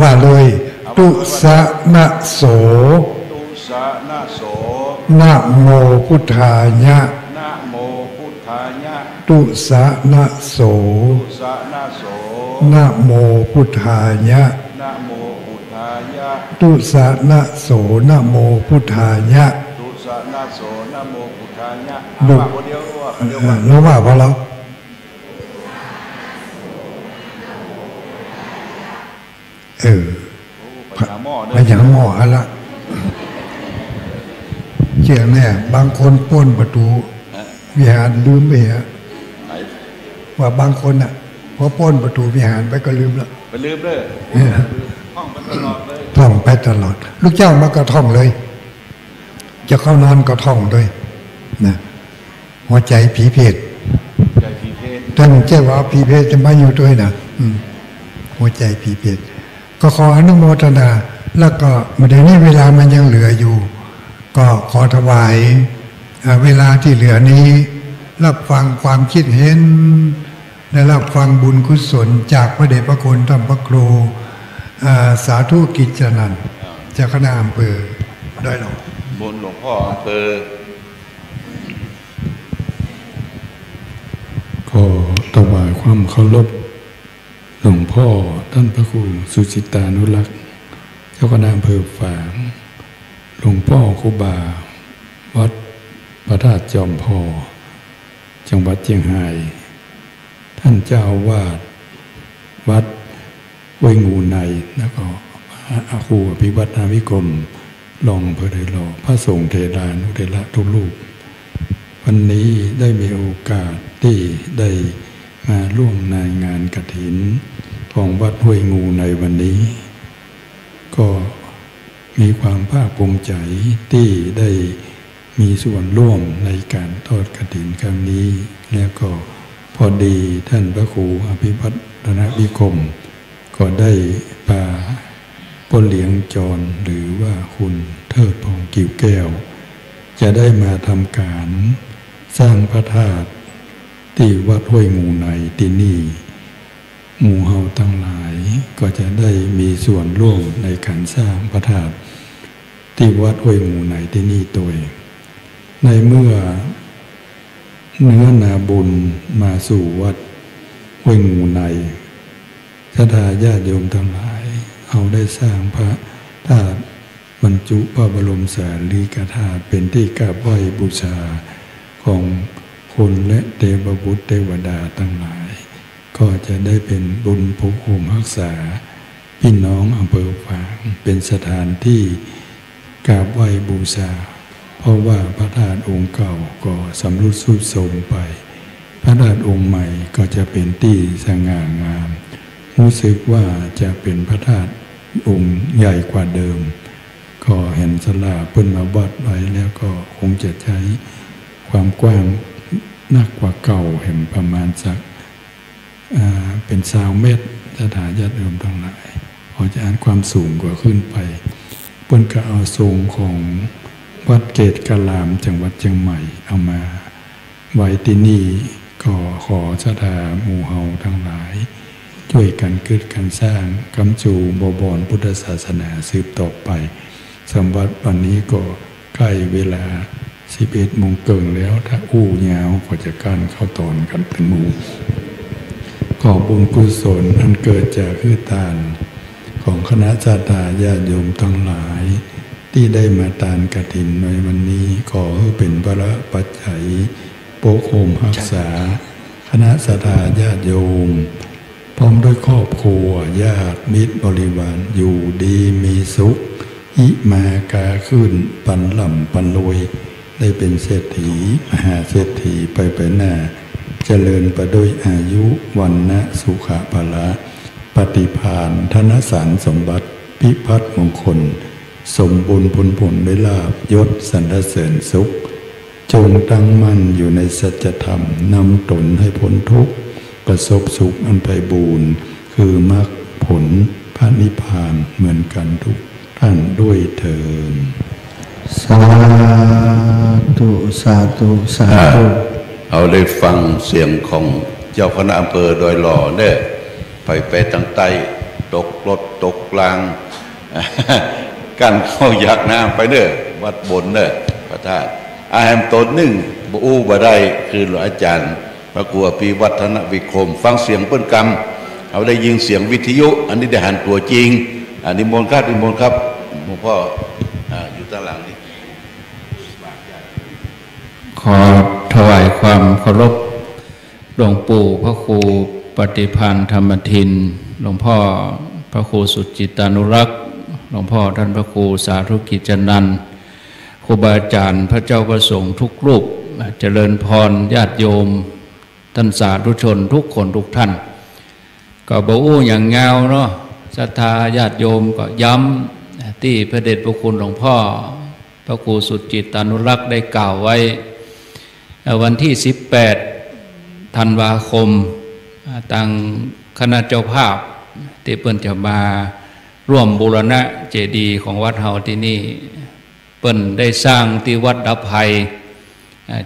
ว่าเลยตุสะนะโสนะโมพุทธายะตุสะนะโสนะโมพุทธายะตุสะนะโสนะโมพุทธายะดูแล้วว่าพอแล้วพยาหม้ออะไรเชื่อแน่บางคนป้นประตูวิหารลืมไปฮะว่าบางคนอ่ะพอป้นประตูวิหารไปก็ลืมแล้วไปลืมเลยท่องไปตลอดเลยท่องไปตลอดลูกเจ้ามาก็ท่องเลยจะเข้านอนก็ท่องด้วยนะหัวใจผีเพศตั้งใจว่าผีเพศจะมาอยู่ด้วยนะหัวใจผีเพศก็ขออนุโมทนาแล้วก็เดี๋ยวนี้เวลามันยังเหลืออยู่ก็ขอถวายเวลาที่เหลือนี้รับฟังความคิดเห็นและรับฟังบุญกุศลจากพระเดชพระคุณท่านพระครูสาธุกิจจนันท์เจ้าคณะอำเภอได้หรอบุญหลวงพ่ออำเภอขอถวายความเคารพหลวงพ่อท่านพระครูสุจิตานุรักษ์เจ้าคณะอำเภอฝางหลวงพ่อครูบาวัดพระธาตุจอมพอเจ จังหวัดเชียงรายท่านเจ้าอาวาสวัดห้วยงูในแล้วก็อาครูอภิวัฒนาวิกรมรองอำเภอไดหล่อพระสงฆ์เทรานุเทระทุกรูปวันนี้ได้มีโอกาสที่ได้มาร่วมในงานกฐินของวัดห้วยงูในวันนี้ก็มีความภาคภูมิใจที่ได้มีส่วนร่วมในการทอดกฐินครั้งนี้แล้วก็พอดีท่านพระครูอภิวัฒนาวิกรมก็ได้พาพ่อเลี้ยงจรหรือว่าคุณเทิดพงษ์กิ่วแก้วจะได้มาทำการสร้างพระธาตุที่วัดห้วยงูในที่นี่หมู่เฮาทั้งหลายก็จะได้มีส่วนร่วมในการสร้างพระธาตุที่วัดห้วยงูในที่นี่โดยในเมื่อเนื้อนาบุญมาสู่วัดห้วยงูในศรัทธาญาติโยมทั้งหลายเอาได้สร้างพระธาตุบรรจุพระบรมสารีริกธาตุเป็นที่กราบไหว้บูชาของคนและเทพบุตรเทวดาทั้งหลายก็จะได้เป็นบุญภูมิคุ้มรักษาพี่น้องอำเภอฝางเป็นสถานที่กราบไหว้บูชาเพราะว่าพระธาตุองค์เก่าก็สำรุดทรุดโทรมไปพระธาตุองค์ใหม่ก็จะเป็นที่สง่างามรู้สึกว่าจะเป็นพระธาตุองค์ใหญ่กว่าเดิมก็เห็นศาลาเพิ่นมาวัดไว้แล้วก็คงจะใช้ความกว้างนักกว่าเก่าเห็นประมาณสักเป็น20 เมตรสถานญาติโยมทั้งหลายพอจะอ่านความสูงกว่าขึ้นไปเพิ่นก็เอาทรงของวัดเกตกะลามจังหวัดเชียงใหม่เอามาไว้ที่นี่ก็ขอศรัทธาหมู่เฮาทั้งหลายช่วยกันเกิดการสร้างกำจูบบอนพุทธศาสนาสืบต่อไปสำหรับวันนี้ก็ใกล้เวลา11 โมงเกินแล้วถ้าอู้ยาวก็จะการเข้าตอนกันเป็นหมู่ขอบุญกุศลอันเกิดจากคือทานของคณะศรัทธาญาติโยมทั้งหลายที่ได้มาทานกฐินในวันนี้ขอให้เป็นพระปัจจัยปกโคมรักษาคณะศรัทธาญาติโยมพร้อมด้วยครอบครัวญาติมิตรบริวารอยู่ดีมีสุขอิมากาขึ้นปันหล่ำปันรวยได้เป็นเศรษฐีมหาเศรษฐีไปหน้าเจริญประด้วยอายุวันนะสุขะภละปฏิภาณธนสารสมบัติพิพัฒน์มงคลสมบุญผลได้ลาภยศสรรเสริญสุขจงตั้งมั่นอยู่ในสัจธรรมนำตนให้พ้นทุกข์ประสบสุขอันไพบูรณ์คือมรรคผลพระนิพพานเหมือนกันทุกท่านด้วยเถิดสาธุสาธุสาธุเอาได้ฟังเสียงของเจ้าคณะอำเภอดอยหล่อเนี่ยไปทางใต้ตกรถตกกลางกันเข้าอยากน้ำไปเด้อวัดบนเด้อพระธาตุอาแฮมตนหนึ่งบูบ่ได้คือหลวงอาจารย์พระครูอภิวัฒนวิกรมฟังเสียงเปิ้นกรรมเอาได้ยินเสียงวิทยุอันนี้ได้หันตัวจริงนิมนต์ครับนิมนต์ครับหลวงพ่ออยู่ด้านหลังนี้ขอถวายความเคารพหลวงปู่พระครูปฏิพันธ์ธรรมทินหลวงพ่อพระครูสุจิตานุรักษ์หลวงพ่อท่านพระครูสาธุกิจนันท์ครูบาอาจารย์พระเจ้าประสงค์ทุกรูปเจริญพรญาติโยมท่านสาธุชนทุกคนทุกท่านก็บ่อู้อย่างเงาเนาะศรัทธาญาติโยมก็ย้ำที่พระเดชพระคุณหลวงพ่อพระครูสุจิตานุรักษ์ได้กล่าวไว้วันที่18 ธันวาคมทางคณะเจ้าภาพที่เปิ้นจะมาร่วมบูรณะเจดีย์ของวัดเฮาที่นี่เปิ้นได้สร้างที่วัดดับภัย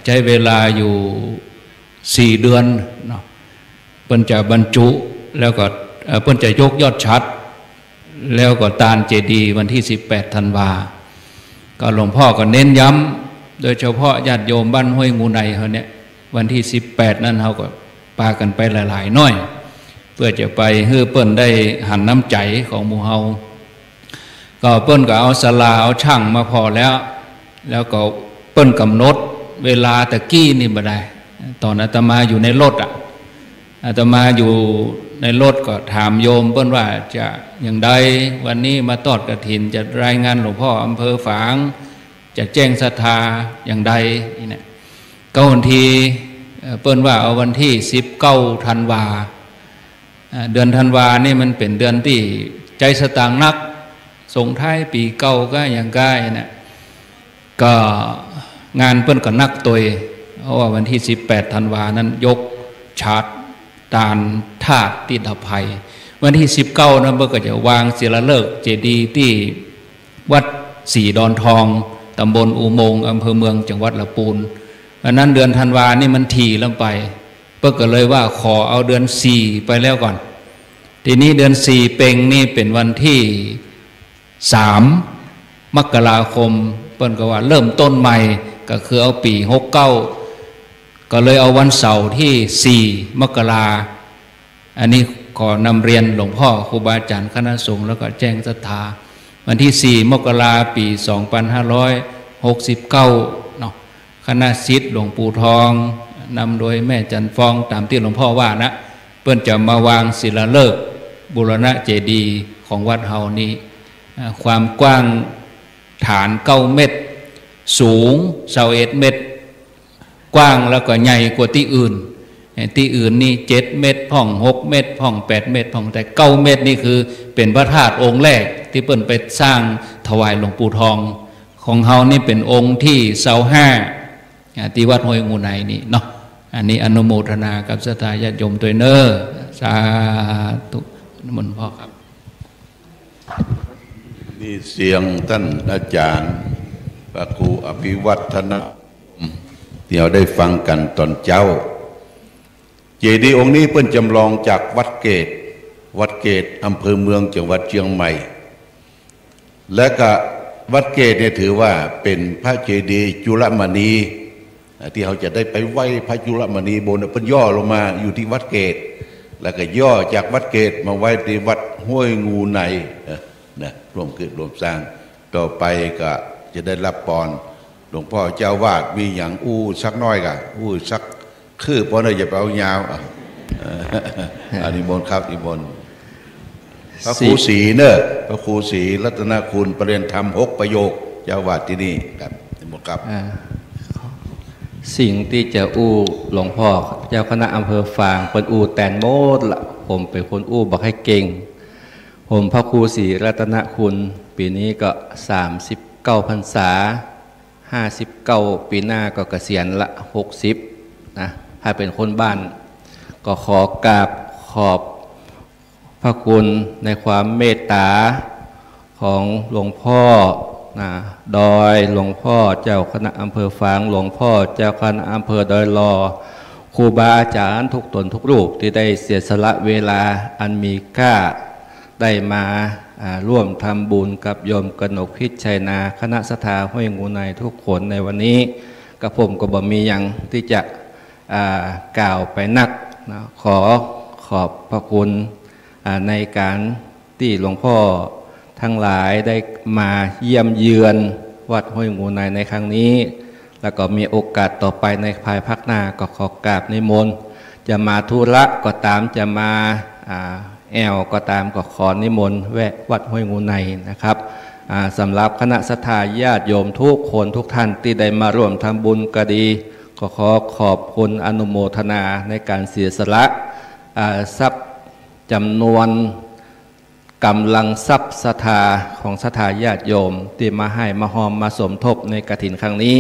ใช้เวลาอยู่4 เดือนเนาะเปิ้นจะบรรจุแล้วก็เปิ้นจะยกยอดชัดแล้วก็ตานเจดีย์วันที่18 ธันวาก็หลวงพ่อก็เน้นย้ำโดยเฉพาะญาติโยมบ้านห้วยงูในเขาเนี่ยวันที่18นั้นเขาก็พากันไปหลายๆน้อยเพื่อจะไปเพื่อเปิ้นได้หันน้ำใจของหมู่เฮาก็เปิ้นก็เอาศาลาเอาช่างมาพอแล้วก็เปิ้นกำหนดเวลาตะกี้นี่บ่ได้ ตอนอาตมาอยู่ในรถอาตมาอยู่ในรถก็ถามโยมเพิ่นว่าจะอย่างใดวันนี้มาทอดกฐินจะรายงานหลวงพ่ออำเภอฝางจะแจ้งศรัทธาอย่างใดนี่นะก็วันทีเปิ้นว่าเอาวันที่19ธันวาเดือนธันวานี่มันเป็นเดือนที่ใจสตางค์นักส่งท้ายปีเก่าก็อย่างใกล้นะก็งานเปิ้นก็นักตัวเพราะว่าวันที่18ธันวานั้นยกฉาดตาลธาตุติดภัยวันที่19นั้นเปิ้นก็จะวางศิลาฤกษ์เจดีย์ที่วัดสีดอนทองตำบลอุโมงค์อำเภอเมืองจังหวัดลำพูนอันนั้นเดือนธันวานี่มันถี่ลงไปเปิ้นก็เลยว่าขอเอาเดือน4ไปแล้วก่อนทีนี้เดือน4เพ็งนี่เป็นวันที่3มกราคมเปิ้นก็ว่าเริ่มต้นใหม่ก็คือเอาปี69ก็เลยเอาวันเสาร์ที่4มกราอันนี้ขอนำเรียนหลวงพ่อครูบาอาจารย์คณะสงฆ์แล้วก็แจ้งศรัทธาวันที่4มกราปี2569เนาะคณะศิษย์หลวงปู่ทองนำโดยแม่จันฟองตามที่หลวงพ่อว่านะเปิ้นจะมาวางศิลาฤกษ์บูรณะเจดีย์ของวัดเฮานี้ความกว้างฐาน9เมตรสูง21เมตรกว้างแล้วก็ใหญ่กว่าที่อื่นนี่7เมตรพ่อง6เมตรพ่อง8เมตรพ่องแต่9เมตรนี่คือเป็นพระธาตุองค์แรกที่เปิ้นไปสร้างถวายหลวงปู่ทองของเฮานี่เป็นองค์ที่25ที่วัดห้วยงูในนี่เนาะอันนี้อนุโมทนากับศรัทธาญาติโยมตัวเนอสาธุนิมนต์พ่อครับนี่เสียงท่านอาจารย์พระครูอภิวัฒนะที่เราได้ฟังกันตอนเจ้าเจดีย์องค์นี้เพิ่นจำลองจากวัดเกตอำเภอเมืองจังหวัดเชียงใหม่และก็วัดเกตเนี่ยถือว่าเป็นพระเจดีย์จุลมณีที่เขาจะได้ไปไหว้พระจุลมณีบนเพิ่นย่อลงมาอยู่ที่วัดเกตแล้วก็ย่อจากวัดเกตมาไว้ที่วัดห้วยงูในนะร่วมเกิดร่วมสร้างต่อไปก็จะได้รับพรหลวงพ่อเจ้าวาดมีอย่างสักน้อยกะสักคือพอเนี่ยอย่าไปเอายาวอันนี้มนครับอีมนพระครูศรีเนอะพระครูศรีรัตนคุณประเรียนธรรม6ประโยคเจ้าวาดที่นี่ครับมนครับสิ่งที่จะหลวงพ่อเจ้าคณะอำเภอฝางเป็นแตนโมดละผมเป็นคนบอกให้เก่งผมพระครูศรีรัตนคุณปีนี้ก็39พรรษา59ปีหน้าก็เกษียณละ60นะถ้าเป็นคนบ้านก็ขอกราบขอบพระคุณในความเมตตาของหลวงพ่อดอยหลวงพ่อเจ้าคณะอำเภอฝางหลวงพ่อเจ้าคณะอำเภอดอยลอครูบาอาจารย์ทุกตนทุกรูปที่ได้เสียสละเวลาอันมีค่าได้มาร่วมทำบุญกับโยมกนกพิชัยนาคณะศรัทธาห้วยงูในทุกคนในวันนี้กับผมก็บ่มีอย่างที่จะกล่าวไปนักนะขอบพระคุณในการที่หลวงพ่อทั้งหลายได้มาเยี่ยมเยือนวัดห้วยงูในในครั้งนี้แล้วก็มีโอกาสต่อไปในภายภาคหน้าก็ขอกราบนิมนต์จะมาธุระก็ตามจะมาแอลก็ตามก็ขอนิมนต์แวะวัดห้วยงูในนะครับสำหรับคณะศรัทธาญาติโยมทุกคนทุกท่านที่ได้มาร่วมทำบุญก็ดีก็ขอบคุณอนุโมทนาในการเสียสละทรัพย์จำนวนกำลังทรัพย์ศรัทธาของศรัทธาญาติโยมที่มาให้มาหอมมาสมทบในกฐินครั้งนี้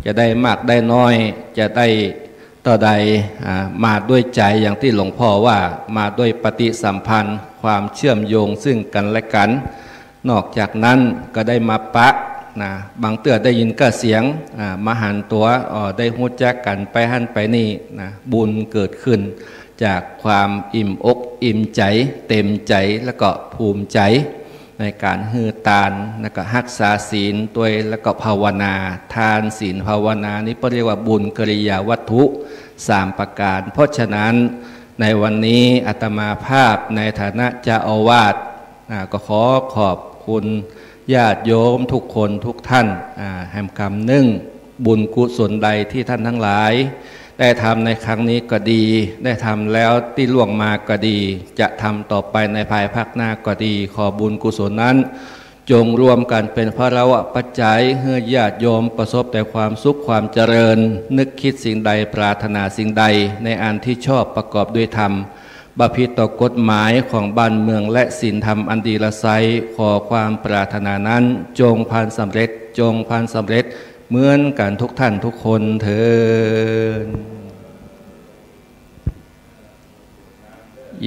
จะได้มากได้น้อยจะได้ต่อใดมาด้วยใจอย่างที่หลวงพ่อว่ามาด้วยปฏิสัมพันธ์ความเชื่อมโยงซึ่งกันและกันนอกจากนั้นก็ได้มาปะบางเตื้อได้ยินก็เสียงมาหันตัวได้หู้จักกันไปหันไปนี่บุญเกิดขึ้นจากความอิ่มอกอิ่มใจเต็มใจแล้วก็ภูมิใจในการฮือตานแล้วก็รักษาศีลตัวแล้วก็ภาวนาทานศีลภาวนานี้เรียกว่าบุญกิริยาวัตถุ3ประการเพราะฉะนั้นในวันนี้อาตมาภาพในฐานะเจ้าอาวาสก็ขอบคุณญาติโยมทุกคนทุกท่านแห่งคำนึ่งบุญกุศลใดที่ท่านทั้งหลาย ได้ทำในครั้งนี้ก็ดีได้ทำแล้วที่ล่วงมาก็ดีจะทำต่อไปในภายภาคหน้าก็ดีขอบุญกุศลนั้นจงรวมกันเป็นพระวะปัจจัยให้ญาติโยมประสบแต่ความสุขความเจริญนึกคิดสิ่งใดปรารถนาสิ่งใดในอันที่ชอบประกอบด้วยธรรมบพิตรต่อกฎหมายของบ้านเมืองและศีลธรรมอันดีละไซขอความปรารถนานั้นจงพันสำเร็จจงพันสำเร็จเหมือนกันทุกท่านทุกคนเถิด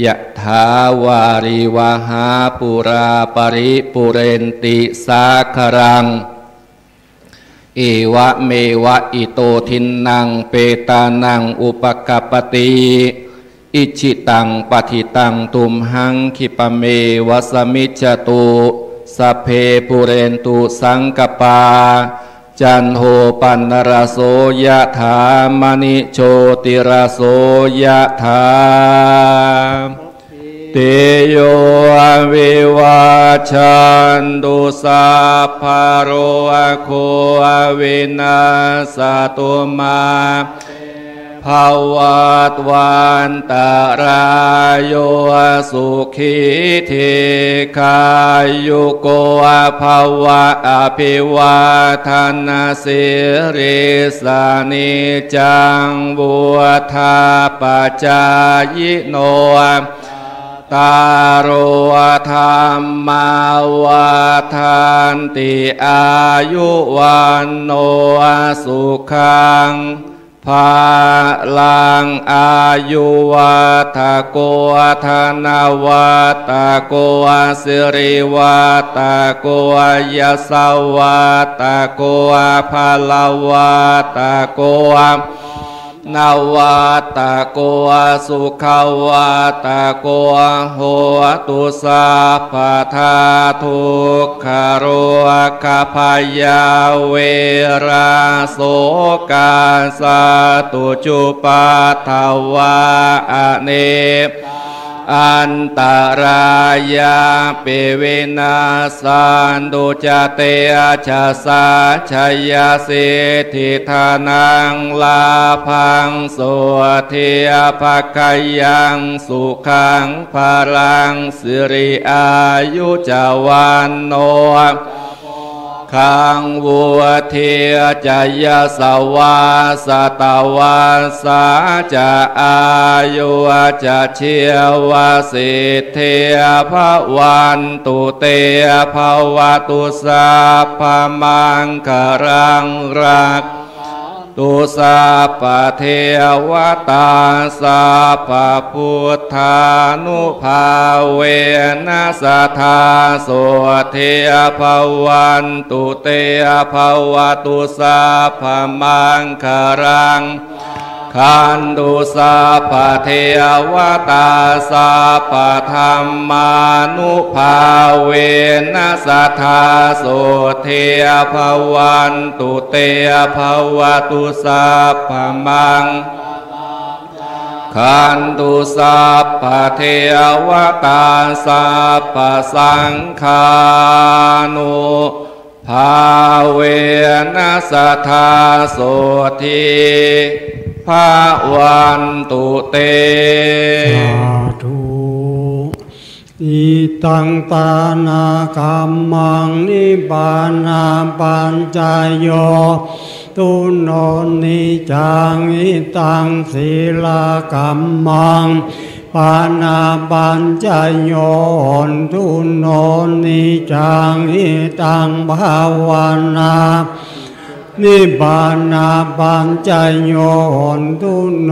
ยะถาวาริวหาปุราปริปุเรนติสาครังเอวะเมวะอิโตทินังเปตานังอุปกัปปติอิชิตังปฏิตังตุมหังคิปะเมวะสมิจจตุสัพเพปุเรนตุสังกปาจันโหปันนรโสยะถามณิโชติรโสยะถาเตโยวิวาชันตุสัพพะโรโควินาสตุมาภวัตวันตรายโยสุขีเทคายุโกภวะอภิวาทนาสิริสานิจังบุธาปจายโนตารโรธรรมาวาทานติอายุวันโนสุขังภาลังอายุวัฏโกธนาวัฏโกสิริวัฏโกยสวัฏโกภาลวัฏโกนาวัตโกสุขวัตโกโหตุสัพพทาทุกขโรคพยาเวราโสกาสตุจุปัฏฐวาอเนอันตรายาเปเวนัสันตุจเตชะสาชยสิทธิธานังลาภังโสเทียภคยังสุขังภาลังสิริอายุจวันโนขังวัวเทียจยสวาสตวาสาจะอายุจะเชียวสิทเทียภวันตุเตภวตุสัพพมังคารังรักตุสัพพเทวตาสัพพพุทธานุภาเวนัสธาโสเทภวันตุเตภวตุสัพพมังคารังขันตุสัพพเทวตาสัพพธรรมานุภาเวนัสธาโสเทภวันตุเตภวตุสัพพมังขันตุสัพพเทวตาสัพพสังฆานุภาเวนัสธาโสทิภาวันตุเตสาธุอิตังปานาคัมมังนิปานาปัญจโยตุโนนิจังอิตังศีลคัมมังปานาปัญจโยตุโนนิจังอิตังภาวนานิบานาปัญจโยตุโน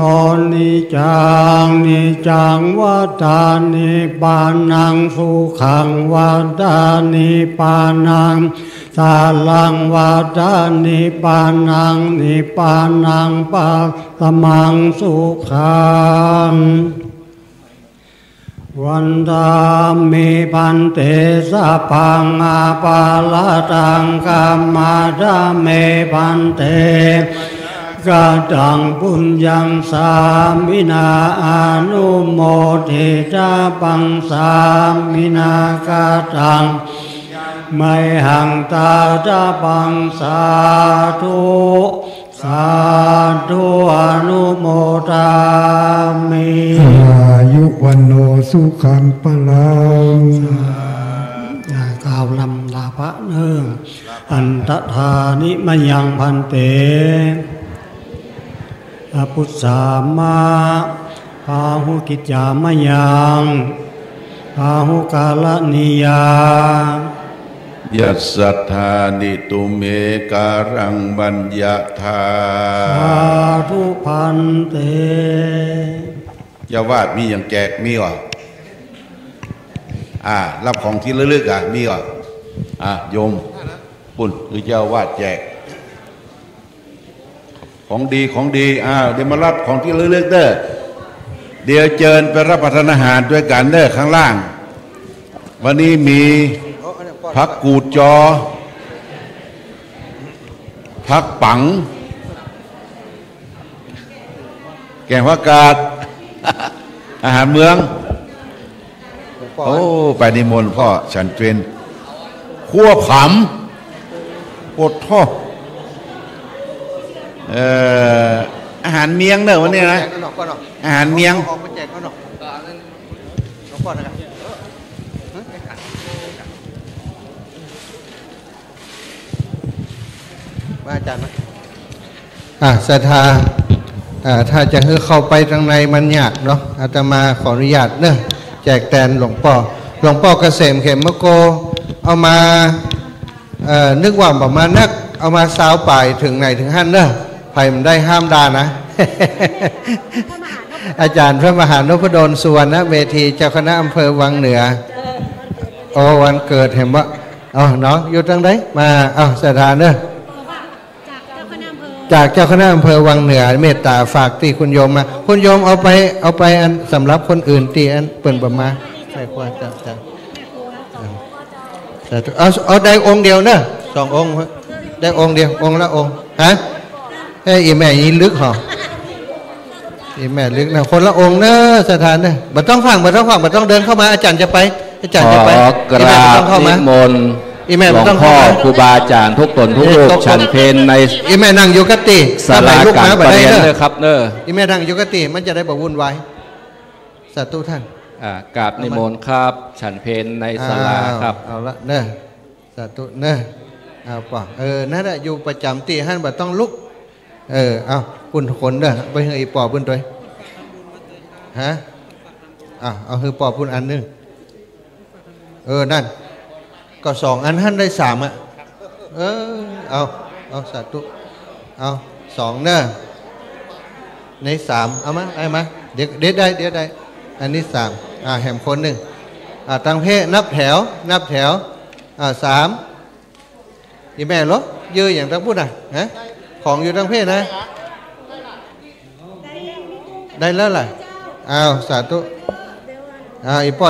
นิจังนิจังวัฏานิปานังสุขังวัฏานิปานังสาลังวัฏานิปานังนิปานังปัสมังสุขังวันดามิพันเตสะพังอาปาลตังกัมมาดาเมพันเตกะตังปุญญังสามินาอนุโมทิตาปังสามินากะตังไมหังตาตาปังสาธุส สาธุอนุโมทามิอายุวันโนสุขังพลังกล่าวลำลาพระเนื่องอันตถานิมยังพันเตพุทธามาพาหุกิจจามยังพาหุกาลนิยายัสสัทธานิตุเมการังบัญญัธาสาธุพันเตยาวาดมีอย่างแจกมีก่อรับของที่ระลึกมีก่อโยมปุ่นคือเจ้าวาดแจกของดีเดี๋ยวมารับของที่ระลึกเด้อเดี๋ยวเจิญไปรับประทานอาหารด้วยกันเด้อข้างล่างวันนี้มีผักกูดจอผักปังแกงผักกาดอาหารเมืองโอ้ไปนิมนต์พ่อฉันเป็นขั้วผำปดท่ออาหารเมียงเนอะวันนี้นะอาหารเมียงมาอาจารย์นะศรัทธาถ้าจะให้เข้าไปทางในมันยากเนาะอาตมาขออนุญาตเนอะแจกแทนหลวงพ่อเกษมเข็มมะโกเอามานึกว่าประมาณนักเอามาสาวป่ายถึงไหนถึงหั่นเนอะไผ่มันได้ห้ามดานะ อาจารย์พระมหานพดลสุวรรณเวทีเจ้าคณะอำเภอวังเหนือโอ้วันเกิดเห็นว่าเนาะอยู่ตรงไหนมาศรัทธาเนอะจากเจ้าคณะอำเภอวังเหนือเมตตาฝากตีคุณโยมมาคุณโยมเอาไปอันสำหรับคนอื่นตีอันเปิ่นประมาใช่กว่าจ้ะเอาได้องค์เดียวเนอะ2 องค์ได้องค์เดียวองค์ละองค์ฮะให้อีแม่ยีลึกหรออีแม่ลึกนะคนละองค์เนอะสถานเนอะบัดต้องฟังบัดต้องเดินเข้ามาอาจารย์จะไปขอกราบนิมนต์หลวงพ่อครูบาอาจารย์ทุกตนทุกรูปฉันเพลในอีแม่นั่งอยู่กติศาลาการประเรียนเนอะครับเนอะอีแม่นั่งอยู่กติมันจะได้บ่วุ่นวายสาธุท่านกราบนิมนต์ครับฉันเพลในศาลาครับเอาละเนอะสาธุเนอะเอาป่ะนั่นแหละอยู่ประจำตีท่านบัดต้องลุกเอาปุ่นคนเด้อไปให้อีปอปุ่นตัวฮะเอาคือปอปุ่นอันนึงนั่นก็2 อันท่านได้3เอาสาธุเอา2เนอะใน3เอามาได้มาเดี๋ยวได้อันนี้3แหมคนหนึ่งตั้งเพศนับแถว3อีแม่เหรอยื้ออย่างตั้งพูดฮะของอยู่ตั้งเพศนะได้แล้วล่ะสาธุอีปอ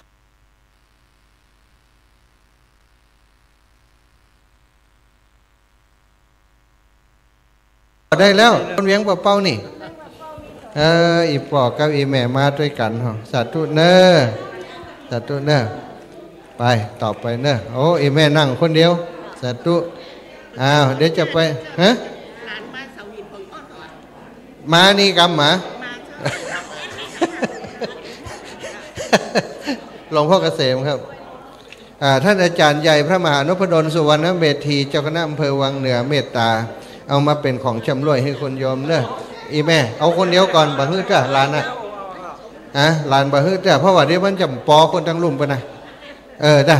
ได้แล้วคนเลี้ยงเป้านี่อีปอกับอีแม่มาด้วยกันสาธุเนอไปต่อไปเนอะโอ้อีแม่นั่งคนเดียวสาธุเดี๋ยวจะไปฮะมานี่กำหมาหลวงพ่อเกษมครับท่านอาจารย์ใหญ่พระมหานพดลสุวรรณเวทีเจ้าคณะอำเภอวังเหนือเมตตาเอามาเป็นของชำร่วยให้คนโยมเนอะอีแม่เอาคนเดียวก่อนบะฮึจ้ะหลานหลานบะฮึจ้ะเพราะว่าเดี๋ยวมันจะปอคนทั้งลุ่มไปนะจ้ะ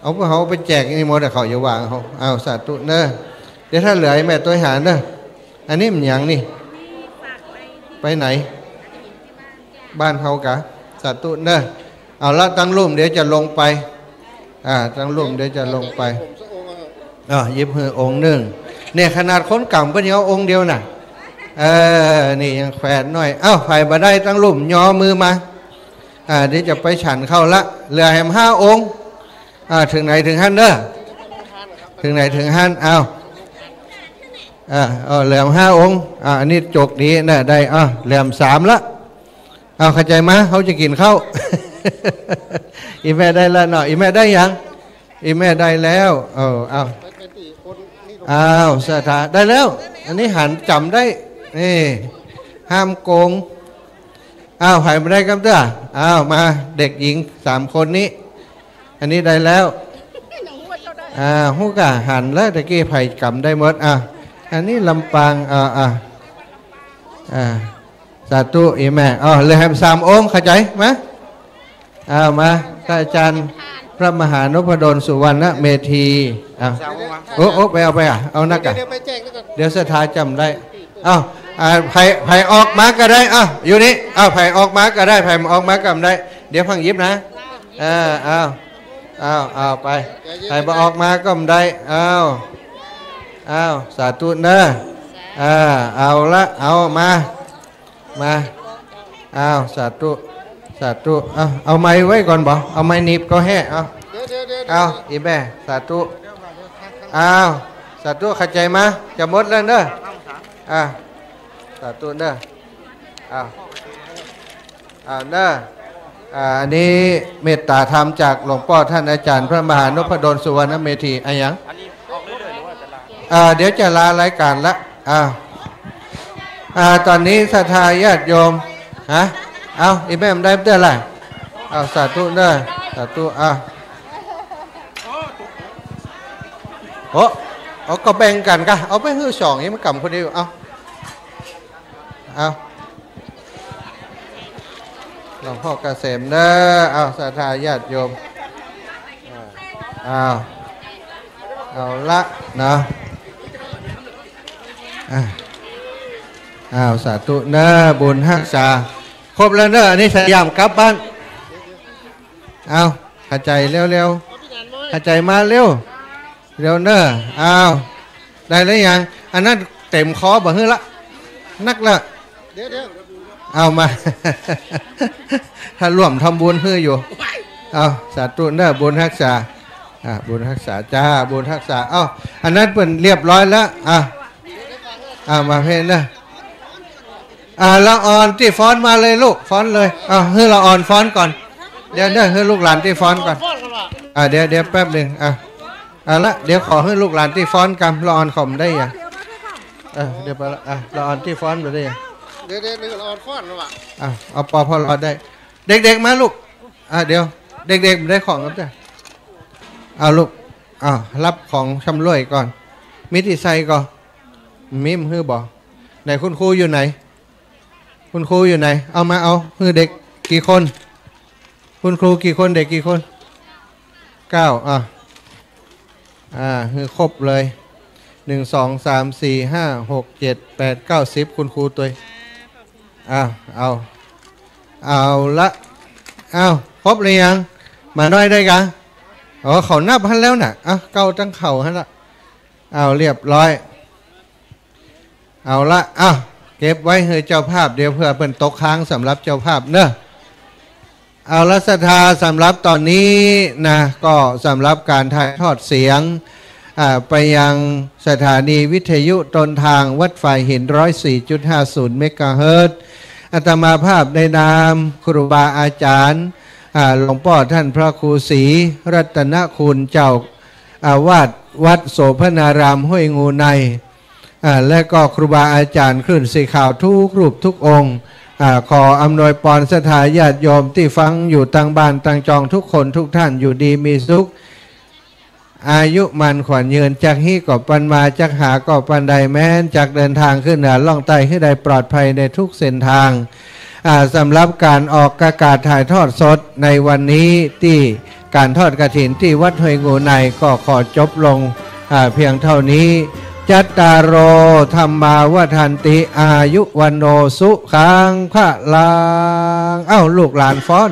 เอาพวกเขาไปแจกนี่หมดแต่เขาอย่าวางเขาเอาสาธุเนอะเดี๋ยวถ้าเหลือไอ้แม่ตัวหาเนอะอันนี้มันยังนี่ไปไหนบ้านเขากะสาธุเนอะเอาละตั้งลุ่มเดี๋ยวจะลงไปตั้งลุ่มเดี๋ยวจะลงไปยิบเหือองค์หนึ่งเนี่ยขนาดคนเก่าเพิ่นเอาองค์เดียวน่ะนี่ยังแขวนหน่อยไฟมาได้ตั้งลุ่มย่อมือมาเดี๋ยวจะไปฉันเข้าละเหลือแหม5 องค์ถึงไหนถึงหั่นเด้อถึงไหนถึงหั่นเหลือ5 องค์อันนี้จกนี้น่ะได้เหลือ3ละเข้าใจมั้ยเขาจะกินข้าว อีแม่ได้แล้วเนาะอีแม่ได้ยังอีแม่ได้แล้วเอา อ้าวสถาได้แล้วอันนี้หันจำได้นี่ห้ามโกงอ้าวไผ่มาได้ครับเด้ออ้าวมาเด็กหญิง3 คนนี้อันนี้ได้แล้วฮูกะหันแล้วตะกี้ไผ่กำได้หมดอันนี้ลำปางสาธุอีแม่เลยให้3 องค์เข้าใจไหมมาท่านอาจารย์พระมหานพดลสุวรรณเมธีโอ้ไปเอาไปเอานักกันเดี๋ยวสถาจำได้ไผ่ออกมาก็ได้อยู่นี่ไผ่ออกมาก็ได้ไผ่ออกมาก็ได้เดี๋ยวฟังยิบนะเอาไปไผ่ออกมาก็ได้สาธุเนอะเอาละเอามาสาธุเอาไม้ไว้ก่อนบ่เอาไม้หนีบก็แห่เอาอีแม่สาธุสาธุเข้าใจมาจะหมดแล้วเนอะสาธุเนอะเนอะอันนี้เมตตาธรรมจากหลวงพ่อท่านอาจารย์พระมหานพดลสุวรรณเมธียังเดี๋ยวจะลารายการละตอนนี้ศรัทธาญาติโยมอีแม่ได้เท่าไหร่สาธุเด้อสาธุก็แบ่งกันกันเอาไปฮื้อ2นี่มันกำคนเดียวหลวงพ่อเกษมเด้อศรัทธาญาติโยมเอาละนะสาธุเนอะบุญฮักษาครบแล้วเนอะอันนี้สยามกลับบ้านเข้าใจเร็วๆเข้าใจมาเร็วเนอะได้แล้วยังอันนั้นเต็มคอบ่ฮื้อละนักละเดี๋ยวเอามา ถ้าร่วมทำบุญฮื้ออยู่สาธุเนอะบุญฮักษาบุญฮักษาจ้าบุญฮักษาอันนั้นเป็นเรียบร้อยแล้วมาเพลงนะละอ่อนที่ฟ้อนมาเลยลูกฟ้อนเลยให้ละอ่อนฟ้อนก่อนเดี๋ยวให้ลูกหลานที่ฟ้อนก่อนเดี๋ยวแป๊บหนึ่งละเดี๋ยวขอให้ลูกหลานที่ฟ้อนกันละอ่อนข่มได้ยังเดี๋ยวไปละอ่อนที่ฟ้อนไปได้ยังเดี๋ยวละอ่อนฟ้อนหรือเปล่าเอาพอเราได้เด็กๆมาลูกเดี๋ยวเด็กๆได้ของครับจ้ะเอาลูกรับของชำร่วยก่อนมิติไซก่อนมิมฮือบอกไหนคุณครูอยู่ไหนคุณครูอยู่ไหนเอามาเอาฮือเด็กกี่คนคุณครูกี่คนเด็กกี่คน9ฮือครบเลย1 2 3 4 5 6 7 8 9 10คุณครูตัวเอาละครบเลยยังมาน้อยได้กันเขานับให้แล้วน่ะเก้าตั้งเข่าให้ละเรียบร้อยเอาละเก็บไว้ให้เจ้าภาพเดี๋ยวเพื่อเป็นตกค้างสำหรับเจ้าภาพเนอะเอาละศรัทธาสำหรับตอนนี้นะก็สำหรับการถ่ายทอดเสียงไปยังสถานีวิทยุต้นทางวัดฝ่ายหิน 104.50 เมกะเฮิรตซ์อาตมาภาพในนามครูบาอาจารย์หลวงพ่อท่านพระครูศรีรัตนคุณเจ้าอาวาสวัดโสภณารามห้วยงูในและก็ครูบาอาจารย์คลื่นสีขาวทุกรูปทุกองค์ขออำนวยพรศรัทธาญาติโยมที่ฟังอยู่ต่างบ้านต่างจองทุกคนทุกท่านอยู่ดีมีสุขอายุมันขวัญยืนจากฮีก่อปันมาจากหาก่อปันใดแม้นจากเดินทางขึ้นเหนือล่องใต้ให้ได้ปลอดภัยในทุกเส้นทางสำหรับการออกอากาศถ่ายทอดสดในวันนี้ที่การทอดกฐินที่วัดห้วยงูในก็ขอจบลงเพียงเท่านี้จัตตารโอธรรมาวทันติอายุวันโนสุขังพระลังลูกหลานฟ้อน